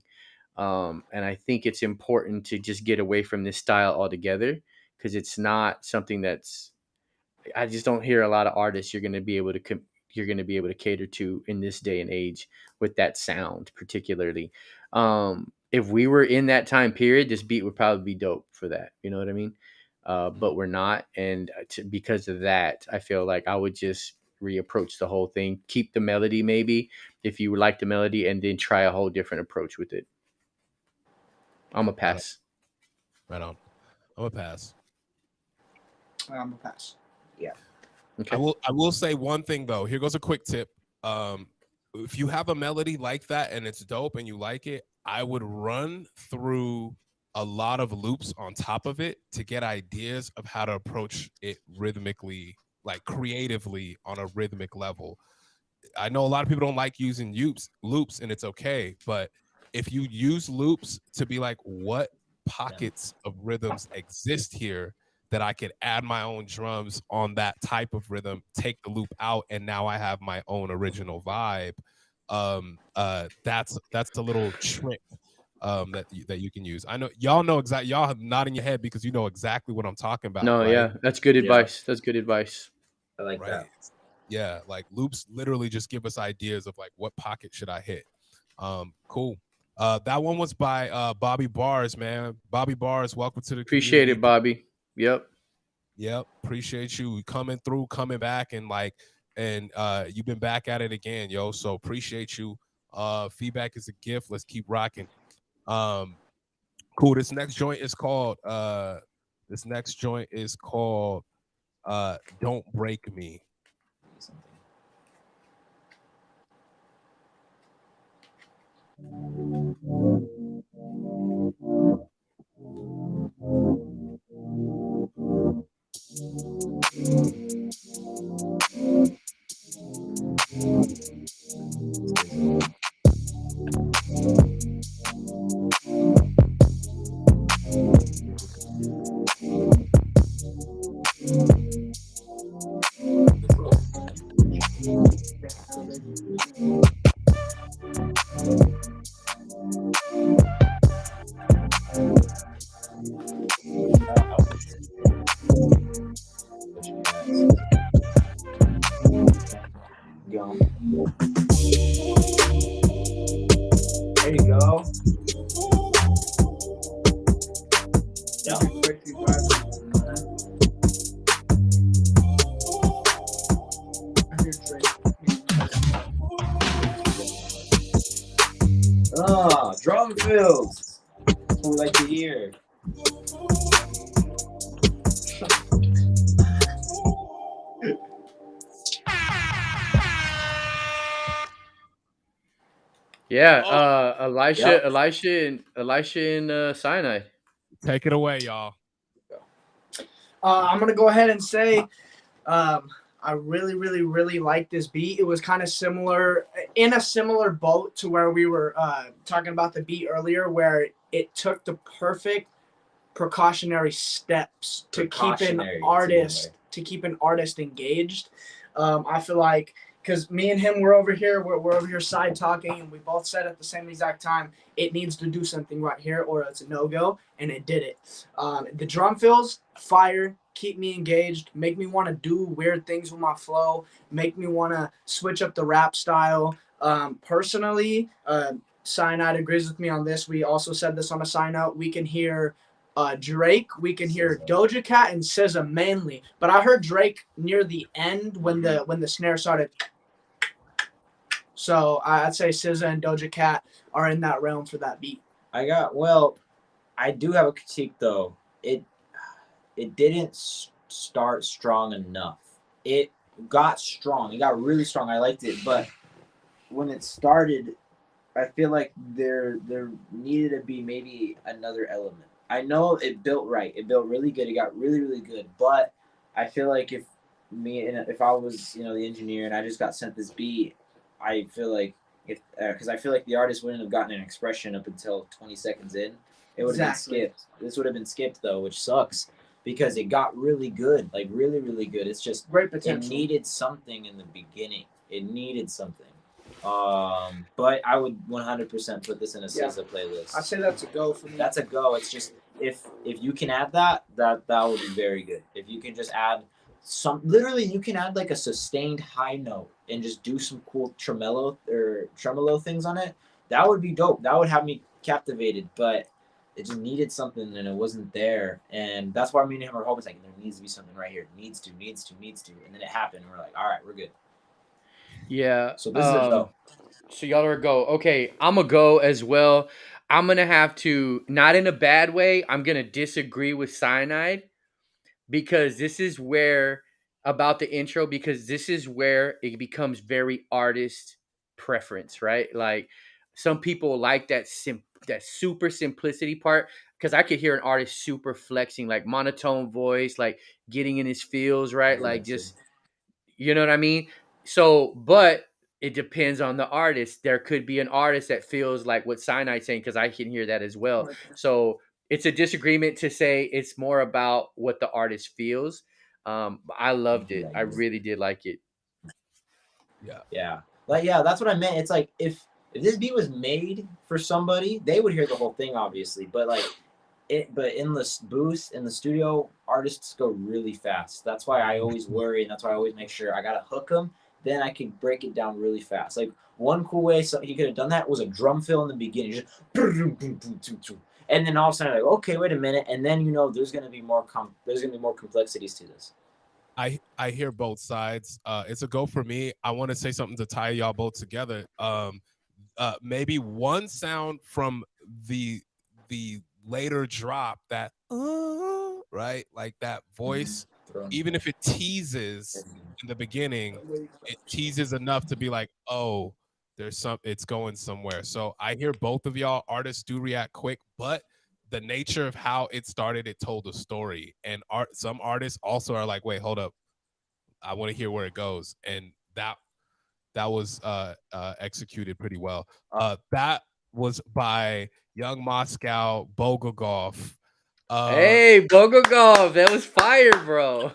And I think it's important to just get away from this style altogether because it's not something that's. I just don't hear a lot of artists you're going to be able to cater to in this day and age with that sound, particularly. If we were in that time period, this beat would probably be dope for that. You know what I mean? But we're not, and because of that, I feel like I would just reapproach the whole thing, keep the melody maybe if you like the melody, and then try a whole different approach with it. I'm a pass. Right on. I'm a pass. I'm a pass. Yeah. Okay. I will say one thing though. Here goes a quick tip. If you have a melody like that and it's dope and you like it, I would run through a lot of loops on top of it to get ideas of how to approach it rhythmically, like creatively on a rhythmic level. I know a lot of people don't like using loops, and it's okay. But if you use loops to be like, what pockets of rhythms exist here that I could add my own drums on that type of rhythm, take the loop out, and now I have my own original vibe. That's a little trick that you can use. I know y'all know exactly. Y'all have nodding your head because you know exactly what I'm talking about. No, right? yeah, that's good advice. That's good advice. I like that. Yeah, like loops literally just give us ideas of like what pocket should I hit. Cool. That one was by Bobby Bars, man. Bobby Bars, welcome to the Appreciate community. it, Bobby. Yep. Appreciate you coming through, coming back, and you've been back at it again, yo. So appreciate you. Feedback is a gift. Let's keep rocking. Cool. This next joint is called Don't Break Me. fills. That's what we like to hear. Yeah, Oh, Yep. Elisha and Cyanide. take it away, y'all. I'm gonna go ahead and say, I really, really, really like this beat. It was kind of similar, in a similar boat to where we were talking about the beat earlier, where it took the perfect precautionary steps to Precautionary, that's a good word. keep an artist engaged. I feel like because me and him were over here, we're over here side talking, and we both said at the same exact time, it needs to do something right here, or it's a no go, and it did it. The drum fills fire, keep me engaged, make me want to do weird things with my flow, make me want to switch up the rap style. Personally, Cyanide agrees with me on this. We also said this on a sign out. We can hear Drake, we can hear Doja Cat and SZA mainly, but I heard Drake near the end when the snare started. So I'd say SZA and Doja Cat are in that realm for that beat. I do have a critique though. It didn't start strong enough. It got strong. It got really strong. I liked it, but when it started, I feel like there needed to be maybe another element. I know it built right. It built really good. It got really, really good. But I feel like if I was the engineer and I just got sent this beat, I feel like because I feel like the artist wouldn't have gotten an expression up until 20 seconds in. It would have been skipped. This would have been skipped though, which sucks because it got really good, like really, really good. It's just Great potential. It needed something in the beginning. It needed something. But I would 100% put this in a SZA playlist. I say that's a go for me. That's a go. It's just if you can add that would be very good. If you can just add literally you can add like a sustained high note and just do some cool tremolo things on it. That would be dope. That would have me captivated. But it just needed something and it wasn't there. And that's why me and him are always like, there needs to be something right here. It needs to. And then it happened. And we're like, all right, we're good. Yeah. So this is a go. So y'all are a go. Okay, I'm a go as well. I'm gonna have to, not in a bad way, I'm gonna disagree with Cyanide because this is where about the intro, because this is where it becomes very artist preference, right? Like some people like that super simplicity part because I could hear an artist super flexing, like monotone voice, like getting in his feels, right? Like just, you know what I mean? So, but it depends on the artist. There could be an artist that feels like what Cyanide's saying because I can hear that as well. So it's a disagreement to say it's more about what the artist feels. I loved it. I really did like it. Yeah. Like that's what I meant. It's like if this beat was made for somebody, they would hear the whole thing, obviously. But like but in the booth in the studio, artists go really fast. That's why I always worry, and that's why I always make sure I gotta hook them. Then I can break it down really fast. Like one cool way he could have done that was a drum fill in the beginning, just and then all of a sudden like, okay, wait a minute, and then there's gonna be more complexities to this. I hear both sides. It's a go for me. I want to say something to tie y'all both together. Maybe one sound from the later drop that right, like that voice, even if it teases in the beginning, it teases enough to be like, oh, it's going somewhere. So I hear both of y'all. Artists do react quick, but the nature of how it started, it told a story. And some artists also are like, wait, hold up, I want to hear where it goes. And that was executed pretty well. That was by Young Moscow Bogogov. Hey, Bogogov, that was fire, bro.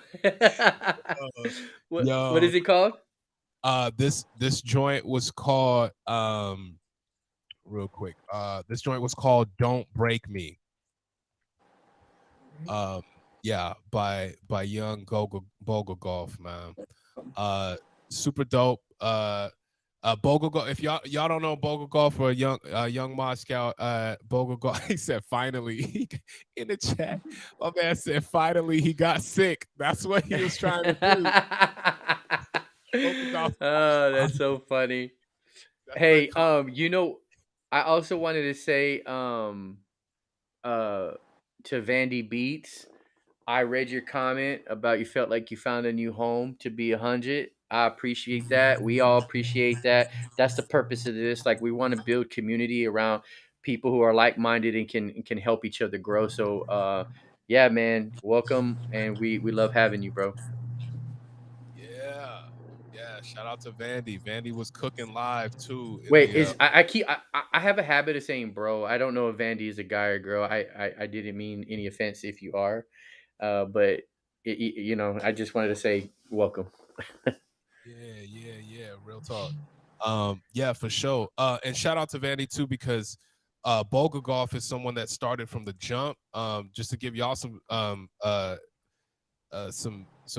What is it called? This joint was called real quick. This joint was called "Don't Break Me." Yeah, by Young Bogogov, man. Super dope. Bogogov. If y'all don't know Bogogov or young Moscow, Bogogov, he said finally in the chat. My man said finally he got sick. That's what he was trying to do. Oh, that's so funny. Hey, I also wanted to say uh to Vandy Beats. I read your comment about you felt like you found a new home to be 100. I appreciate that. We all appreciate that. That's the purpose of this. Like we want to build community around people who are like-minded and can help each other grow. So yeah, man, welcome and we love having you, bro. Yeah. Yeah. Shout out to Vandy. Vandy was cooking live too in Wait, the is I have a habit of saying bro. I don't know if Vandy is a guy or girl. I didn't mean any offense if you are. But you know, I just wanted to say welcome. yeah. Real talk. Yeah, for sure. And shout out to Vandy too, because Boga Golf is someone that started from the jump. Just to give y'all some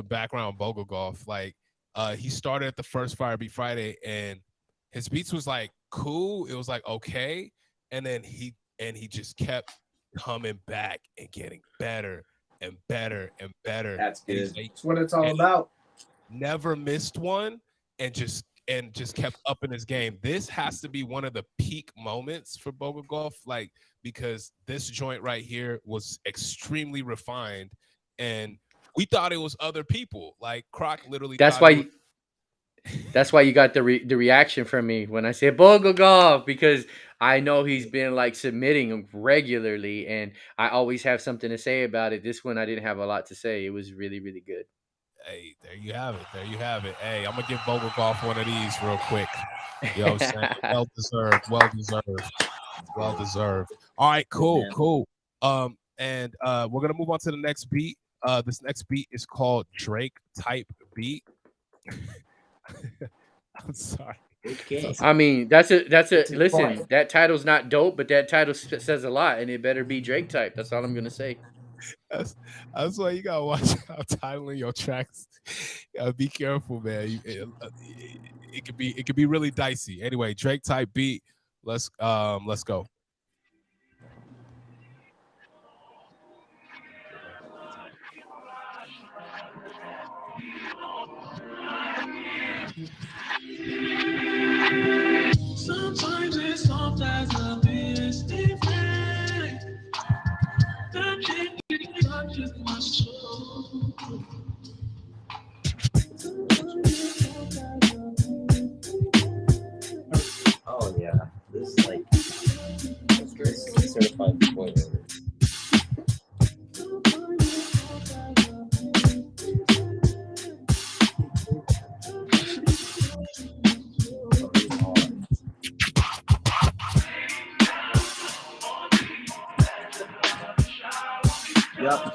background on Boga Golf. Like he started at the first Fire Beat Friday and his beats was like cool. It was like okay. And then he just kept coming back and getting better and better and better. That's And good. That's what it's all and about. never missed one and just kept up in his game. This has to be one of the peak moments for Boga Golf, like because this joint right here was extremely refined, and we thought it was other people. Like Croc literally That's thought it was. why that's why you got the reaction from me when I said Bogogov because I know he's been like submitting regularly and I always have something to say about it. This one I didn't have a lot to say. It was really good. Hey, there you have it. There you have it. Hey, I'm gonna give Boga Golf one of these real quick. You know what I'm saying? Well deserved. Well deserved. Well deserved. All right, Good cool, man. cool. And we're gonna move on to the next beat. This next beat is called Drake Type Beat. I'm sorry. Okay. I mean, that's a To the listen, point. that title's not dope, but that title says a lot and it better be Drake type. That's all I'm going to say. That's, that's why you gotta watch out titling your tracks. Be careful, man. It could be really dicey. Anyway, Drake type beat. Let's go. Sometimes it's soft as a misty flame that gently touches my soul. Oh yeah. This is like this is certified spoiler. Yep.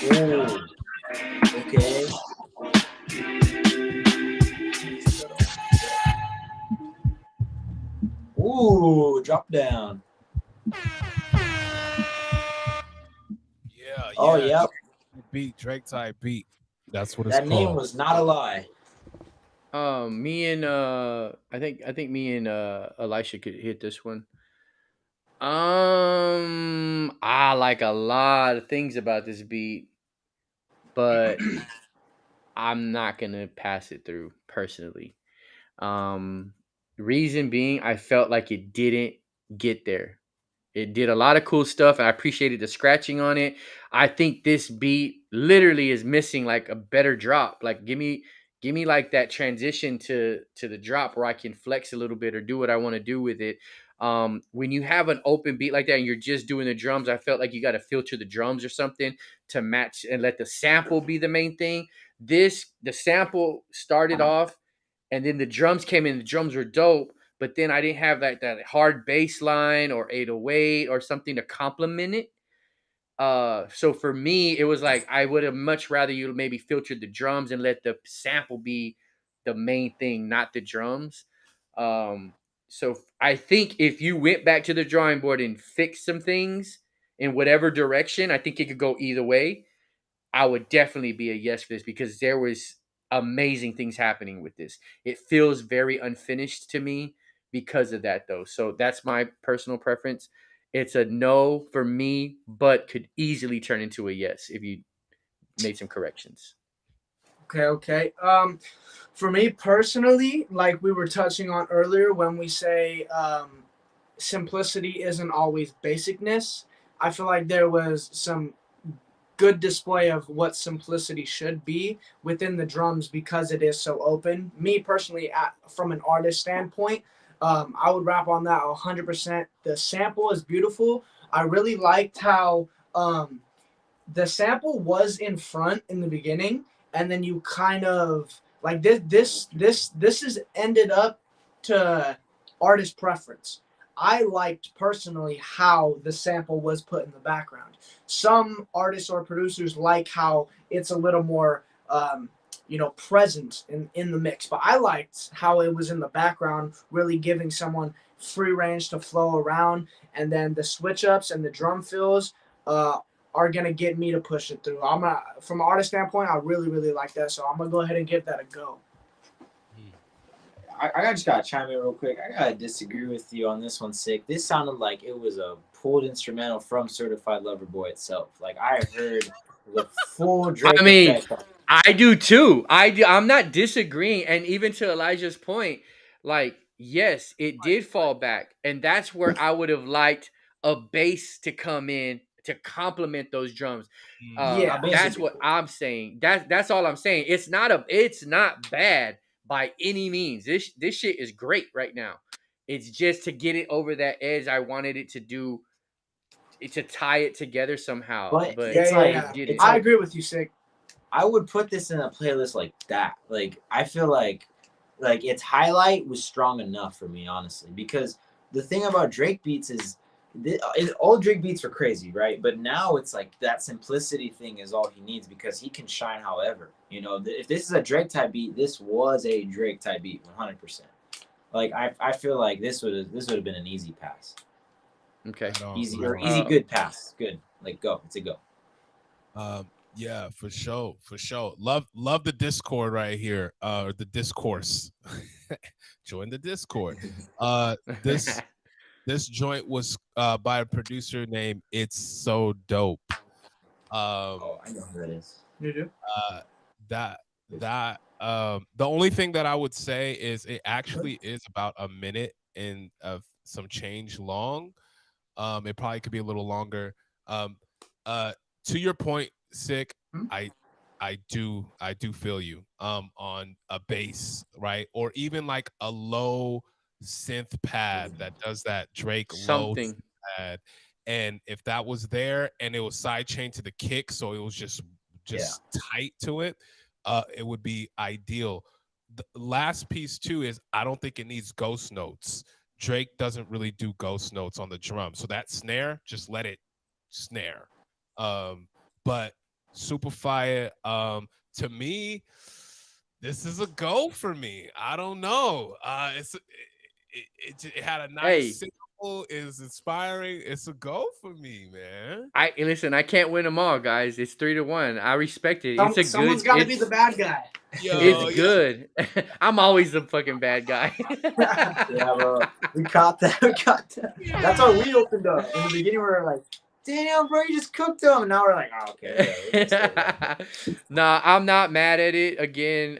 Ooh. Okay. Ooh, drop down. Yeah, Oh, yeah. yep. Beat Drake type beat. That's what it's That name called. was not a lie. Me and I think me and Elisha could hit this one. I like a lot of things about this beat, but I'm not going to pass it through personally. Um Reason being I felt like it didn't get there. It did a lot of cool stuff. And I appreciated the scratching on it. I think this beat literally is missing like a better drop. Like give me like that transition to the drop where I can flex a little bit or do what I want to do with it. When you have an open beat like that and you're just doing the drums, I felt like you got to filter the drums or something to match and let the sample be the main thing. The sample started off and then the drums came in. The drums were dope, but then I didn't have that hard bass line or 808 or something to complement it. So for me, it was like I would have much rather you maybe filtered the drums and let the sample be the main thing, not the drums. Um, so I think if you went back to the drawing board and fixed some things in whatever direction, I think it could go either way. I would definitely be a yes for this because there was amazing things happening with this. It feels very unfinished to me because of that though. So that's my personal preference. It's a no for me, but could easily turn into a yes if you made some corrections. Okay. For me personally, like we were touching on earlier, when we say simplicity isn't always basicness, I feel like there was some good display of what simplicity should be within the drums because it is so open. Me personally, from an artist standpoint, I would rap on that 100%. The sample is beautiful. I really liked how the sample was in front in the beginning, and then you kind of like this is ended up to artist preference. I liked personally how the sample was put in the background. Some artists or producers like how it's a little more present in the mix, but I liked how it was in the background, really giving someone free range to flow around, and then the switch ups and the drum fills are gonna get me to push it through. From an artist standpoint, I really, really like that. So I'm gonna go ahead and give that a go. I just gotta chime in real quick. I gotta disagree with you on this one, Sick. This sounded like it was a pulled instrumental from Certified Lover Boy itself. Like I heard the full Drake effect. I do too. I'm not disagreeing. And even to Elijah's point, like, yes, it did fall back. And that's where I would have liked a bass to come in to complement those drums. That's what I'm saying. That's all I'm saying. It's not bad by any means. This shit is great right now. It's just to get it over that edge. I wanted it to do to tie it together somehow. But it's I agree with you, Sig. I would put this in a playlist like that. Like I feel like its highlight was strong enough for me, honestly, because the thing about Drake beats is all Drake beats are crazy, right? But now it's like that simplicity thing is all he needs because he can shine however. You know, if this is a Drake type beat, this was a Drake type beat, 100%. Like I feel like this would have been an easy pass. Okay. Easy good pass. Good. Like go. It's a go. Yeah, for sure. Love the Discord right here. The discourse. Join the Discord. This joint was by a producer named It's So Dope. I know who that is. You do? The only thing that I would say is it actually is about a minute and of some change long. It probably could be a little longer. To your point, Sick, I do feel you on a bass, right? Or even like a low synth pad that does that Drake low synth pad. And if that was there and it was sidechained to the kick, so it was just tight to it, it would be ideal. The last piece too is I don't think it needs ghost notes. Drake doesn't really do ghost notes on the drum. So that snare, just let it snare. But super fire. To me, this is a go for me. I don't know. It had a nice signal, is inspiring. It's a go for me, man. Listen, I can't win them all, guys. It's 3-1. I respect it. Someone's got to be the bad guy. It's good. I'm always the fucking bad guy. Yeah, bro. We caught that. That's how we opened up. In the beginning, we were like, damn, bro, you just cooked them. And now we're like, oh, okay. Nah, I'm not mad at it. Again,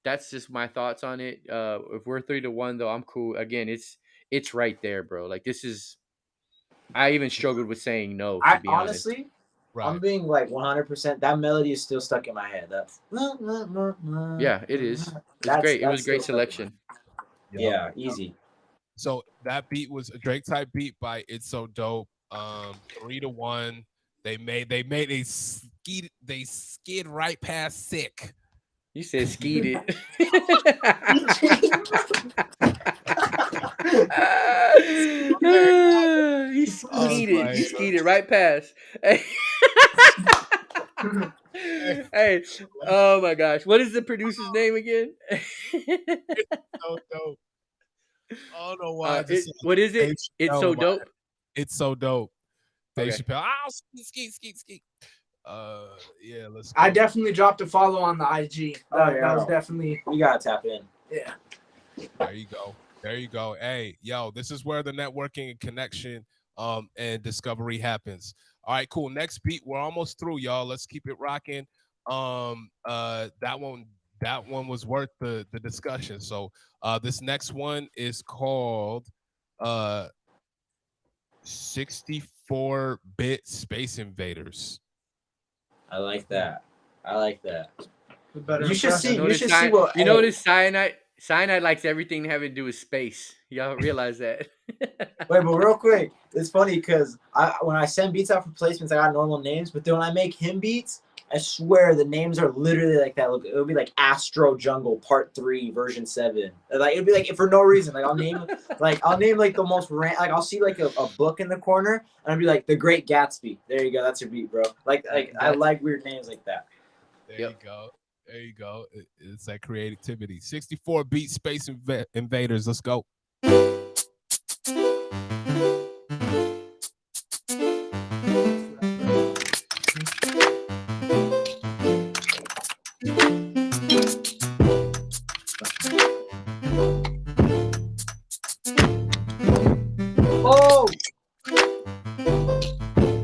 that's just my thoughts on it. If we're 3-1, though, I'm cool. Again, it's right there, bro. Like, this is. I even struggled with saying no. To be honestly, honest. Right. I'm being like 100%. That melody is still stuck in my head. Yeah, it is. It's great. It was a great selection. Yeah, easy. So that beat was a Drake type beat by It's So Dope. 3-1. They skid right past Sick. You said skied it. He skied it right past. Hey, oh my gosh. What is the producer's name again? So dope. Oh no, why? What is it? It's so dope. It's so dope. Dave Okay. Chappelle. Ski. Yeah, let's go. I definitely dropped a follow on the IG. That was definitely. We gotta tap in. Yeah. There you go. Hey, yo, this is where the networking and connection and discovery happens. All right, cool. Next beat. We're almost through, y'all. Let's keep it rocking. That one was worth the discussion. So this next one is called 64-bit Space Invaders. I like that. I like that. Better You should see. You Notice, should see what. you notice cyanide likes everything having to do with space. Y'all realize that? Wait, but real quick, it's funny because when I send beats out for placements, I got normal names, but then when I make him beats, I swear the names are literally like that. Look, it'll be like Astro Jungle Part 3 version 7. Like it'll be like for no reason. Like I'll name like the most like I'll see like a book in the corner and I'll be like The Great Gatsby. There you go, that's your beat, bro. Like I like weird names like that. There you go. There you go. It's that creativity. 64-beat Space Invaders. Let's go. Oh,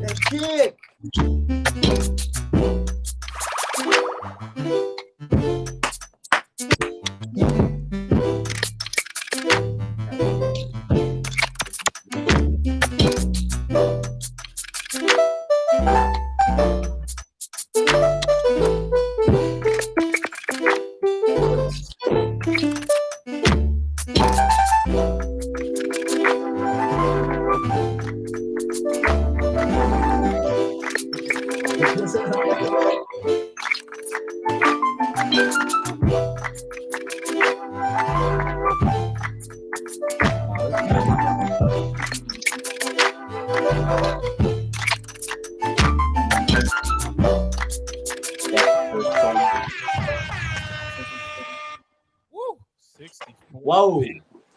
that's kick. Woo! 64 Whoa.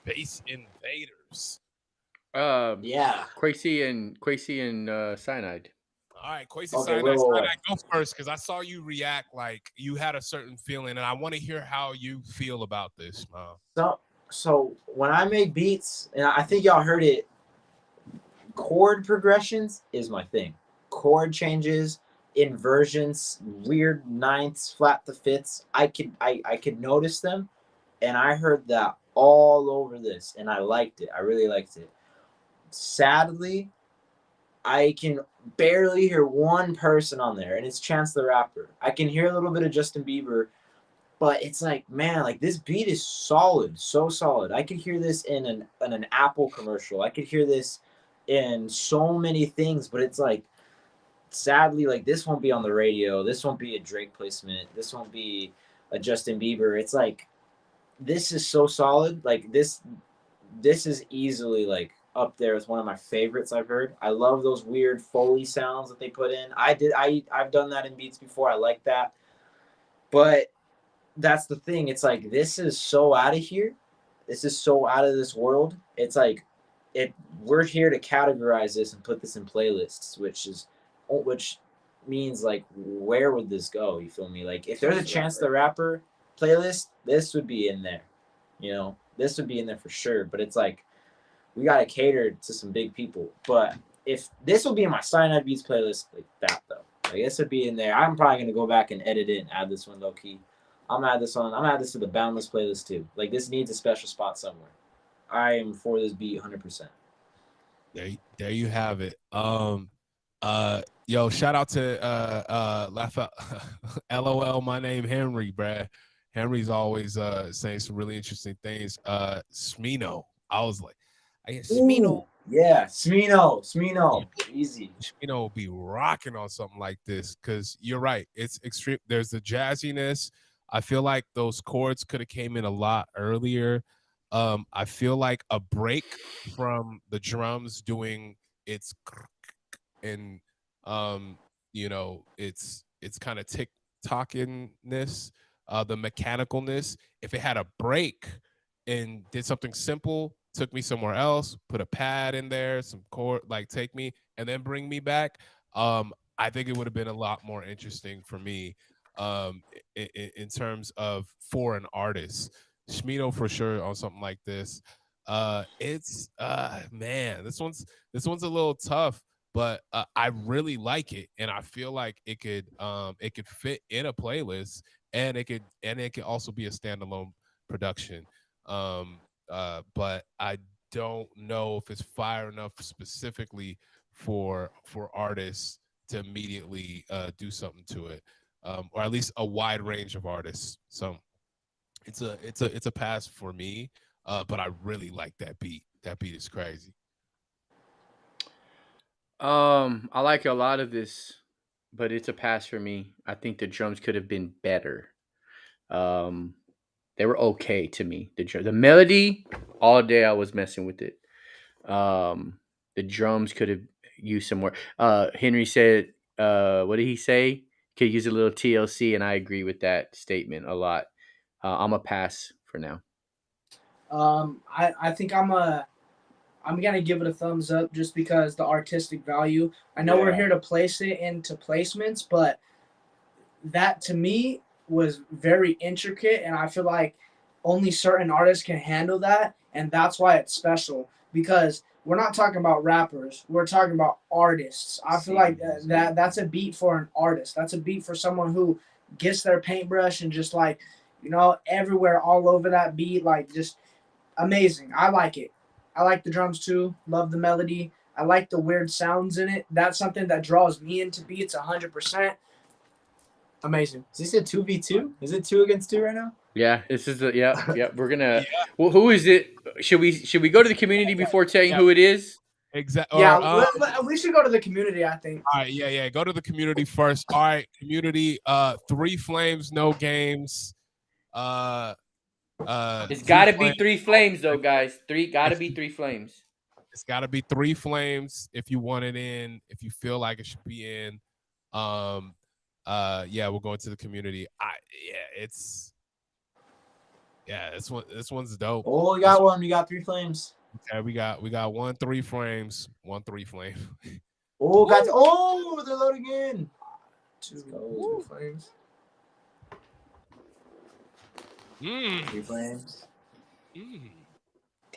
Space Invaders. Yeah. Quasi and Cyanide. All right, Quasi Okay, Cyanide, wait. go first because I saw you react like you had a certain feeling, and I want to hear how you feel about this, man. So when I make beats, and I think y'all heard it, chord progressions is my thing. Chord changes, inversions, weird ninths, flat to fifths. I could notice them, and I heard that all over this, and I liked it. I really liked it. Sadly, I can barely hear one person on there, and it's Chance the Rapper. I can hear a little bit of Justin Bieber, but it's like, man, like this beat is solid, so solid. I could hear this in an Apple commercial. I could hear this in so many things, but it's like, sadly, like this won't be on the radio. This won't be a Drake placement. This won't be a Justin Bieber. It's like, this is so solid. Like this is easily like up there with one of my favorites I've heard. I love those weird Foley sounds that they put in. I've done that in beats before. I like that. But that's the thing. It's like this is so out of here. This is so out of this world. It's like we're here to categorize this and put this in playlists, which means like where would this go? You feel me? Like if there's a Chance the Rapper playlist, this would be in there. You know, this would be in there for sure. But it's like we gotta cater to some big people. But if this will be in my Cyanide Beats playlist like that though. Like this would be in there. I'm probably gonna go back and edit it and add this one low key. I'm gonna add this to the Boundless playlist too. Like this needs a special spot somewhere. I am for this beat 100%. There you have it. Yo, shout out to laugh out LOL, my name Henry, bruh. Henry's always saying some really interesting things. Smino. I was like, I guess Smino. Yeah, Smino. Easy. Smino will be rocking on something like this because you're right. It's extreme. There's the jazziness. I feel like those chords could have came in a lot earlier. I feel like a break from the drums doing its and you know, it's kind of tick-tockiness, the mechanicalness. If it had a break and did something simple, took me somewhere else, put a pad in there, some chord, like take me and then bring me back, I think it would have been a lot more interesting for me in terms of foreign artists. Shmito for sure on something like this. It's man, this one's a little tough. but I really like it, and I feel like it could fit in a playlist, and it could also be a standalone production. Um, but I don't know if it's fire enough specifically for artists to immediately do something to it, or at least a wide range of artists. So it's a pass for me. But I really like that beat. That beat is crazy. I like a lot of this, but it's a pass for me. I think the drums could have been better. Um, they were okay to me. The melody, all day I was messing with it. Um, the drums could have used some more. Henry said, what did he say? Could use a little TLC, and I agree with that statement a lot. I'm a pass for now. I think I'm gonna give it a thumbs up just because the artistic value. I know we're Yeah. here to place it into placements, but that to me was very intricate, and I feel like only certain artists can handle that, and that's why it's special because we're not talking about rappers, we're talking about artists. I feel like that's a beat for an artist. That's a beat for someone who gets their paintbrush and just like, everywhere all over that beat, like just amazing. I like it. I like the drums too. Love the melody. I like the weird sounds in it. That's something that draws me into beats 100%. Amazing. Is this a 2v2? Is it 2 against 2 right now? Yeah, this is the yeah. We're gonna. Yeah. Well, who is it? Should we go to the community before saying Yeah. who it is? Exactly. Yeah, Or we should go to the community, I think. all right, yeah. Go to the community first. All right, community. Three flames, no games. Uh, It's three got to be flames. three flames though, guys. Got to be three flames. It's got to be three flames if you want it in. If you feel like it should be in. Um, yeah, we're going to the community. This one's dope. Oh, you got one. We got 3 flames. Okay, we got 1 3 frames, 1 3 flame. Oh, they're loading in. Two flames. 3 flames. Mm.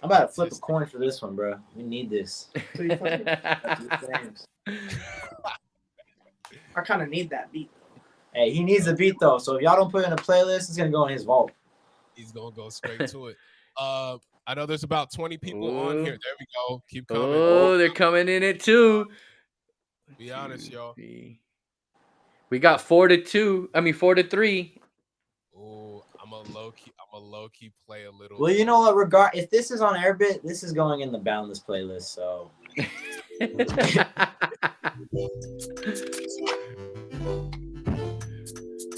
I'm about to flip a coin for this one, bro. We need this. 3 flames. 3 flames. I kind of need that beat. Hey, he needs the beat though. So if y'all don't put it in a playlist, it's gonna go in his vault. He's gonna go straight to it. I know there's about 20 people on here. There we go. Keep coming. Oh, they're coming in it too. Be honest, y'all. We got 4-2. I mean 4-3. Oh, I'm a low key play a little. Well, you know what? If this is on Airbit, this is going in the Boundless playlist. So.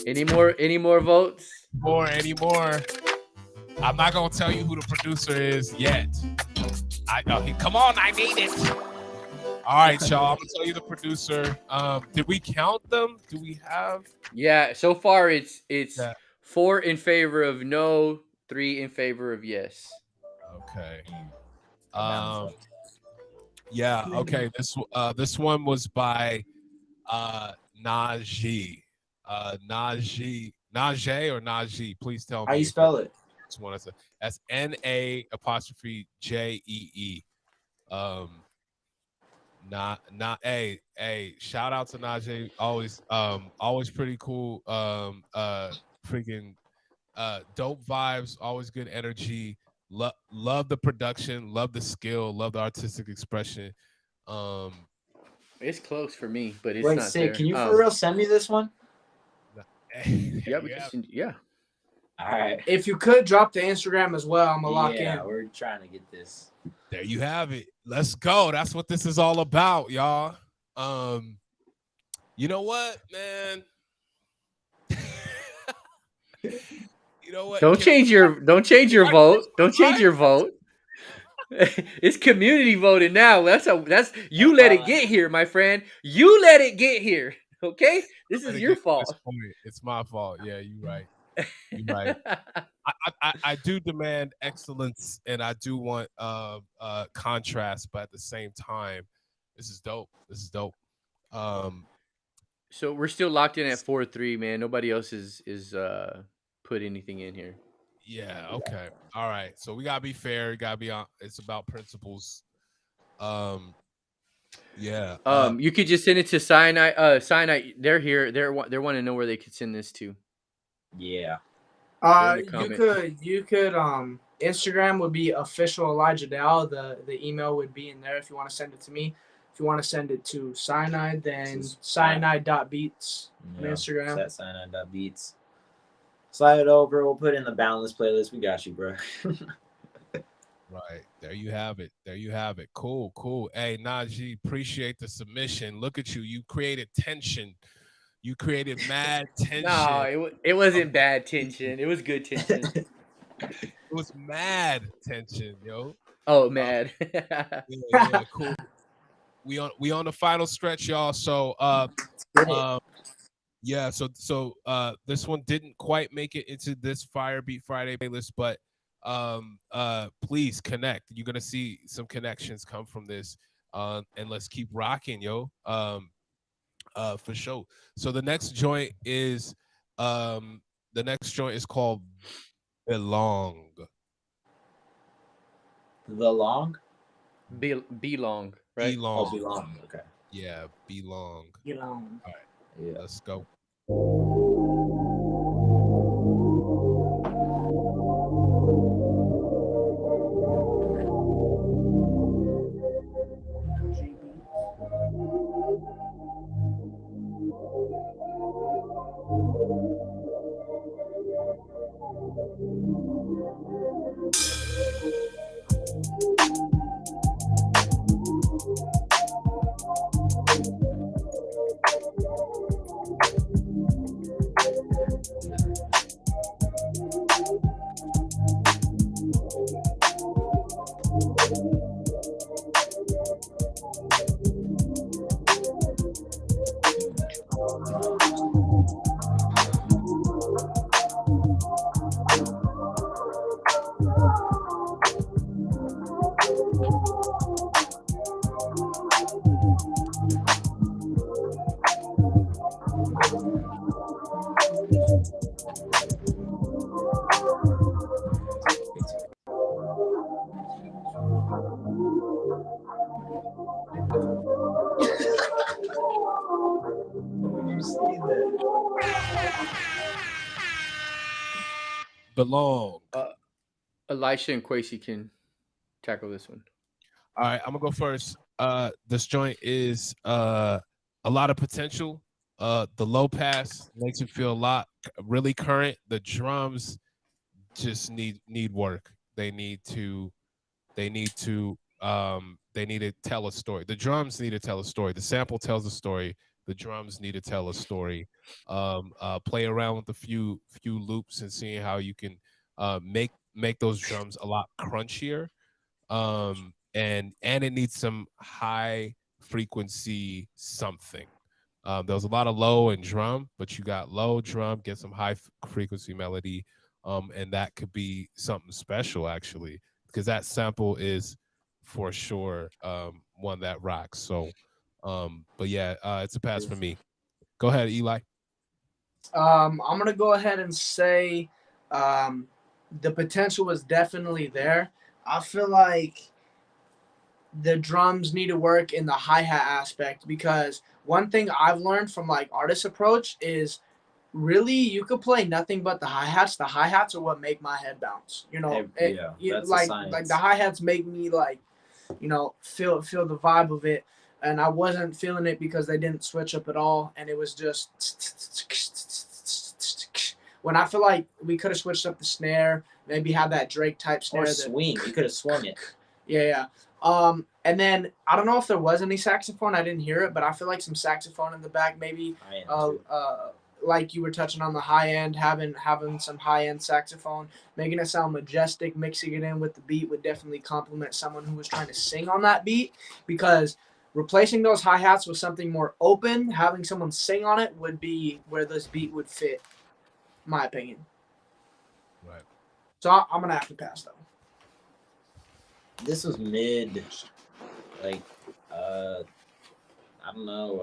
Any more votes? Any more? I'm not gonna tell you who the producer is yet. Come on, I need it. All right, y'all. I'm gonna tell you the producer. Did we count them? Do we have? Yeah. So far, it's Yeah. 4 in favor of no, 3 in favor of yes. Okay. Yeah. Okay. This one was by Najee. Najee or Najee? Please tell me. How you spell it? That's NA''JEE. Hey, shout out to Najee. Always pretty cool. Freaking dope vibes, always good energy. Love the production, love the skill, love the artistic expression. It's close for me, but it's Wait, not sick. there. Can you for real send me this one? Yeah. All right. If you could drop the Instagram as well, I'm gonna lock in. Yeah, we're trying to get this. There you have it. Let's go. That's what this is all about, y'all. You know what, man? You know what? Don't change your vote. Don't change your vote. It's community voting now. That's you let it get here, my friend. You let it get here. Okay? This is your fault. It's my fault. Yeah, you're right. You're right. I do demand excellence and I do want contrast, but at the same time, this is dope. So we're still locked in at 4-3, man. Nobody else is put anything in here. Yeah, okay. All right. So we gotta be fair. We gotta be on. It's about principles. Yeah. You could just send it to Cyanide. Cyanide, they're here. They want to know where they could send this to. Yeah. They're in the You comments. could Instagram would be official Elijah Dow. The email would be in there if you want to send it to me. If you want to send it to Cyanide, then cyanide.beats on Instagram. Set cyanide.beats. Slide it over. We'll put it in the Boundless playlist. We got you, bro. Right. There you have it. There you have it. Cool, cool. Hey, Najee, appreciate the submission. Look at you. You created tension. You created mad tension. No, it wasn't bad tension. It was good tension. It was mad tension, yo. Oh, mad. Yeah, cool. We on the final stretch, y'all. So yeah, so this one didn't quite make it into this Fire Beat Friday playlist, but please connect. You're gonna see some connections come from this. And let's keep rocking, yo. For sure. So the next joint is called Belong. The long? Belong, right? Belong. Oh, belong. Okay. Yeah, Belong. Belong. All right. Yeah. Let's go. Belong. Elisha and Quasi can tackle this one. All right, I'm gonna go first. This joint is a lot of potential. The low pass makes it feel a lot really current. The drums just need work. They need to tell a story. The drums need to tell a story. The sample tells a story. The drums need to tell a story. Play around with a few loops and seeing how you can make those drums a lot crunchier. And it needs some high frequency something. There was a lot of low and drum, but you got low drum, get some high frequency melody, and that could be something special actually, because that sample is for sure one that rocks. So, but yeah, it's a pass for me. Go ahead, Eli. I'm gonna go ahead and say the potential was definitely there. I feel like the drums need to work in the hi-hat aspect, because one thing I've learned from like artist approach is really you could play nothing but the hi-hats. The hi-hats are what make my head bounce. You know, that's like science. the hi-hats make me like, you know, feel the vibe of it. And I wasn't feeling it because they didn't switch up at all, and it was just when I feel like we could have switched up the snare, maybe have that Drake type snare. Or swing. You could have swung it. Yeah. And then I don't know if there was any saxophone. I didn't hear it, but I feel like some saxophone in the back, maybe. Like you were touching on the high end, having some high end saxophone, making it sound majestic, mixing it in with the beat would definitely complement someone who was trying to sing on that beat, because replacing those hi hats with something more open, having someone sing on it would be where this beat would fit, in my opinion. Right. So I'm gonna have to pass though. This was mid, like, I don't know.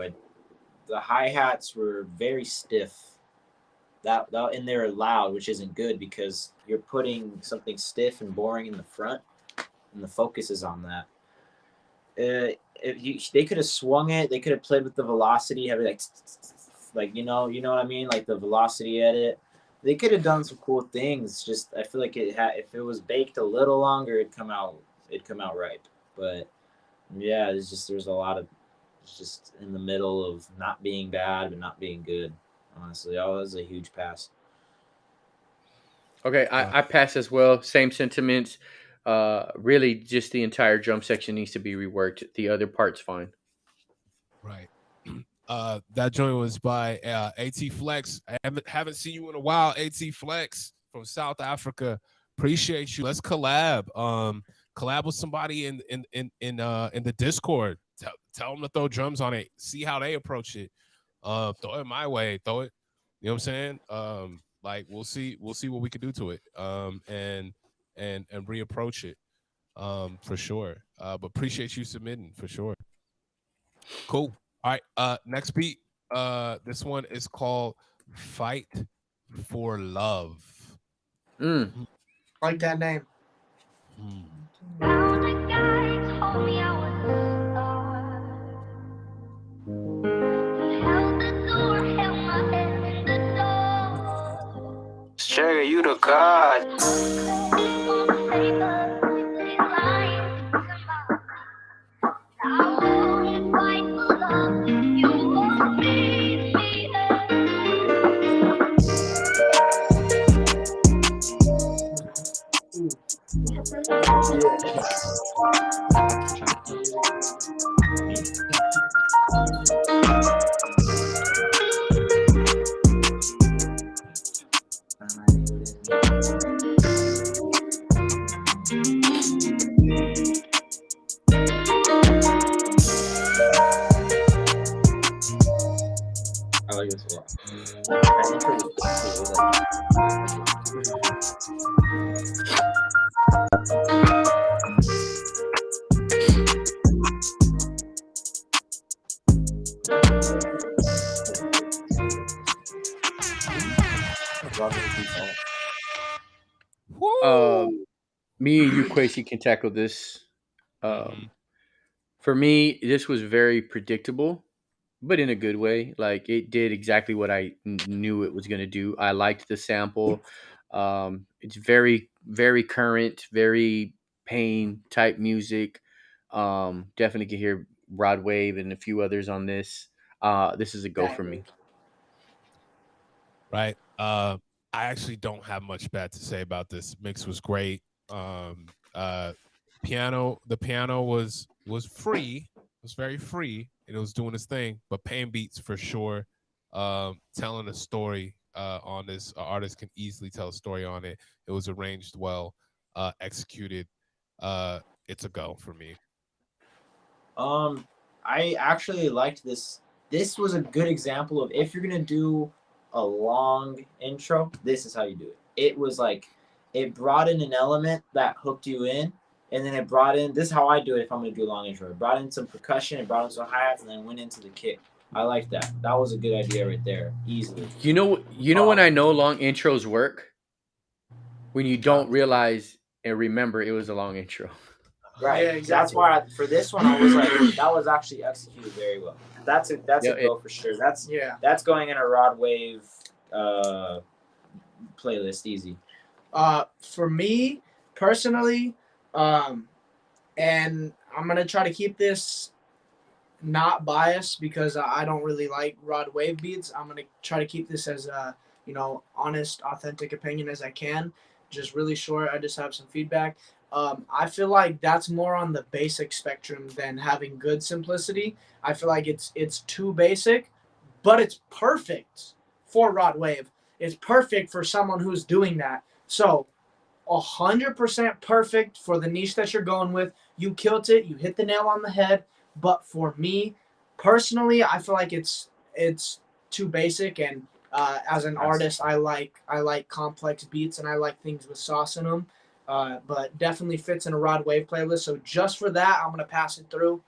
The hi-hats were very stiff. That and they're loud, which isn't good because you're putting something stiff and boring in the front, and the focus is on that. They could have swung it. They could have played with the velocity, have it like you know what I mean, like the velocity edit. They could have done some cool things. Just I feel like if it was baked a little longer, it'd come out ripe. But yeah, there's a lot of it's just in the middle of not being bad but not being good. Honestly, that was a huge pass. Okay, I pass as well. Same sentiments. Really, just the entire drum section needs to be reworked. The other part's fine. Right. That joint was by AT Flex. I haven't seen you in a while, AT Flex from South Africa. Appreciate you. Let's collab. Collab with somebody in the Discord. Tell them to throw drums on it. See how they approach it. Throw it my way. Throw it. You know what I'm saying? Like we'll see what we can do to it. And reapproach it. For sure. But appreciate you submitting for sure. Cool. All right. Next beat. This one is called "Fight for Love." Like that name. Sugar, you the god. I like this a lot. I think Me and you, Quasi, can tackle this. For me, this was very predictable, but in a good way. Like it did exactly what I knew it was going to do. I liked the sample. It's very, very current, very pain type music. Definitely can hear Rod Wave and a few others on this. This is a go for me. Right. I actually don't have much bad to say about this. Mix was great. The piano was free. It was very free. It was doing its thing, but Pain Beats for sure. Telling a story on this. Artist can easily tell a story on it. It was arranged well, executed. It's a go for me. I actually liked this. This was a good example of if you're gonna do a long intro, this is how you do it. It was like it brought in an element that hooked you in, and then it brought in this is how I do it if I'm gonna do a long intro. It brought in some percussion, it brought in some hi-hats, and then went into the kick. I like that. That was a good idea right there, easily. You know when I know long intros work? When you don't realize and remember it was a long intro. Right. Yeah, exactly. That's why for this one I was like, that was actually executed very well. That's a go for sure. That's going in a Rod Wave playlist easy. For me personally, and I'm gonna try to keep this not biased because I don't really like Rod Wave beats. I'm gonna try to keep this as a honest, authentic opinion as I can. Just really short. I just have some feedback. I feel like that's more on the basic spectrum than having good simplicity. I feel like it's too basic, but it's perfect for Rod Wave. It's perfect for someone who's doing that. So 100% perfect for the niche that you're going with. You killed it. You hit the nail on the head. But for me, personally, I feel like it's too basic. And as an artist, I like complex beats and I like things with sauce in them. But definitely fits in a Rod Wave playlist. So just for that, I'm gonna pass it through.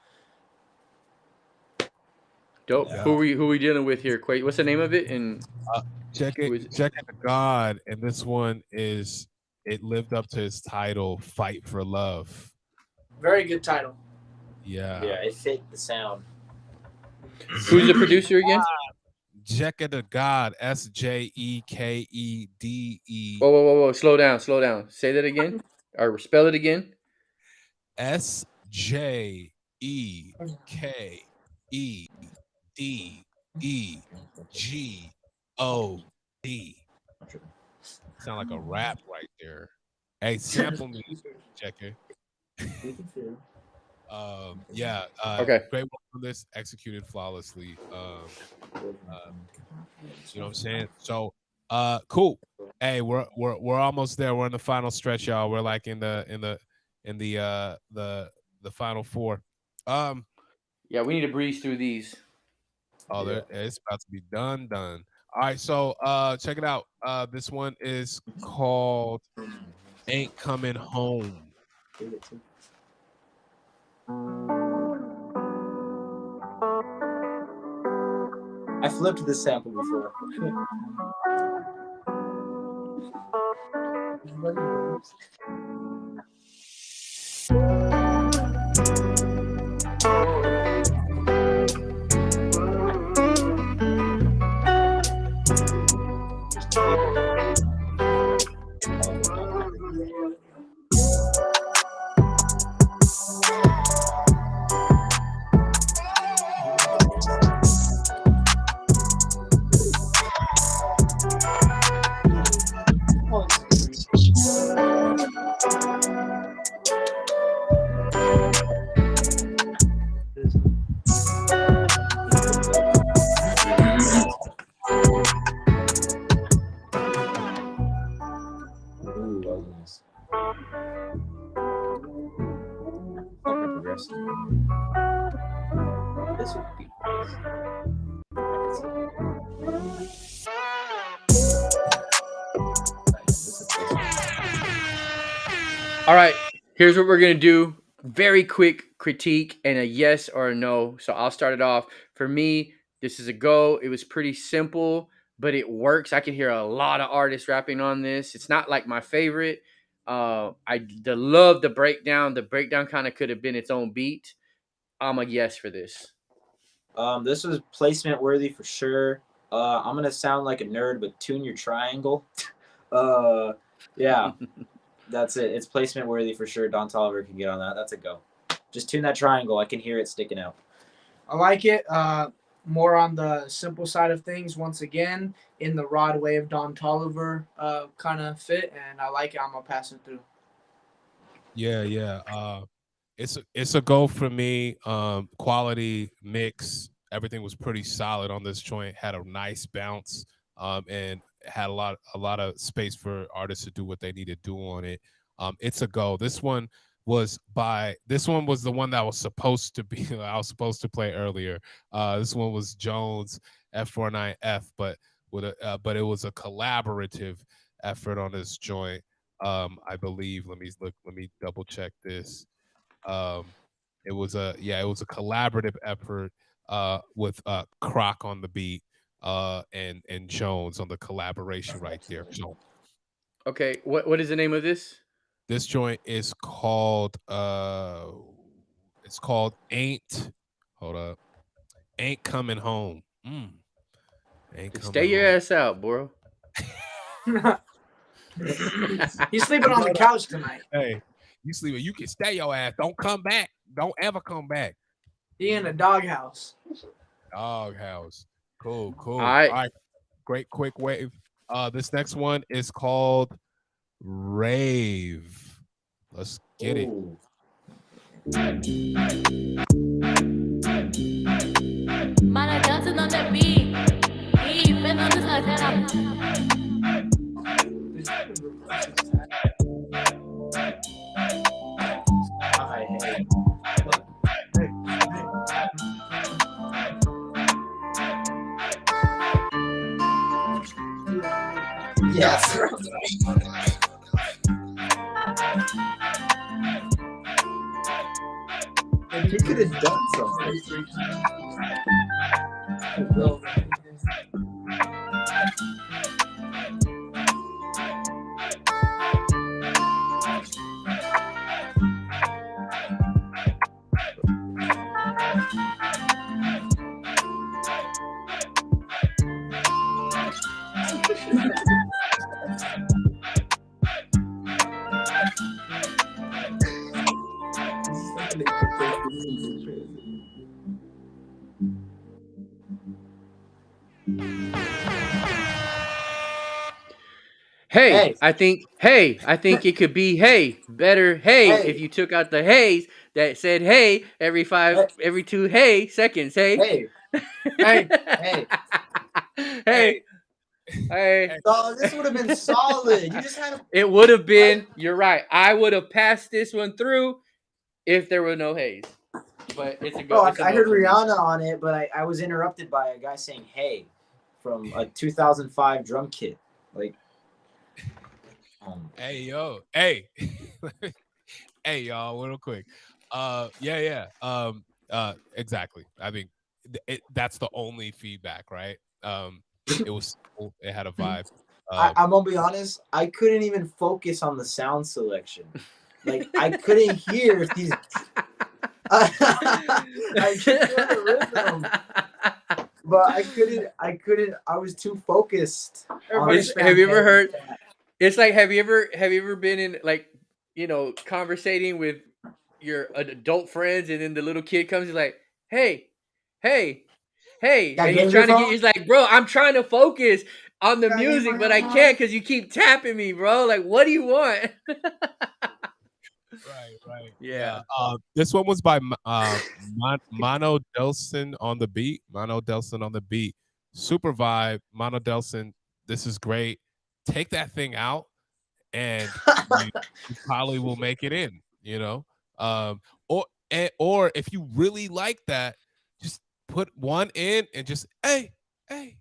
Dope. Yeah. Who we dealing with here, Quay? What's the name of it? And check it the God. And this one it lived up to its title, "Fight for Love." Very good title. Yeah. Yeah, it fit the sound. Who's the producer again? Jekka the God, SJEKEDE, Whoa. Slow down. Say that again. Or spell it again. SJEKEDEGOD. Sound like a rap right there. Hey, sample me, Jekka. Yeah, Okay. great work on this, executed flawlessly. You know what I'm saying? So, cool. Hey, we're almost there. We're in the final stretch, y'all. We're like in the final four. Yeah, we need to breeze through these. It's about to be done. All right, so check it out. This one is called "Ain't Coming Home." I flipped this sample before. This would be All right, here's what we're gonna do. Very quick critique and a yes or a no. So I'll start it off. For me, this is a go. It was pretty simple, but it works. I can hear a lot of artists rapping on this. It's not like my favorite. Love the breakdown. The breakdown kind of could have been its own beat. I'm a yes for this. This was placement worthy for sure. I'm gonna sound like a nerd, but tune your triangle. Yeah, that's it. It's placement worthy for sure. Don Toliver can get on that. That's a go. Just tune that triangle. I can hear it sticking out. I like it. More on the simple side of things. Once again, in the Rod Wave Don Toliver kind of fit, and I like it. I'm gonna pass it through. Yeah. It's a go for me. Quality mix, everything was pretty solid on this joint. Had a nice bounce, and had a lot of space for artists to do what they need to do on it. It's a go. This one was the one that was supposed to be I was supposed to play earlier. This one was Jones F49F, but it was a collaborative effort on this joint. I believe. Let me double check this. It was a collaborative effort with Croc on the beat and Jones on the collaboration right there. So Okay, what is the name of this? this joint is called Ain't Coming Home. Ain't coming Stay your home. ass out, bro. He's sleeping on the couch tonight. Hey, you sleeping? You can stay your ass. Don't come back. Don't ever come back. He in a doghouse. Doghouse. Cool. All right. Great quick wave. This next one is called Rave. Let's get it. Man, dancing on the beat. Been on the side. Yes. And he could have done something. Hey, Hey, I think it could be better if hey, you took out the hays that said hey, every 2 seconds. hey, hey, hey. Hey, Hey, hey. hey, Oh, this would have been solid. You just had to It would have like. been, you're right. I would have passed this one through if there were no hays. But Bro, it's a I no heard for me. Rihanna on it, but I was interrupted by a guy saying "Hey" from a 2005 drum kit. Like, hey, yo, hey, hey, y'all, real quick. Yeah, yeah. Exactly. I mean, that's the only feedback, right? It was cool. It had a vibe. I'm gonna be honest. I couldn't even focus on the sound selection. Like, I couldn't hear if these. I could hear the rhythm, but I couldn't. I couldn't. I was too focused on Everybody's Have fan you ever page. heard? It's like have you ever been in like conversating with your adult friends and then the little kid comes, he's like, hey, hey, hey, that and he's game your trying to get, phone. he's like, bro, I'm trying to focus on the Can I get music, my but I phone? can't because you keep tapping me, bro. Like, what do you want? Right, right. Yeah. Yeah. This one was by Mono Delson on the beat. Mono Delson on the beat. Super vibe. Mono Delson. This is great. Take that thing out, and you probably will make it in. You know, or if you really like that, just put one in and just hey, hey,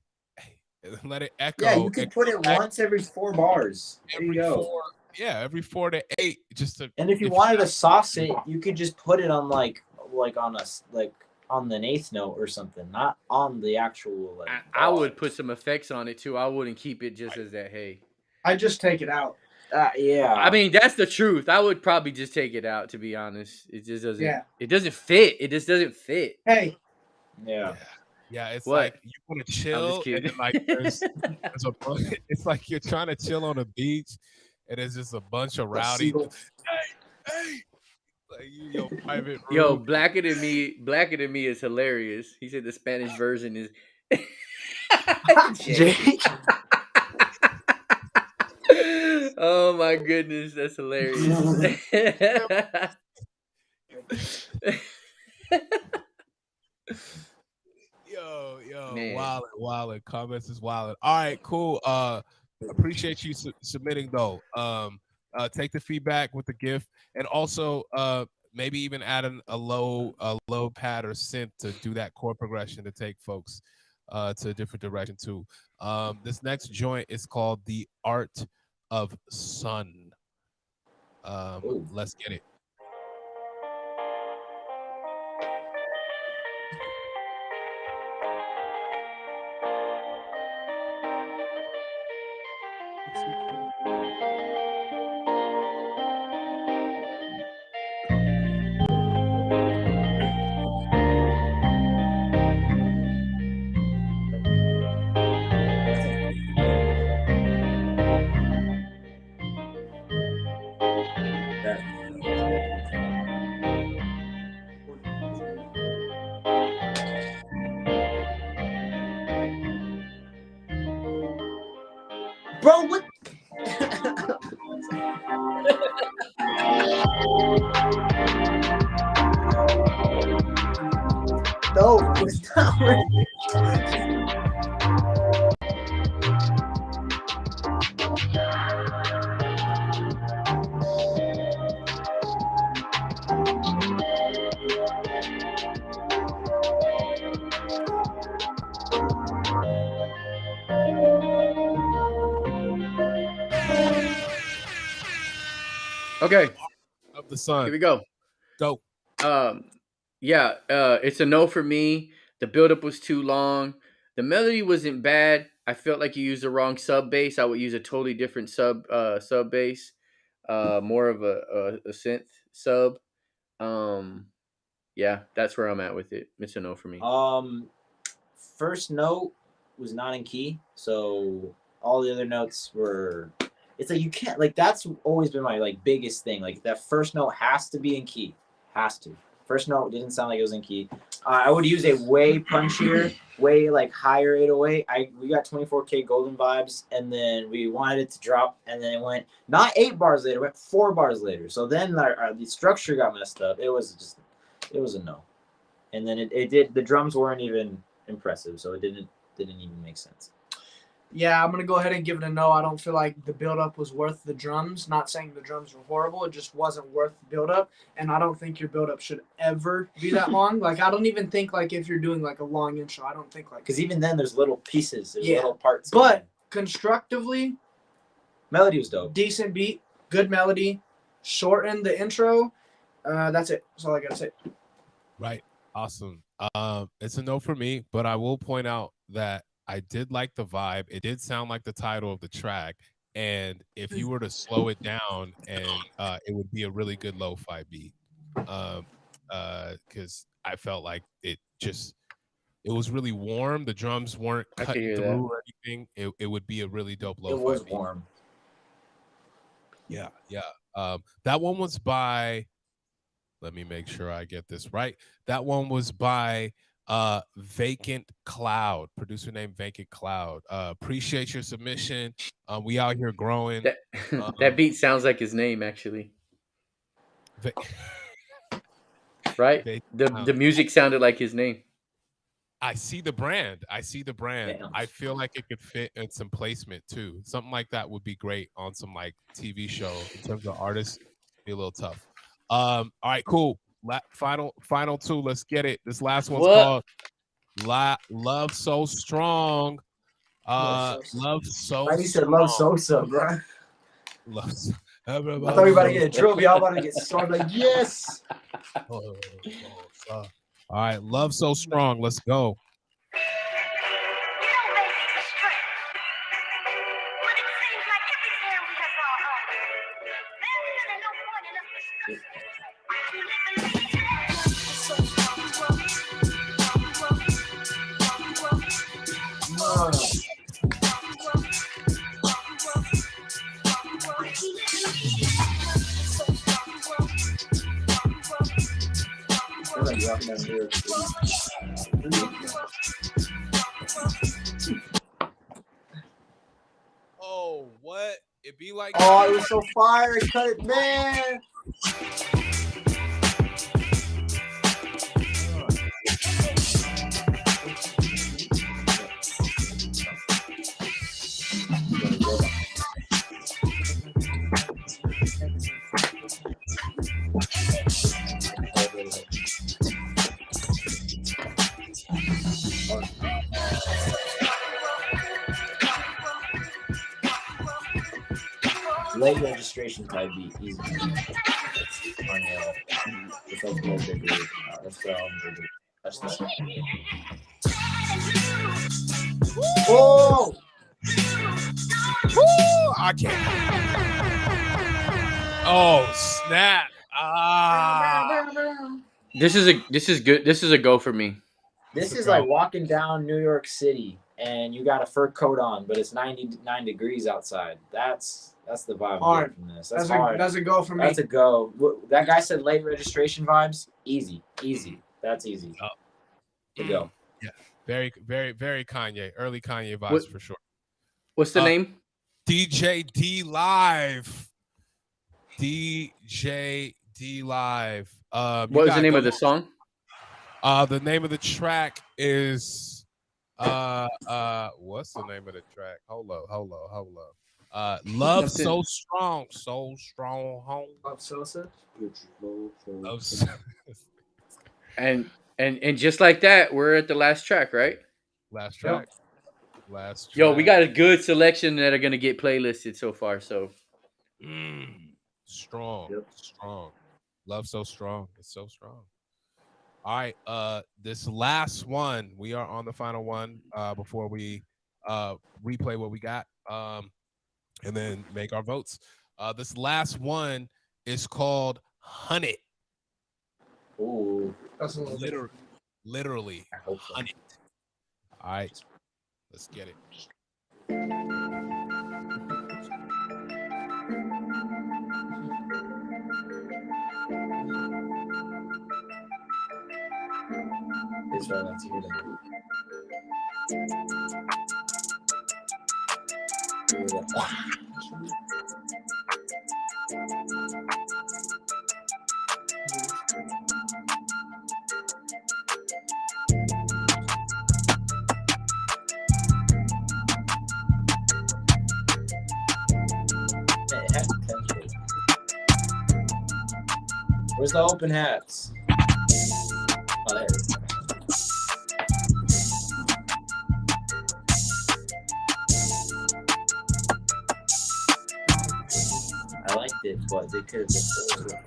and let it Yeah, echo you and could put come it back once every 4 bars. There you every go. four. Yeah, every 4 to 8. Just to And if you if you wanted to got sauce it, you could just put it on like on like on the eighth note or something, not on the actual like I would put bars. some effects on it too. I wouldn't keep it just as that. Hey, I just take it out. I Yeah, mean, that's the truth. I would probably just take it out, to be honest. It just doesn't. Yeah. It doesn't fit. It just doesn't fit. Hey, yeah. yeah. Yeah, it's What? like you want to I'm just chill, and kidding. then like there's a it's like you're trying to chill on a beach, and there's just a bunch of The rowdy, seagull. hey, like your private Yo, room. blacker than me is hilarious. He said the Spanish version is Jake. Jake. Oh my goodness, that's hilarious. Yo, Man, wildin'. Comments is wildin'. All right, cool. Appreciate you submitting though. Take the feedback with the gift, and also maybe even add a low pad or synth to do that chord progression to take folks to a different direction too. This next joint is called The Art of Sun. Ooh. Let's get it. Bro, what? No, it's not working. okay, Of the here Sun. we go. Dope. Um, yeah, it's a no for me. The buildup was too long. The melody wasn't bad. I felt like you used the wrong sub bass. I would use a totally different sub bass, more of a synth sub. Um, yeah, that's where I'm at with it. It's a no for me. First note was not in key, so all the other notes were. It's like you can't like that's always been my like biggest thing. Like that first note has to be in key, Has to. First note didn't sound like it was in key. I would use a way punchier, way like higher 808. We got 24K golden vibes, and then we wanted it to drop, and then it went not 8 bars later, it went 4 bars later. So then the structure got messed up. It was a no. And then it did. The drums weren't even impressive, so it didn't even make sense. Yeah, I'm gonna go ahead and give it a no. I don't feel like the build-up was worth the drums. Not saying the drums were horrible, it just wasn't worth the build-up. And I don't think your build-up should ever be that long. Like I don't even think like if you're doing like a long intro, I don't think like because even then there's little pieces, there's little parts. But constructively, melody was dope. Decent beat, good melody, shorten the intro. That's it. That's all I gotta say. Right. Awesome. It's a no for me, but I will point out that I did like the vibe. It did sound like the title of the track. And if you were to slow it down, and it would be a really good lo-fi beat. Because I felt like it was really warm. The drums weren't cutting through or anything. It would be a really dope lo-fi beat. It was warm. Yeah. That one was by, let me make sure I get this right. That one was by Vacant Cloud, producer named Vacant Cloud. Appreciate your submission. We out here growing. That beat sounds like his name, actually. Right? The music sounded like his name. I see the brand. Damn. I feel like it could fit in some placement too. Something like that would be great on some like TV show. In terms of artists, be a little tough. All right, cool. Final two. Let's get it. This last one's called Love So Strong. Love So He said Love Sosa, bro. Love. I thought we were about to get a trophy. I'm about to get started. Like, yes. All right, Love So Strong. Let's go. Oh, what? It be like it was so fire. Cut it, man. Late registration type beat, easy. Oh! I can't. Oh snap! This is good. This is a go for me. This is like walking down New York City and you got a fur coat on, but it's 99 degrees outside. That's the vibe. Hard. From this. That's a go for me. That's a go. That guy said late registration vibes. Easy. That's easy. To go. Yeah, very, very, very Kanye. Early Kanye vibes for sure. What's the name? DJ D Live. DJ D Live. What was the name of the song? The name of the track is what's the name of the track? Hold up. Love So Strong. Home. Love Sosa. And just like that, we're at the last track, right? Last track. Yo, we got a good selection that are gonna get playlisted so far. So strong. Love So Strong. It's so strong. All right. This last one, we are on the final one before we replay what we got and then make our votes. This last one is called Hunt. Ooh, that's literally Hunt. All right, let's get it. It's rollout to hear them. It had potential. Where's the open hats? Oh, there it is. I liked it, but they could have been better.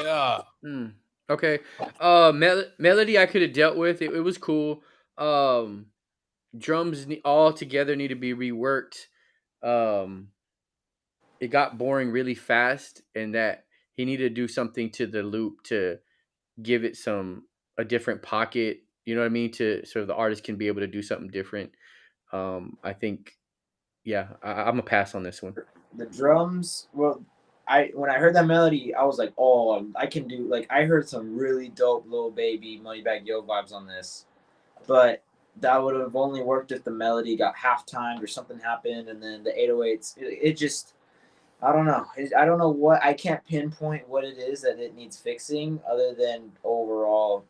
Yeah. Okay. Melody I could have dealt with. It was cool. Drums all together need to be reworked. It got boring really fast, and that he needed to do something to the loop to give it a different pocket. You know what I mean? To so the artist can be able to do something different. I think, yeah, I'm gonna pass on this one. The drums, well, when I heard that melody, I was like, oh, I can do, like, I heard some really dope Lil Baby Moneybagg Yo vibes on this, but that would have only worked if the melody got half timed or something happened, and then the 808s, it just, I don't know. I don't know what, I can't pinpoint what it is that it needs fixing other than overall,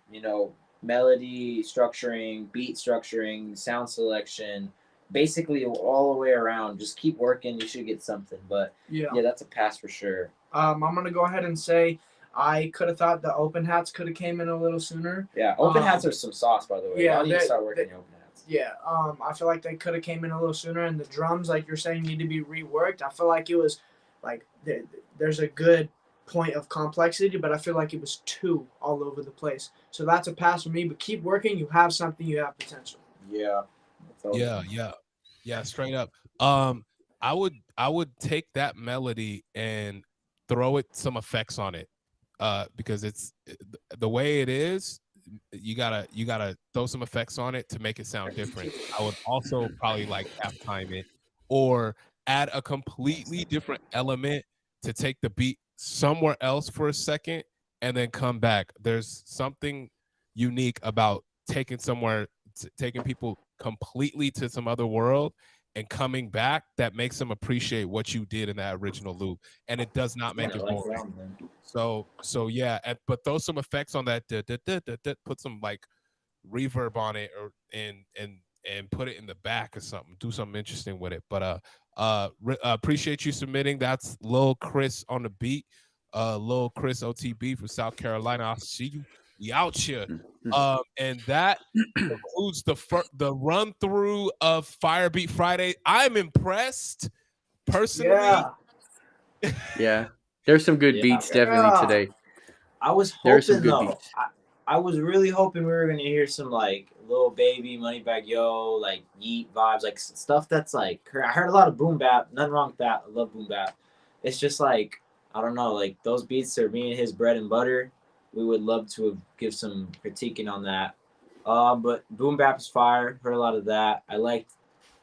melody structuring, beat structuring, sound selection, basically all the way around. Just keep working, you should get something. But yeah, that's a pass for sure. I'm gonna go ahead and say I could have thought the open hats could have came in a little sooner. Yeah, open hats are some sauce, by the way. Yeah, Y'all need to start working the open hats. Yeah, I feel like they could have came in a little sooner, and the drums, like you're saying, need to be reworked. I feel like it was like there's a good point of complexity, but I feel like it was too all over the place. So that's a pass for me. But keep working. You have something. You have potential. Yeah. Yeah. Straight up. I would take that melody and throw some effects on it, because it's the way it is. You gotta throw some effects on it to make it sound different. I would also probably like halftime it, or add a completely different element to take the beat somewhere else for a second and then come back. There's something unique about taking people completely to some other world and coming back that makes them appreciate what you did in that original loop, and it does not make it boring. So yeah, but throw some effects on that. Put some like reverb on it, and put it in the back or something. Do something interesting with it. But appreciate you submitting. That's Lil Chris on the beat. Lil Chris OTB from South Carolina. I'll see you. We out here. And that concludes the run through of Firebeat Friday. I'm impressed personally. Yeah. There's some good beats definitely today. I was hoping though. I was really hoping we were gonna hear some like Lil Baby, Moneybagg Yo, like Yeet vibes, like stuff that's like, I heard a lot of boom bap. Nothing wrong with that. I love boom bap. It's just like, I don't know, like those beats are being his bread and butter. We would love to give some critiquing on that. But boom bap is fire. Heard a lot of that. I liked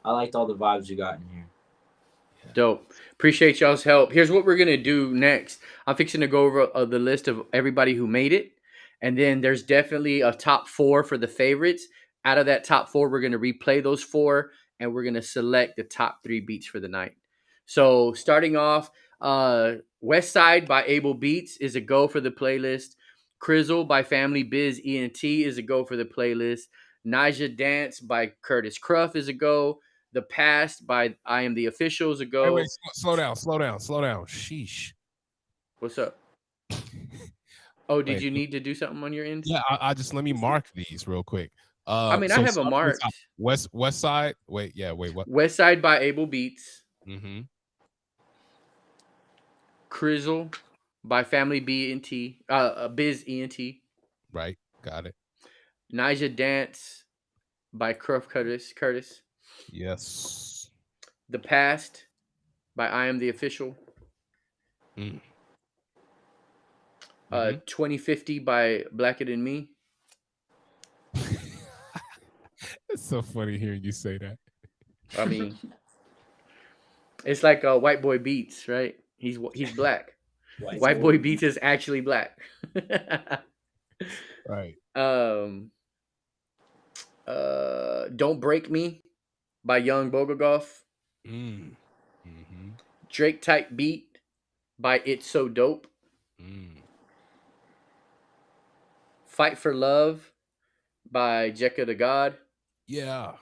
all the vibes you got in here. Dope. Appreciate y'all's help. Here's what we're gonna do next. I'm fixing to go over the list of everybody who made it, and then there's definitely a top 4 for the favorites. Out of that top 4, we're gonna replay those 4, and we're gonna select the top 3 beats for the night. So starting off, Westside by Able Beats is a go for the playlist. Crizzle by Family Biz ENT is a go for the playlist. Naja Dance by Curtis Cruff is a go. The Past by I Am the Official is a go. Wait, slow down. Sheesh. What's up? Oh, did you need to do something on your end? Yeah, I just let me mark these real quick. I have a mark. Westside. Wait, what? Westside by Able Beats. Mm-hmm. Crizzle by Family Biz ENT. Right, got it. Naja Dance by Curtis. Yes. The Past by I Am the Official. Mhm. 2050 by Blacker Than Me. It's so funny hearing you say that. I mean, it's like White Boy Beats, right? He's black. White Boy Beats is actually black. Right. Don't Break Me by Young Bogogolf. Mm. Mm-hmm. Drake Type Beat by It's So Dope. Mm. Fight for Love by Jekka the God. Yeah.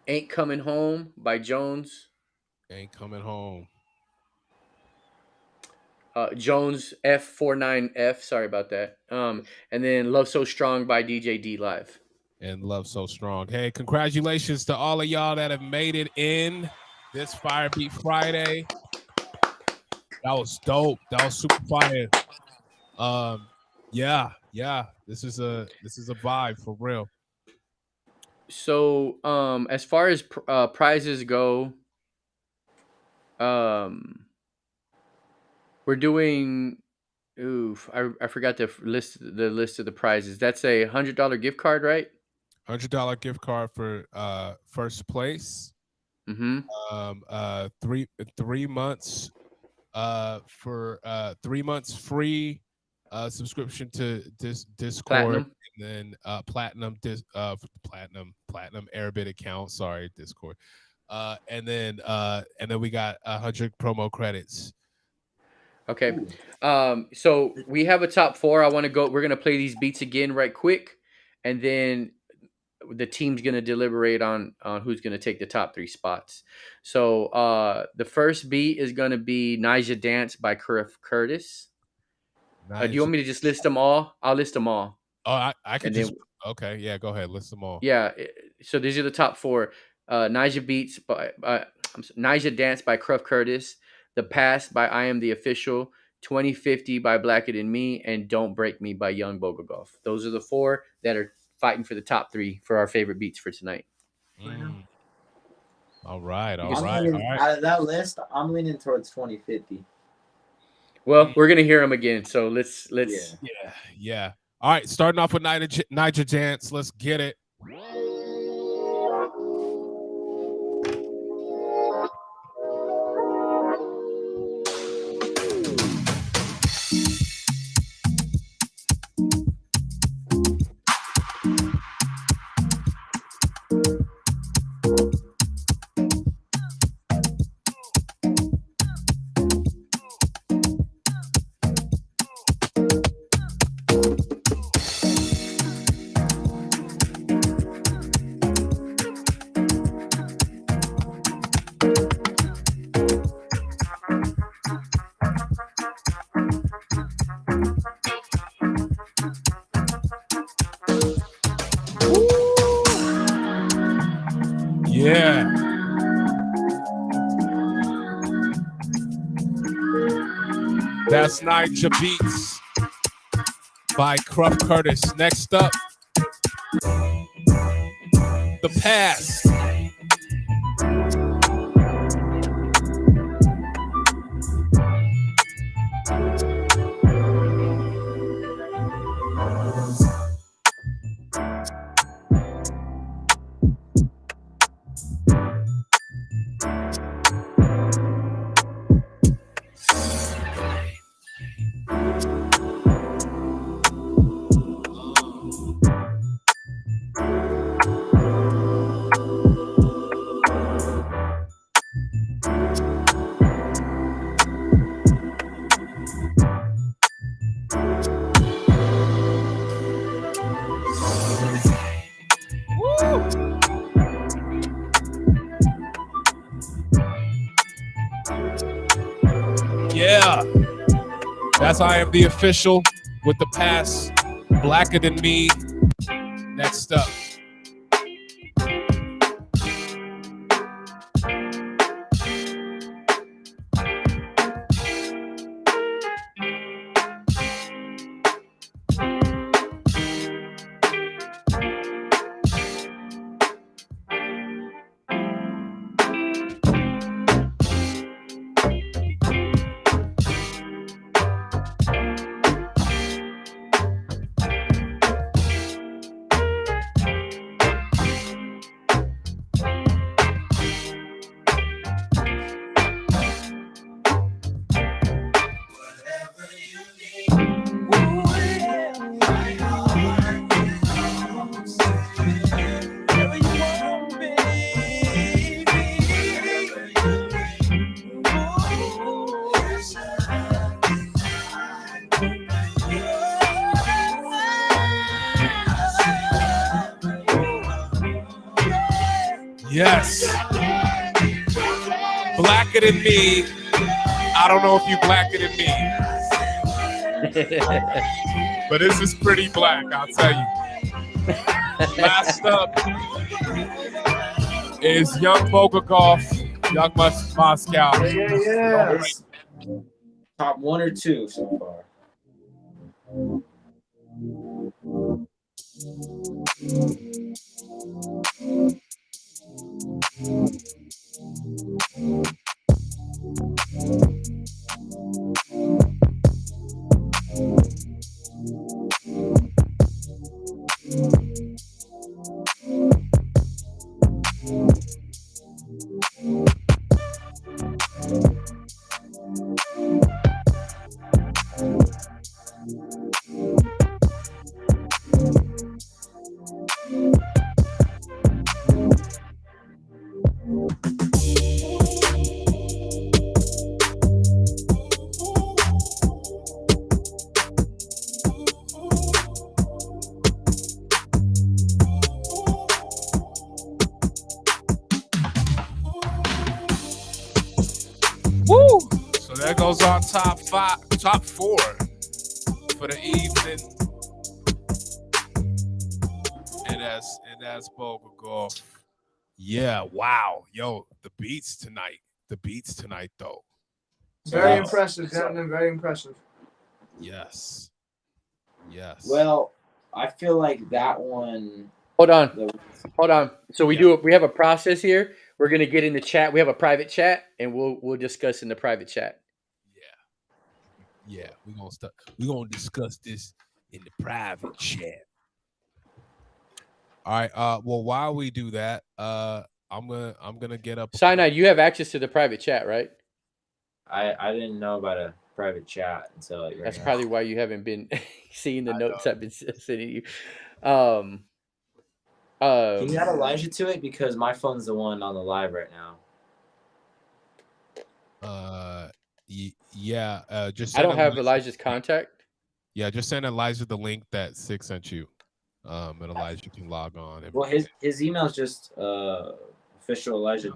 Ain't Coming Home by Jones. Ain't coming home. Jones F49F. Sorry about that. And then Love So Strong by DJ D Live. And Love So Strong. Hey, congratulations to all of y'all that have made it in this Fire Beat Friday. That was dope. That was super fire. Yeah. This is a vibe for real. So, as far as prizes go, we're doing. Oof, I forgot to list the list of the prizes. That's a $100 gift card, right? $100 gift card for first place. Mm-hmm. 3 months for 3 months free subscription to Discord. Platinum. And then platinum Airbit account. Sorry, Discord. And then we got 100 promo credits. Okay. So we have a top 4. We're gonna play these beats again right quick, and then the team's gonna deliberate on who's gonna take the top 3 spots. So the first beat is gonna be Nija Dance by Curtis. Do you want me to just list them all? I'll list them all. Oh, I can And just then- okay. Yeah, go ahead. List them all. Yeah. So these are the top 4. Nija Beats by Nija Dance by Cruff Curtis. The Past by I Am the Official. 2050 by Blacker Than Me, and Don't Break Me by Young Bogogolf. Those are the 4 that are fighting for the top 3 for our favorite beats for tonight. All right. Out of that list, I'm leaning towards 2050. Well, we're gonna hear them again, so let's. Yeah. All right, starting off with Nija Dance. Let's get it. Yeah. That's Nija Beats by Cruff Curtis. Next up, The Past. Yeah. That's I Am the Official with The Past, Blacker Than Me. Next up. Yes. Blacker than me. I don't know if you blacker than me, but this is pretty black, I'll tell you. Last up is Young Bogakov, Young Moscow. Yeah. It's top 1 or 2 so far. Woo! So that goes on top 4 for the evening. And that's Bogakov. Yeah, wow. Yo, the beats tonight though. Very Yes. impressive, gentlemen. Very impressive. Yes. Well, I feel like that one. Hold on. So we Yeah. we have a process here. We're gonna get in the chat. We have a private chat, and we'll discuss in the private chat. Yeah, we're gonna discuss this in the private chat. All right. Well, while we do that, I'm gonna get up. Sinai, you have access to the private chat, right? I didn't know about a private chat until like right That's now. probably why you haven't been seeing the notes I've been sending you. Can you add Elijah to it because my phone's the one on the live right now. Yeah. Just I send don't have Elijah- Elijah's contact. Yeah, just send Elijah the link that Six sent you. And Elijah can log on. Well, his email is just official Elijah.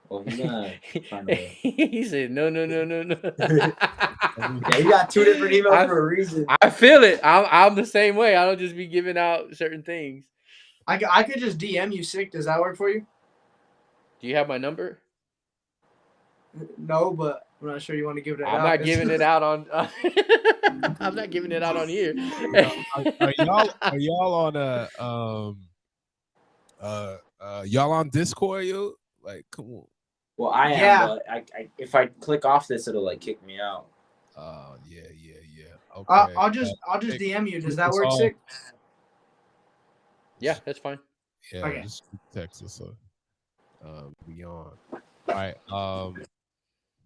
Well, he's gonna find a way. He said no. Yeah, you got 2 different emails for a reason. I feel it. I'm the same way. I don't just be giving out certain things. I could just DM you, Sick. Does that work for you? Do you have my number? No, but I'm not sure you want to give it out. I'm not giving it out on. I'm not giving it out on here. Are y'all on y'all on Discord, yo? Like, come on. Well, I am. Yeah. But I if I click off this, it'll like kick me out. Yeah. Okay. I'll just DM you. Does that It's work, all- Sick? Yeah, that's fine. Yeah, Okay. just text us. Beyond. All right.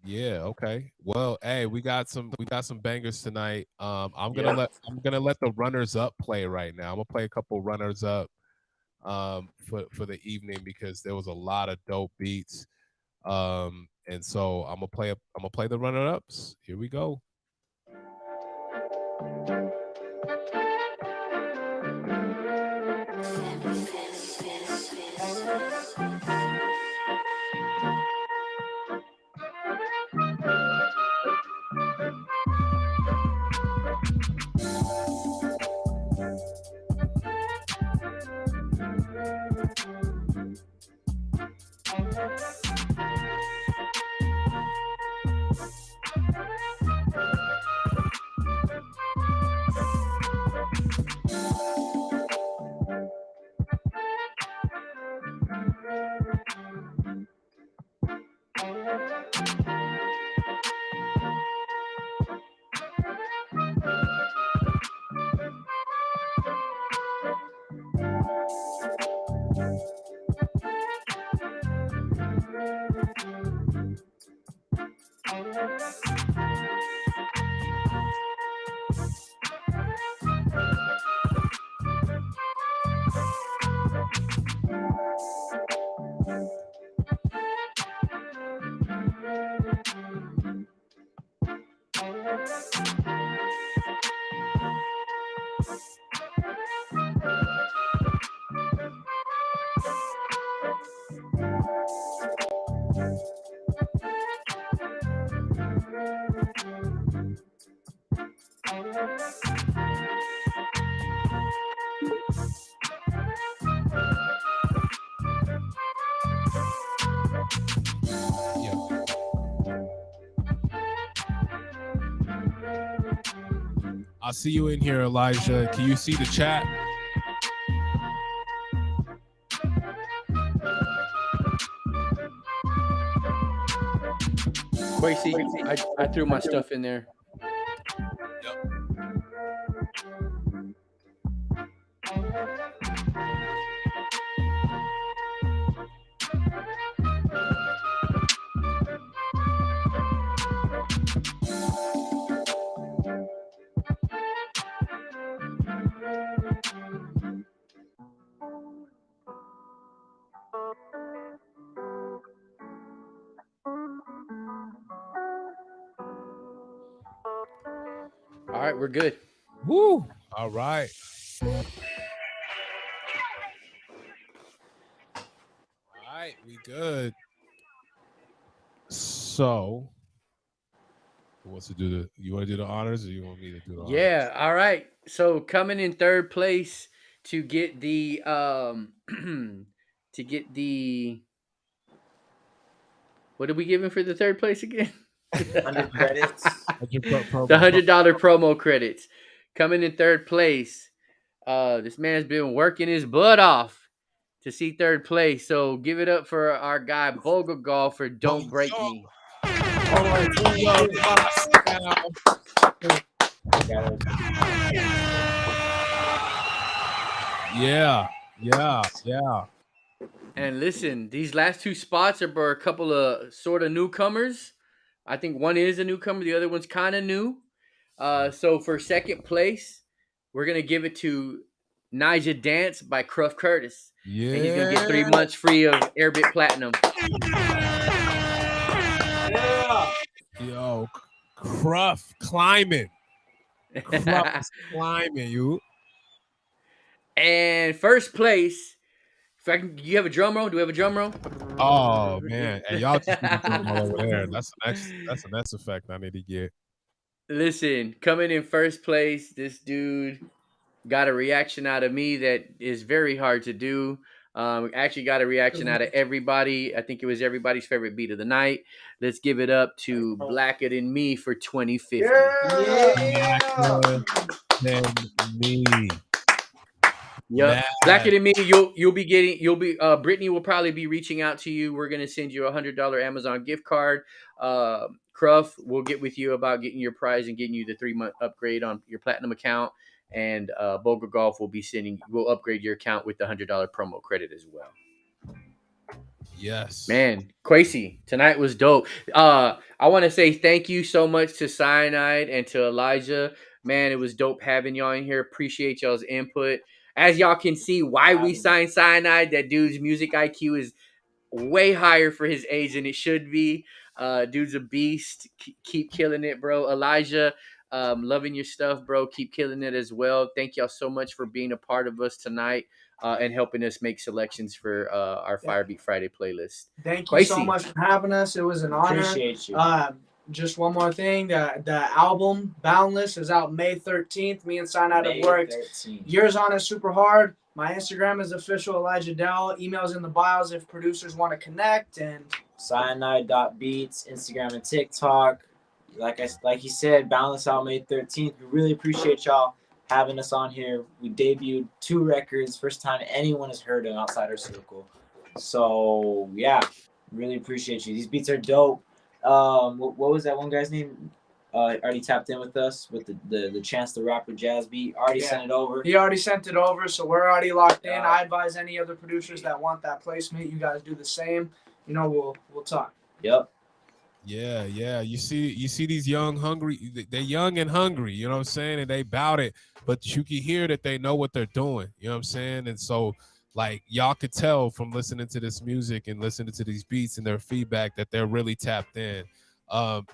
Yeah. Okay. Well, hey, we got some bangers tonight. I'm gonna let the runners up play right now. I'm gonna play a couple runners up, for the evening because there was a lot of dope beats. And so I'm gonna play the runner ups. Here we go. I'll see you in here, Elijah. Can you see the chat? Quasi, I threw my stuff in there. All right, we're good. Woo! All right. All right, we good. So, who wants to do the? You want to do the honors, or you want me to do the honors? Yeah, all right. So coming in third place to get the to get the what did we give him for the third place again? 100 credits. The $100 promo credits. Coming in third place. This man's been working his butt off to see third place. So give it up for our guy Boga Golf for Don't Break Me. Yeah. And listen, these last two spots are for a couple of sort of newcomers. I think one is a newcomer, the other one's kind of new. So for second place, we're gonna give it to Nija Dance by Cruff Curtis. Yeah. And he's gonna get 3 months free of Airbit Platinum. Yeah. Yo, Cruff climbing. Cruff is climbing, you. And first place, you have a drum roll? Do we have a drum roll? Oh man, and y'all just do the drum roll over there. That's an X effect I need to get. Listen, coming in first place, this dude got a reaction out of me that is very hard to do. Actually got a reaction out of everybody. I think it was everybody's favorite beat of the night. Let's give it up to Blacker Than Me for 2050. Yeah. Blacker Than Me. Yeah, Blacker Than Me. Brittany will probably be reaching out to you. We're gonna send you a $100 Amazon gift card. Cruff will get with you about getting your prize and getting you the 3-month upgrade on your platinum account. And Boga Golf will upgrade your account with the $100 promo credit as well. Yes, man, Quasi, tonight was dope. I want to say thank you so much to Cyanide and to Elijah. Man, it was dope having y'all in here. Appreciate y'all's input. As y'all can see, why we signed Cyanide. That dude's music IQ is way higher for his age than it should be. Dude's a beast. Keep killing it, bro. Elijah, loving your stuff, bro. Keep killing it as well. Thank y'all so much for being a part of us tonight and helping us make selections for our Firebeat Friday playlist. Thank you so much for having us. It was an honor. Appreciate you. Just one more thing. The album Boundless is out May 13th. Me and Cyanide have worked years on it super hard. My Instagram is official Elijah Dell. Emails in the bios if producers want to connect. And Cyanide.beats, Instagram and TikTok. Like he said, Boundless out May 13th. We really appreciate y'all having us on here. We debuted 2 records. First time anyone has heard them outside our circle. So, yeah, really appreciate you. These beats are dope. What was that one guy's name? Already tapped in with us with the Chance the Rapper jazz beat. Already sent it over. He already sent it over, so we're already locked in. I advise any other producers that want that placement, you guys do the same. You know, we'll talk. Yep. Yeah. You see these young, hungry. They're young and hungry. You know what I'm saying? And they bout it, but you can hear that they know what they're doing. You know what I'm saying? And so, like, y'all could tell from listening to this music and listening to these beats and their feedback that they're really tapped in.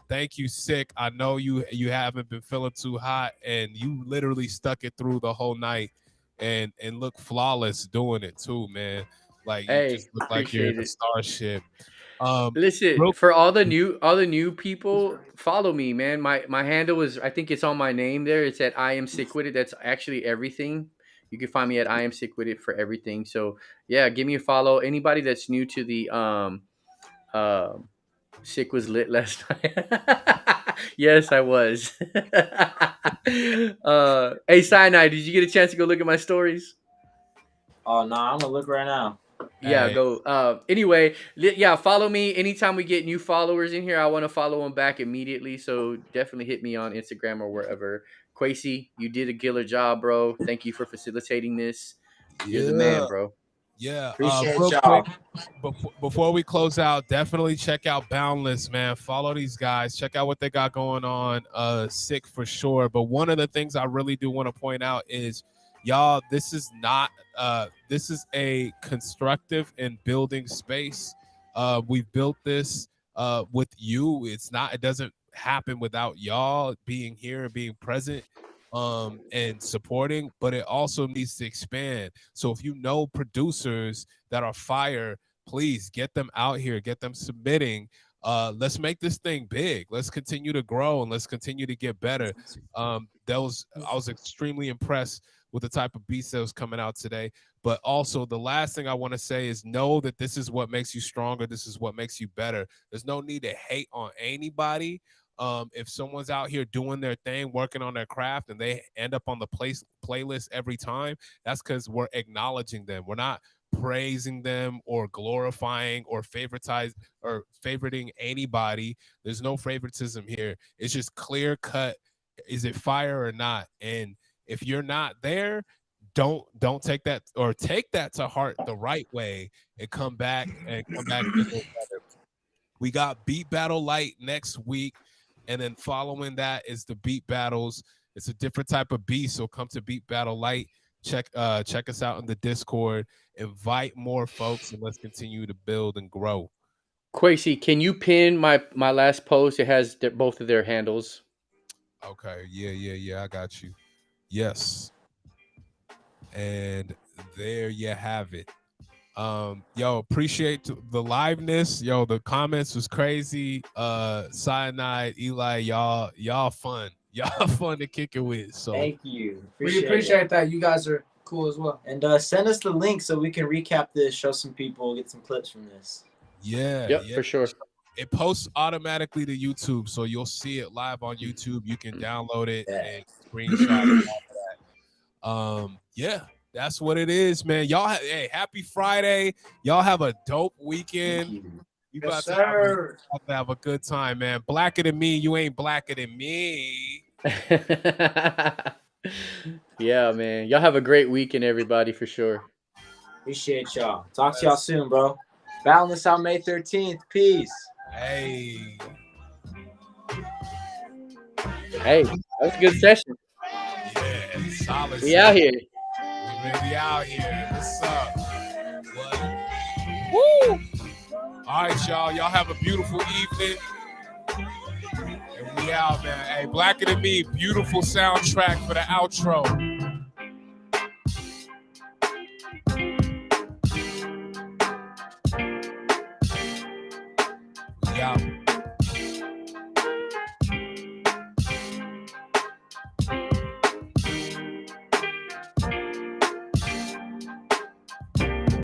Thank you, Sick. I know you haven't been feeling too hot, and you literally stuck it through the whole night and look flawless doing it too, man. Like, you just look like you're in a starship. Listen, for all the new people, follow me, man. My handle is, I think it's on my name there. It's at I Am Sick With It. That's actually everything. You can find me at I Am Sick With It for everything. So yeah, give me a follow. Anybody that's new to the Sick was lit last night. Yes, I was. Hey, Cyanide, did you get a chance to go look at my stories? Oh no, I'm gonna look right now. Yeah, Hey, go. Anyway, yeah, follow me. Anytime we get new followers in here, I want to follow them back immediately. So definitely hit me on Instagram or wherever. Quasi, you did a killer job, bro. Thank you for facilitating this. You're the man, yeah, bro. yeah. Appreciate Real y'all. quick, before we close out, definitely check out Boundless, man. Follow these guys. Check out what they got going on. Sick for sure. But one of the things I really do want to point out is, y'all, this is not. This is a constructive and building space. We've built this with you. It's not. It doesn't happen without y'all being here and being present and supporting, but it also needs to expand. So if you know producers that are fire, please get them out here, get them submitting. Let's make this thing big. Let's continue to grow and let's continue to get better. I was extremely impressed with the type of beats that was coming out today. But also the last thing I want to say is know that this is what makes you stronger. This is what makes you better. There's no need to hate on anybody. If someone's out here doing their thing, working on their craft, and they end up on the playlist every time, that's because we're acknowledging them. We're not praising them or glorifying or favoriting anybody. There's no favoritism here. It's just clear cut. Is it fire or not? And if you're not there, don't take that, or take that to heart the right way and come back and come back. We got Beat Battle Light next week. And then following that is the beat battles. It's a different type of beat. So come to Beat Battle Light. Check us out in the Discord. Invite more folks, and let's continue to build and grow. Quasi, can you pin my last post? It has both of their handles. Okay. Yeah. I got you. Yes. And there you have it. Yo, appreciate the liveness. Yo, the comments was crazy. Cyanide, Eli, y'all fun. Y'all fun to kick it with. So Thank you. We appreciate that. You guys are cool as well. And send us the link so we can recap this, show some people, get some clips from this. Yeah, for sure. It posts automatically to YouTube, so you'll see it live on YouTube. You can download it and screenshot it. All that. Yeah. That's what it is, man. Y'all, hey, happy Friday. Y'all have a dope weekend. You about to have a good time, man. Blacker than me, you ain't blacker than me. Yeah, man. Y'all have a great weekend, everybody, for sure. Appreciate y'all. Talk to y'all soon, bro. Boundless out May 13th. Peace. Hey, that was a good session. Yeah, solid. We out here. We really out here. What's up? What? Woo! All right, y'all. Y'all have a beautiful evening. And we out, man. Hey, Blacker Than Me, beautiful soundtrack for the outro. We out.